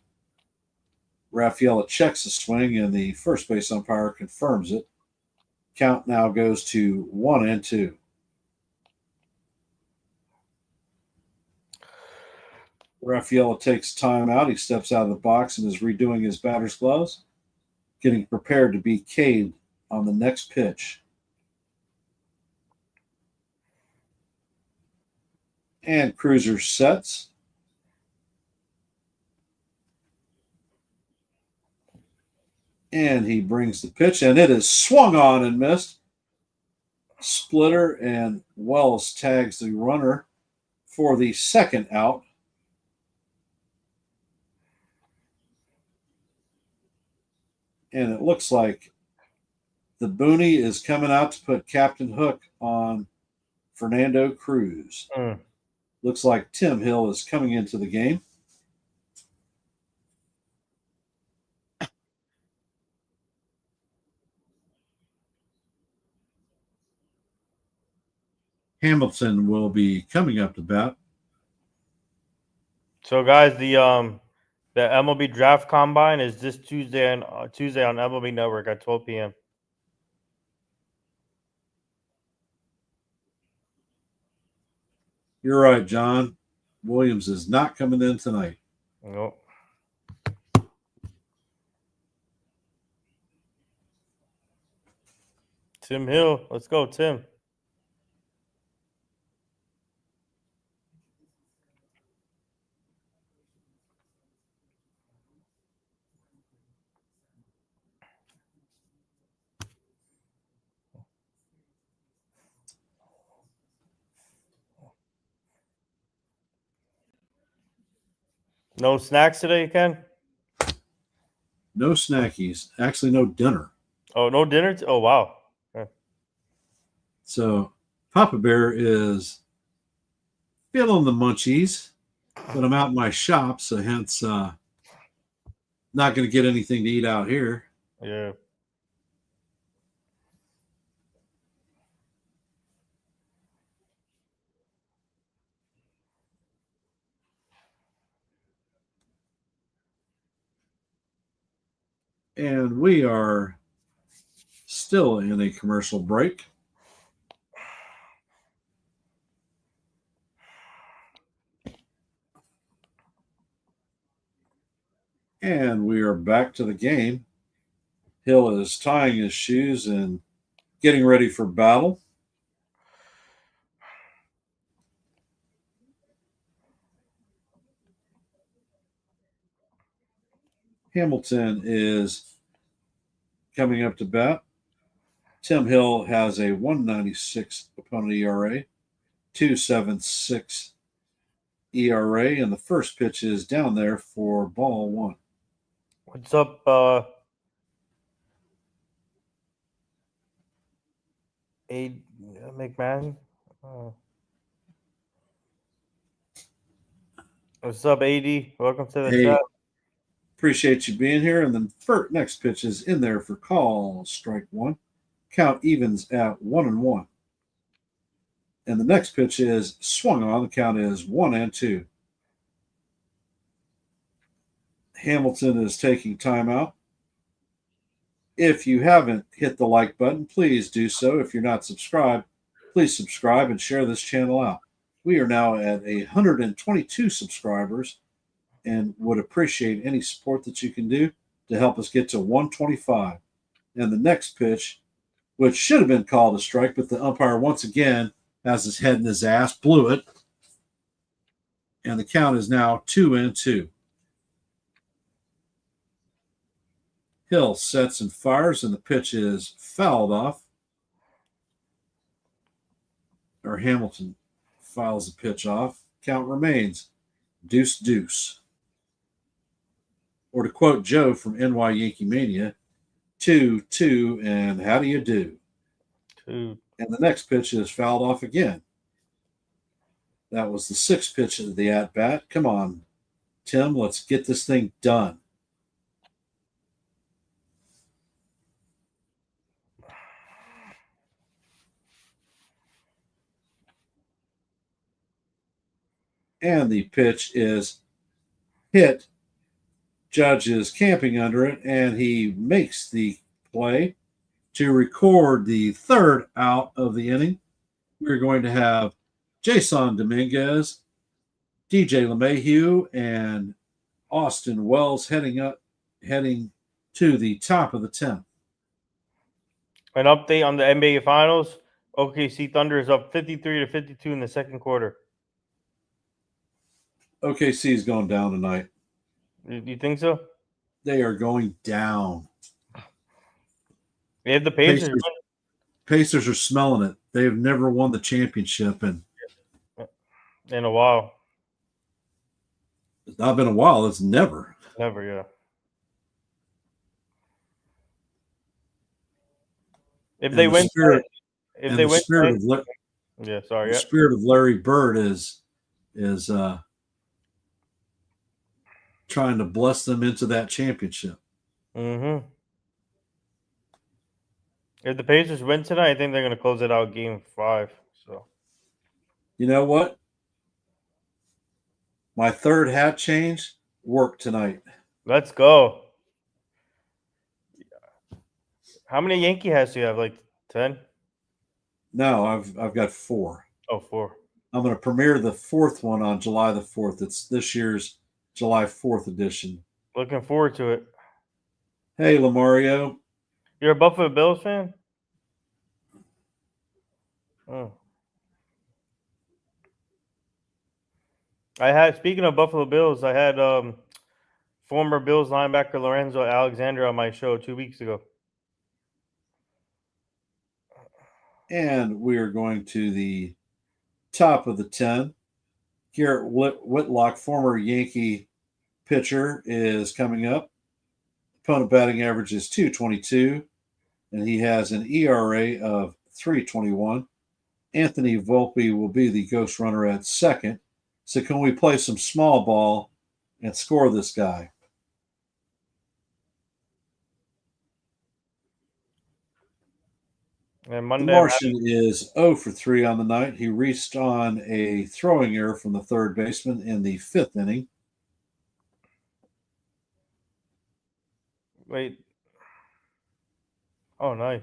Raffaella checks the swing, and the first base umpire confirms it. Count now goes to 1-2. Raffaella takes time out. He steps out of the box and is redoing his batter's gloves, getting prepared to be K'd on the next pitch. And Cruiser sets. And he brings the pitch, and it is swung on and missed. Splitter, and Wells tags the runner for the second out. And it looks like the Booney is coming out to put Captain Hook on Fernando Cruz. Looks like Tim Hill is coming into the game. Hamilton will be coming up to bat. So, guys, the MLB Draft Combine is this Tuesday on MLB Network at 12 p.m. You're right, John. Williams is not coming in tonight. Nope. Tim Hill, let's go, Tim. No snacks today, Ken? No snackies. Actually, no dinner. Oh, no dinner? Oh, wow. So Papa Bear is feeling the munchies, but I'm out in my shop, so hence not going to get anything to eat out here. Yeah. And we are still in a commercial break. And we are back to the game. Hill is tying his shoes and getting ready for battle. Hamilton is coming up to bat. Tim Hill has a 1.96 opponent ERA, 2.76 ERA, and the first pitch is down there for ball one. What's up, A McMahon? What's up, AD? Welcome to the Hey, chat. appreciate you being here. And then next pitch is in there for call, strike one. Count evens at 1-1. And the next pitch is swung on. The count is 1-2. Hamilton is taking timeout. If you haven't hit the like button, please do so. If you're not subscribed, please subscribe and share this channel out. We are now at 122 subscribers and would appreciate any support that you can do to help us get to 125. And the next pitch, which should have been called a strike, but the umpire once again has his head in his ass, blew it. And the count is now 2-2. Hill sets and fires, and the pitch is fouled off. Or Hamilton fouls the pitch off. Count remains deuce. Or to quote Joe from NY Yankee Mania, 2-2, and how do you do? 2. And the next pitch is fouled off again. That was the sixth pitch of the at-bat. Come on, Tim, let's get this thing done. And the pitch is hit. Judge is camping under it, and he makes the play to record the third out of the inning. We're going to have Jason Dominguez, DJ LeMahieu, and Austin Wells heading to the top of the 10th. An update on the NBA Finals. OKC Thunder is up 53-52 in the second quarter. OKC is going down tonight. You think so? They are going down. They have the Pacers. Pacers are smelling it. They've never won the championship, and In a while. it's not been a while. It's never. Never, yeah. If they win, if they win, yeah. Sorry, the spirit of Larry Bird is trying to bless them into that championship. Mm-hmm. If the Pacers win tonight, I think they're going to close it out game 5. So, you know what? My third hat change worked tonight. Let's go. How many Yankee hats do you have? Like 10? No, I've got 4. Oh, 4. I'm going to premiere the 4th one on July the 4th. It's this year's July 4th edition. Looking forward to it. Hey, Lamario. You're a Buffalo Bills fan? Oh. Speaking of Buffalo Bills, I had former Bills linebacker Lorenzo Alexander on my show 2 weeks ago. And we are going to the top of the 10. Garrett Whitlock, former Yankee pitcher, is coming up. Opponent batting average is .222, and he has an ERA of 3.21. Anthony Volpe will be the ghost runner at second. So can we play some small ball and score this guy? And The Monday, Martian is 0 for 3 on the night. He reached on a throwing error from the third baseman in the 5th inning. wait. Oh, nice.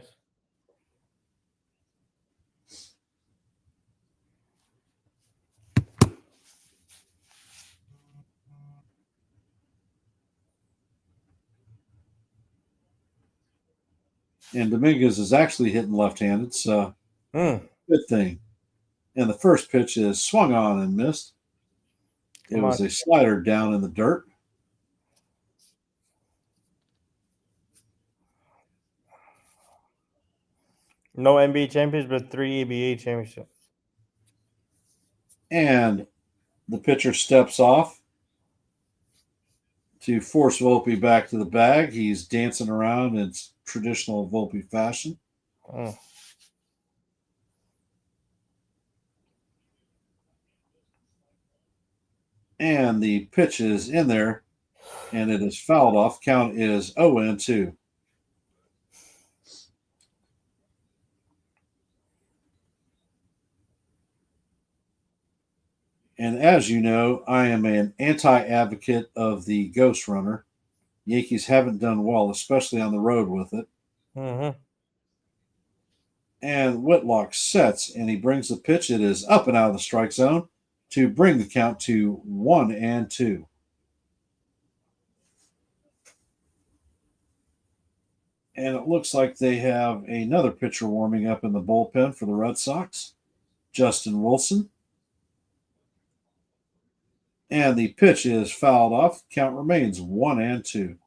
And Dominguez is actually hitting left-handed, so good thing. And the first pitch is swung on and missed. It was a slider down in the dirt. No NBA champions, but 3 ABA championships. And The pitcher steps off to force Volpe back to the bag. He's dancing around in traditional Volpe fashion. Mm. And the pitch is in there, and it is fouled off. Count is 0-2. And as you know, I am an anti-advocate of the ghost runner. Yankees haven't done well, especially on the road with it. Mm-hmm. And Whitlock sets, and he brings the pitch. It is up and out of the strike zone to bring the count to 1-2. And it looks like they have another pitcher warming up in the bullpen for the Red Sox, Justin Wilson. And the pitch is fouled off. Count remains 1-2.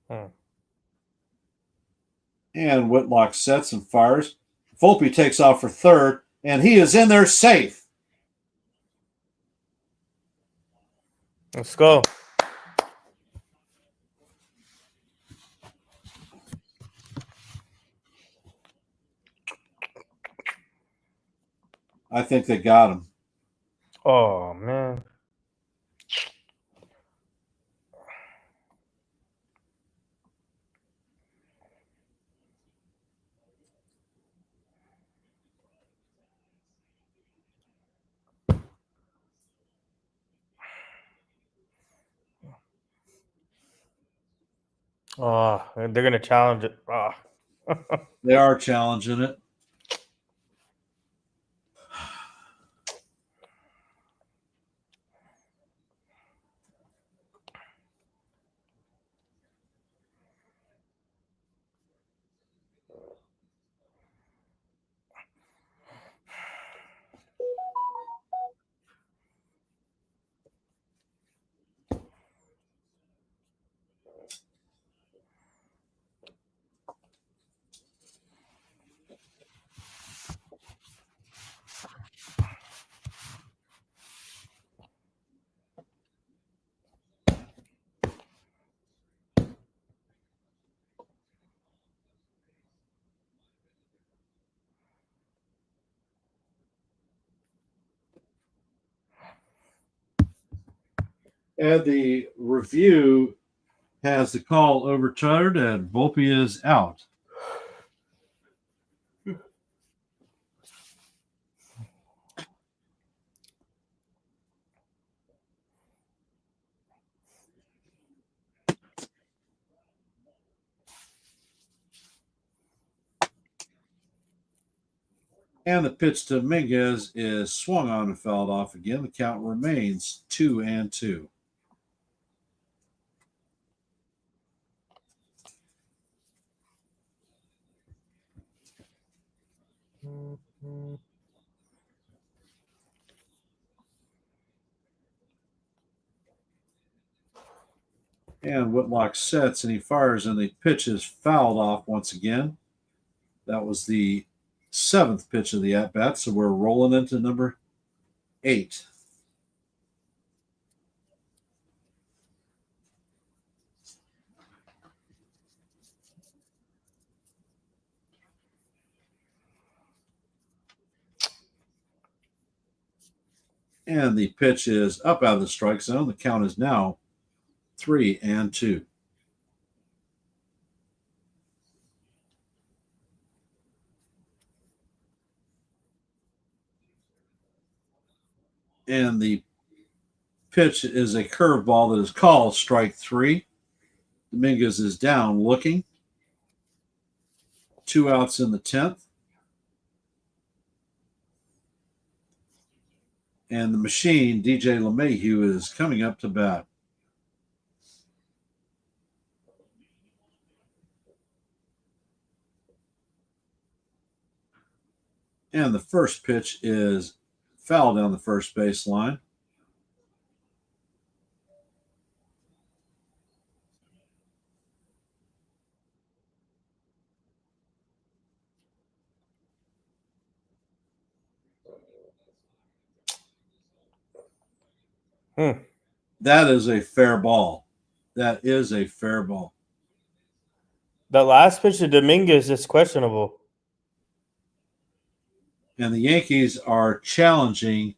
Mm. And Whitlock sets and fires. Volpe takes off for third, and he is in there safe. Let's go. I think they got him. Oh, man. Oh, they're going to challenge it. Oh. They are challenging it. And the review has the call overturned, and Volpe is out. And the pitch to Minguez is swung on and fouled off again. The count remains 2-2. And Whitlock sets and he fires, and the pitch is fouled off once again. That was the 7th pitch of the at bat, so we're rolling into number 8. And the pitch is up out of the strike zone. The count is now 3-2. And the pitch is a curveball that is called strike 3. Dominguez is down looking. 2 outs in the 10th. And the machine, DJ LeMahieu, is coming up to bat. And the first pitch is Foul down the first base line. That is a fair ball. That is a fair ball. The last pitch to Dominguez is questionable. And the Yankees are challenging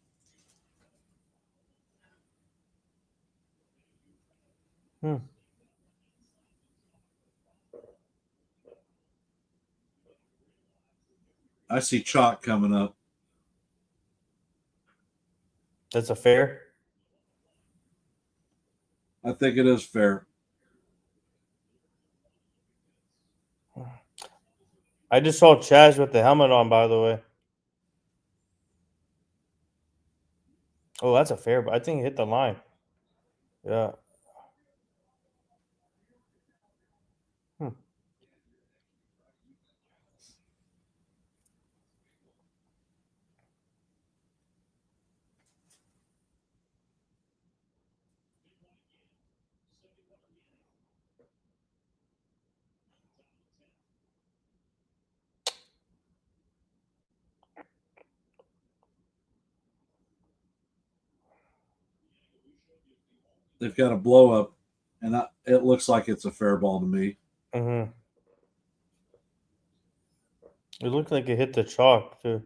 I see chalk coming up. That's a fair. I think it is fair. I just saw Chaz with the helmet on, by the way. Oh, that's a fair, but I think he hit the line. Yeah. They've got a blow up, and it looks like it's a fair ball to me. Mm-hmm. It looked like it hit the chalk, too.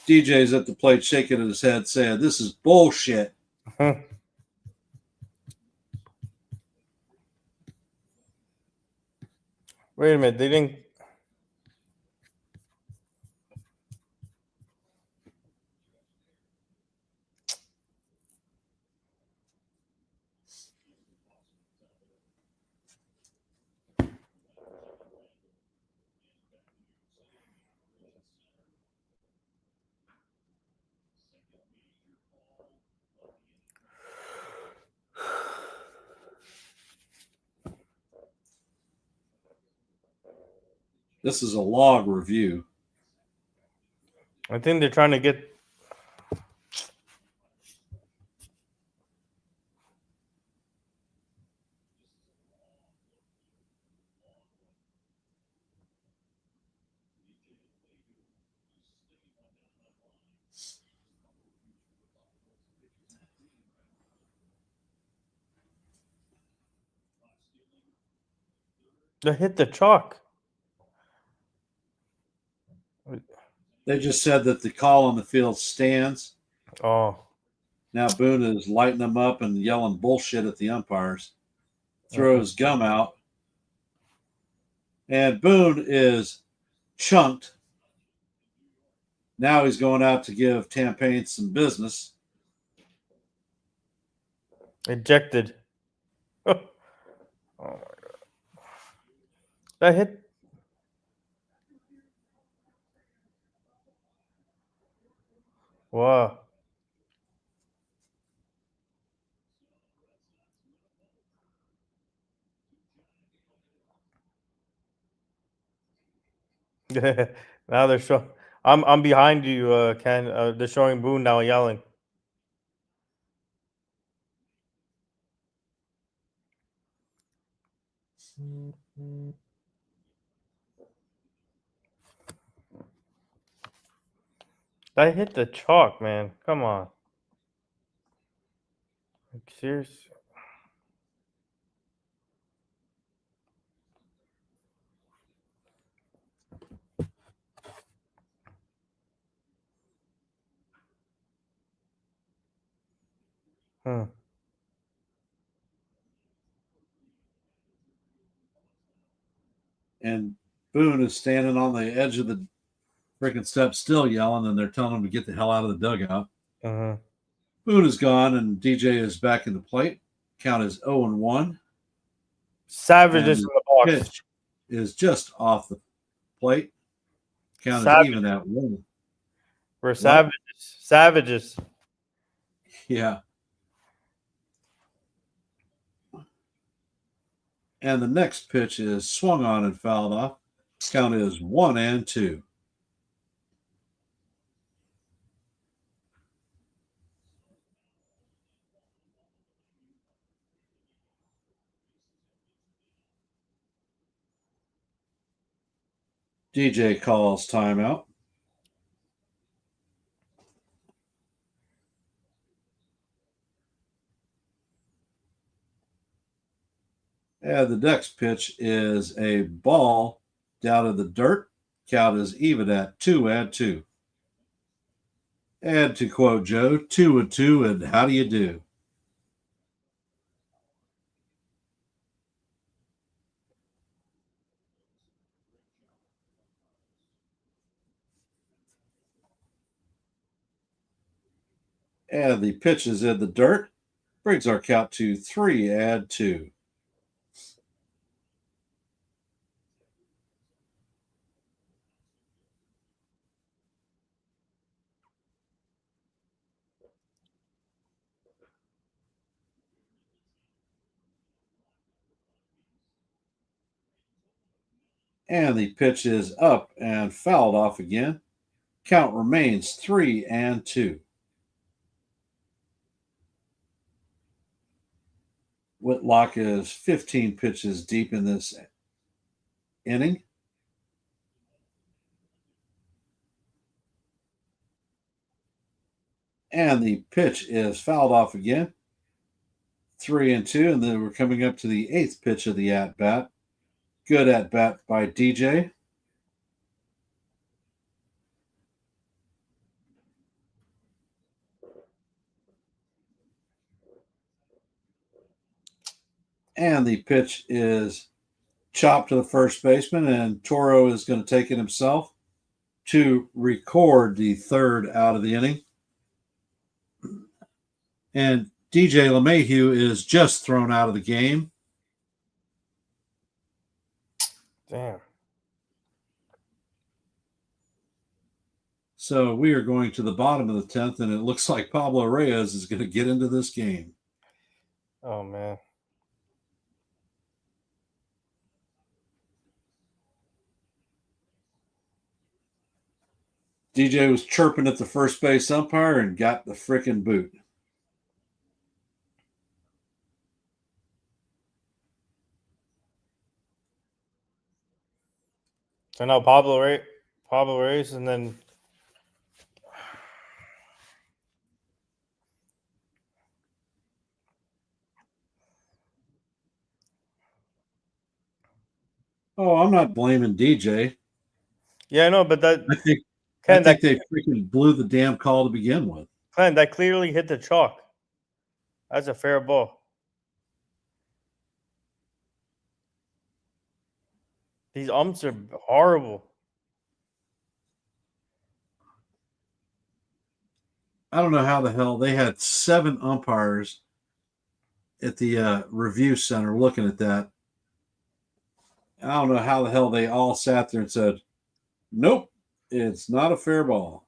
DJ's at the plate shaking his head saying, "This is bullshit." Wait a minute. They didn't. This is a log review. I think they're trying to get. They hit the chalk. They just said that the call on the field stands. Oh. Now Boone is lighting them up and yelling bullshit at the umpires. Throw his gum out. And Boone is chunked. Now he's going out to give Tampain some business. Ejected. Oh my god. That hit. Wow. Now they're showing. I'm behind you, Ken. They're showing Boone now yelling. I hit the chalk, man. Come on. Like, seriously. And Boone is standing on the edge of the freaking steps still yelling, and they're telling him to get the hell out of the dugout. Mm-hmm. Boone is gone, and DJ is back in the plate. Count is 0-1. Savage is And in the box. Pitch is just off the plate. Count is Savage. even at 1. We're savages. Savages. Yeah. And the next pitch is swung on and fouled off. Count is 1-2. DJ calls timeout. And the next pitch is a ball down in the dirt. Count is even at 2-2. And to quote Joe, 2-2, and how do you do? And the pitch is in the dirt. Brings our count to 3-2. And the pitch is up and fouled off again. Count remains 3-2. Whitlock is 15 pitches deep in this inning. And the pitch is fouled off again. 3-2. And then we're coming up to the 8th pitch of the at bat. Good at bat by DJ. And the pitch is chopped to the first baseman, and Toro is going to take it himself to record the 3rd out of the inning. And DJ LeMahieu is just thrown out of the game. Damn. So we are going to the bottom of the 10th, and it looks like Pablo Reyes is going to get into this game. Oh, man. DJ was chirping at the first base umpire and got the frickin' boot. So now Pablo Reyes, and then Oh, I'm not blaming DJ. yeah, no, but that I think Ken, they freaking blew the damn call to begin with. that clearly hit the chalk. That's a fair ball. These umps are horrible. I don't know how the hell they had 7 umpires at the review center looking at that. I don't know how the hell they all sat there and said, nope, it's not a fair ball.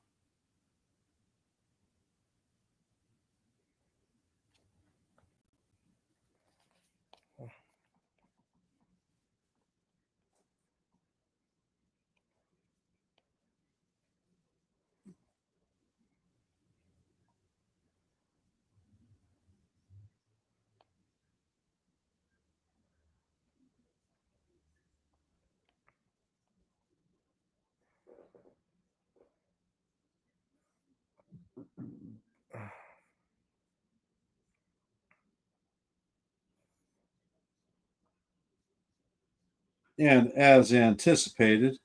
And as anticipated,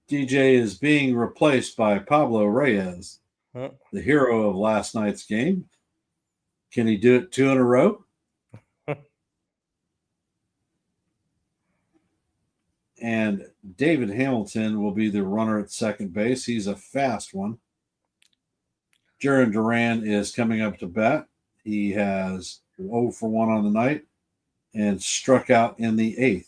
DJ is being replaced by Pablo Reyes, Huh? the hero of last night's game. Can he do it 2 in a row? And David Hamilton will be the runner at second base. He's a fast one. Jaron Duran is coming up to bat. He has 0 for 1 on the night and struck out in the 8th.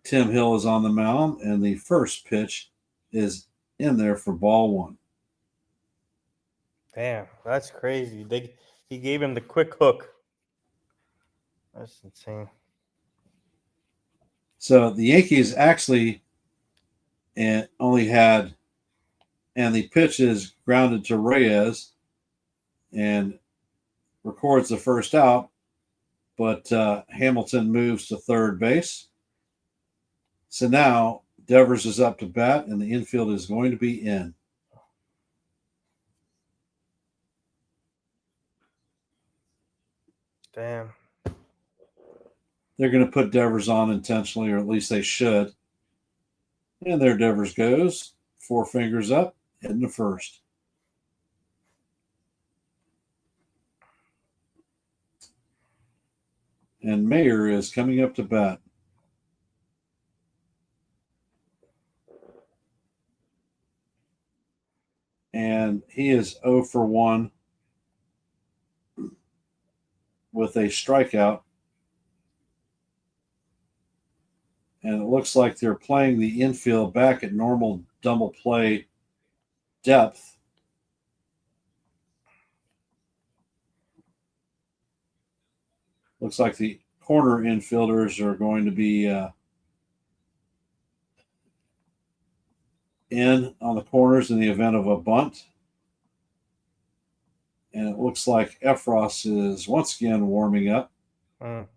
Tim Hill is on the mound, and the first pitch is in there for ball one. Damn, that's crazy. He gave him the quick hook. That's insane. So the Yankees actually only had, and the pitch is grounded to Reyes and records the first out, but Hamilton moves to third base. So now Devers is up to bat, and the infield is going to be in. Damn. They're going to put Devers on intentionally, or at least they should. And there Devers goes. 4 fingers up, heading to first. And Mayer is coming up to bat. And he is 0 for 1 with a strikeout. And it looks like they're playing the infield back at normal double play depth. Looks like the corner infielders are going to be in on the corners in the event of a bunt. And it looks like Efros is once again warming up. Mm.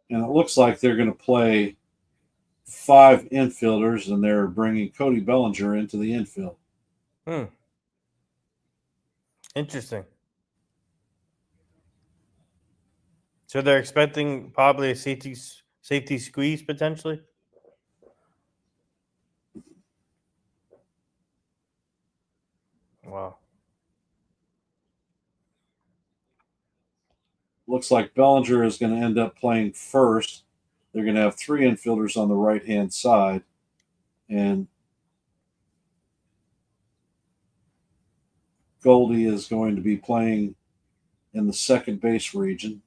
And it looks like they're going to play 5 infielders, and they're bringing Cody Bellinger into the infield. Interesting. So they're expecting probably a safety squeeze potentially. Wow. Looks like Bellinger is going to end up playing first. They're going to have 3 infielders on the right-hand side. And Goldie is going to be playing in the second base region.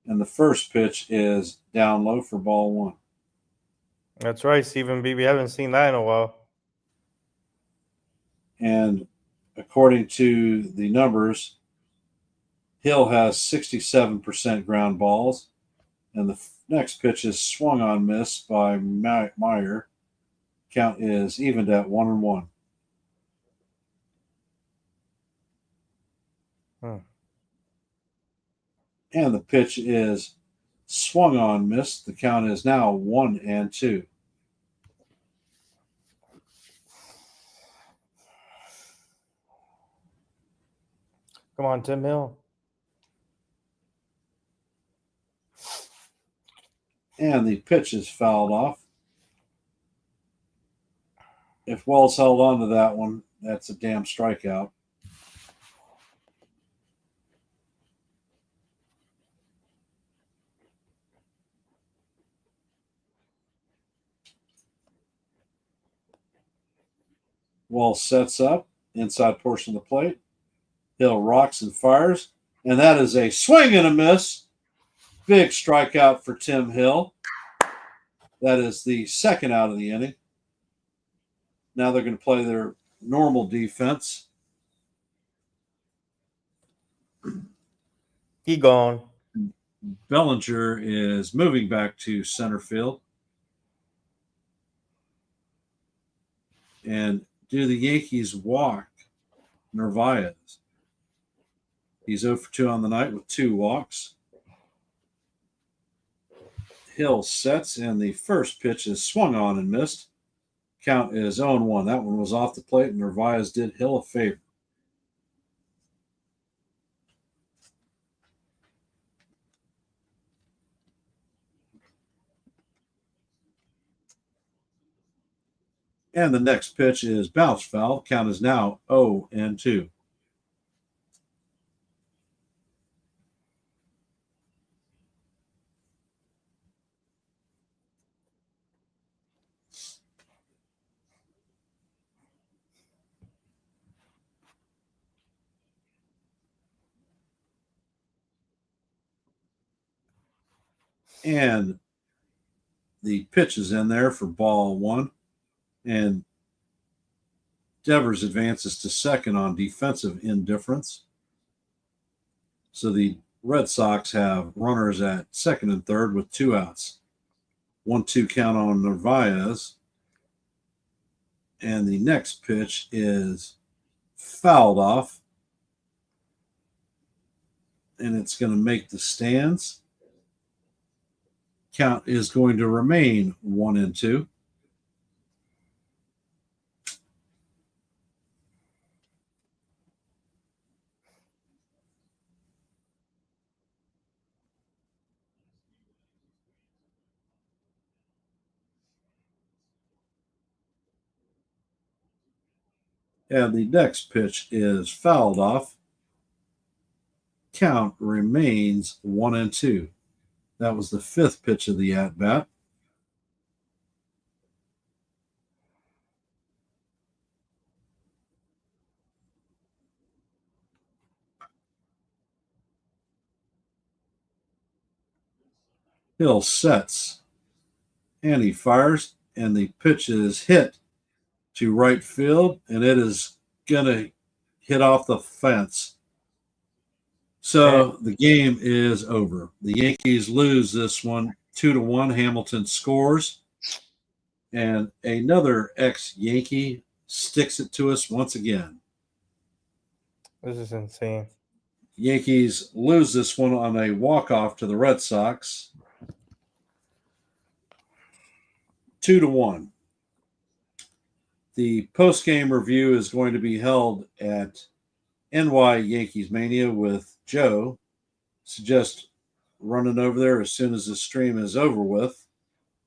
And the first pitch is down low for ball 1. That's right, Stephen B. We haven't seen that in a while. And according to the numbers, Hill has 67% ground balls. And the next pitch is swung on miss by Meyer. Count is evened at 1-1. And the pitch is swung on miss. The count is now 1-2. Come on, Tim Hill. And the pitch is fouled off. If Wells held on to that one, that's a damn strikeout. Wells sets up, inside portion of the plate. Hill rocks and fires, and that is a swing and a miss. Big strikeout for Tim Hill. That is the second out of the inning. Now they're going to play their normal defense. He gone. Bellinger is moving back to center field. And do the Yankees walk Narvaez? He's 0 for 2 on the night with 2 walks. Hill sets, and the first pitch is swung on and missed. Count is 0-1. That one was off the plate, and Narvaez did Hill a favor. And the next pitch is bounce foul. Count is now 0-2. And the pitch is in there for ball one. And Devers advances to second on defensive indifference. So the Red Sox have runners at second and third with 2 outs. 1-2 count on Narvaez. And the next pitch is fouled off. And it's going to make the stands. Count is going to remain 1-2. And the next pitch is fouled off. Count remains 1-2. That was the 5th pitch of the at bat. Hill sets and he fires, and the pitch is hit to right field, and it is going to hit off the fence. So the game is over. The Yankees lose this one 2-1. Hamilton scores, and another ex-Yankee sticks it to us once again. This is insane. Yankees lose this one on a walk-off to the Red Sox 2-1. The post-game review is going to be held at NY Yankees Mania with Joe. Suggest running over there as soon as the stream is over with.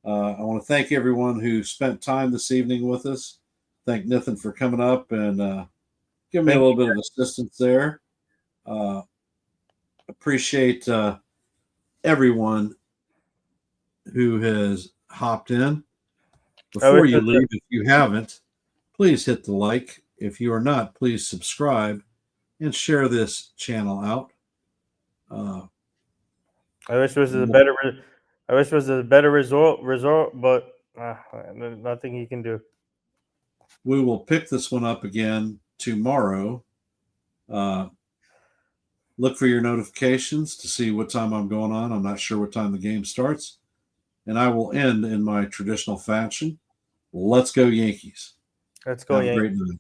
I want to thank everyone who spent time this evening with us. Thank Nathan for coming up and giving me a little bit of assistance there. Appreciate everyone who has hopped in. Before you leave, if you haven't, please hit the like. If you are not, please subscribe and share this channel out. I wish there was a better. I wish there was a better result, but nothing he can do. We will pick this one up again tomorrow. Look for your notifications to see what time I'm going on. I'm not sure what time the game starts. And I will end in my traditional fashion. Let's go Yankees. Let's go Have Yankees. a great night.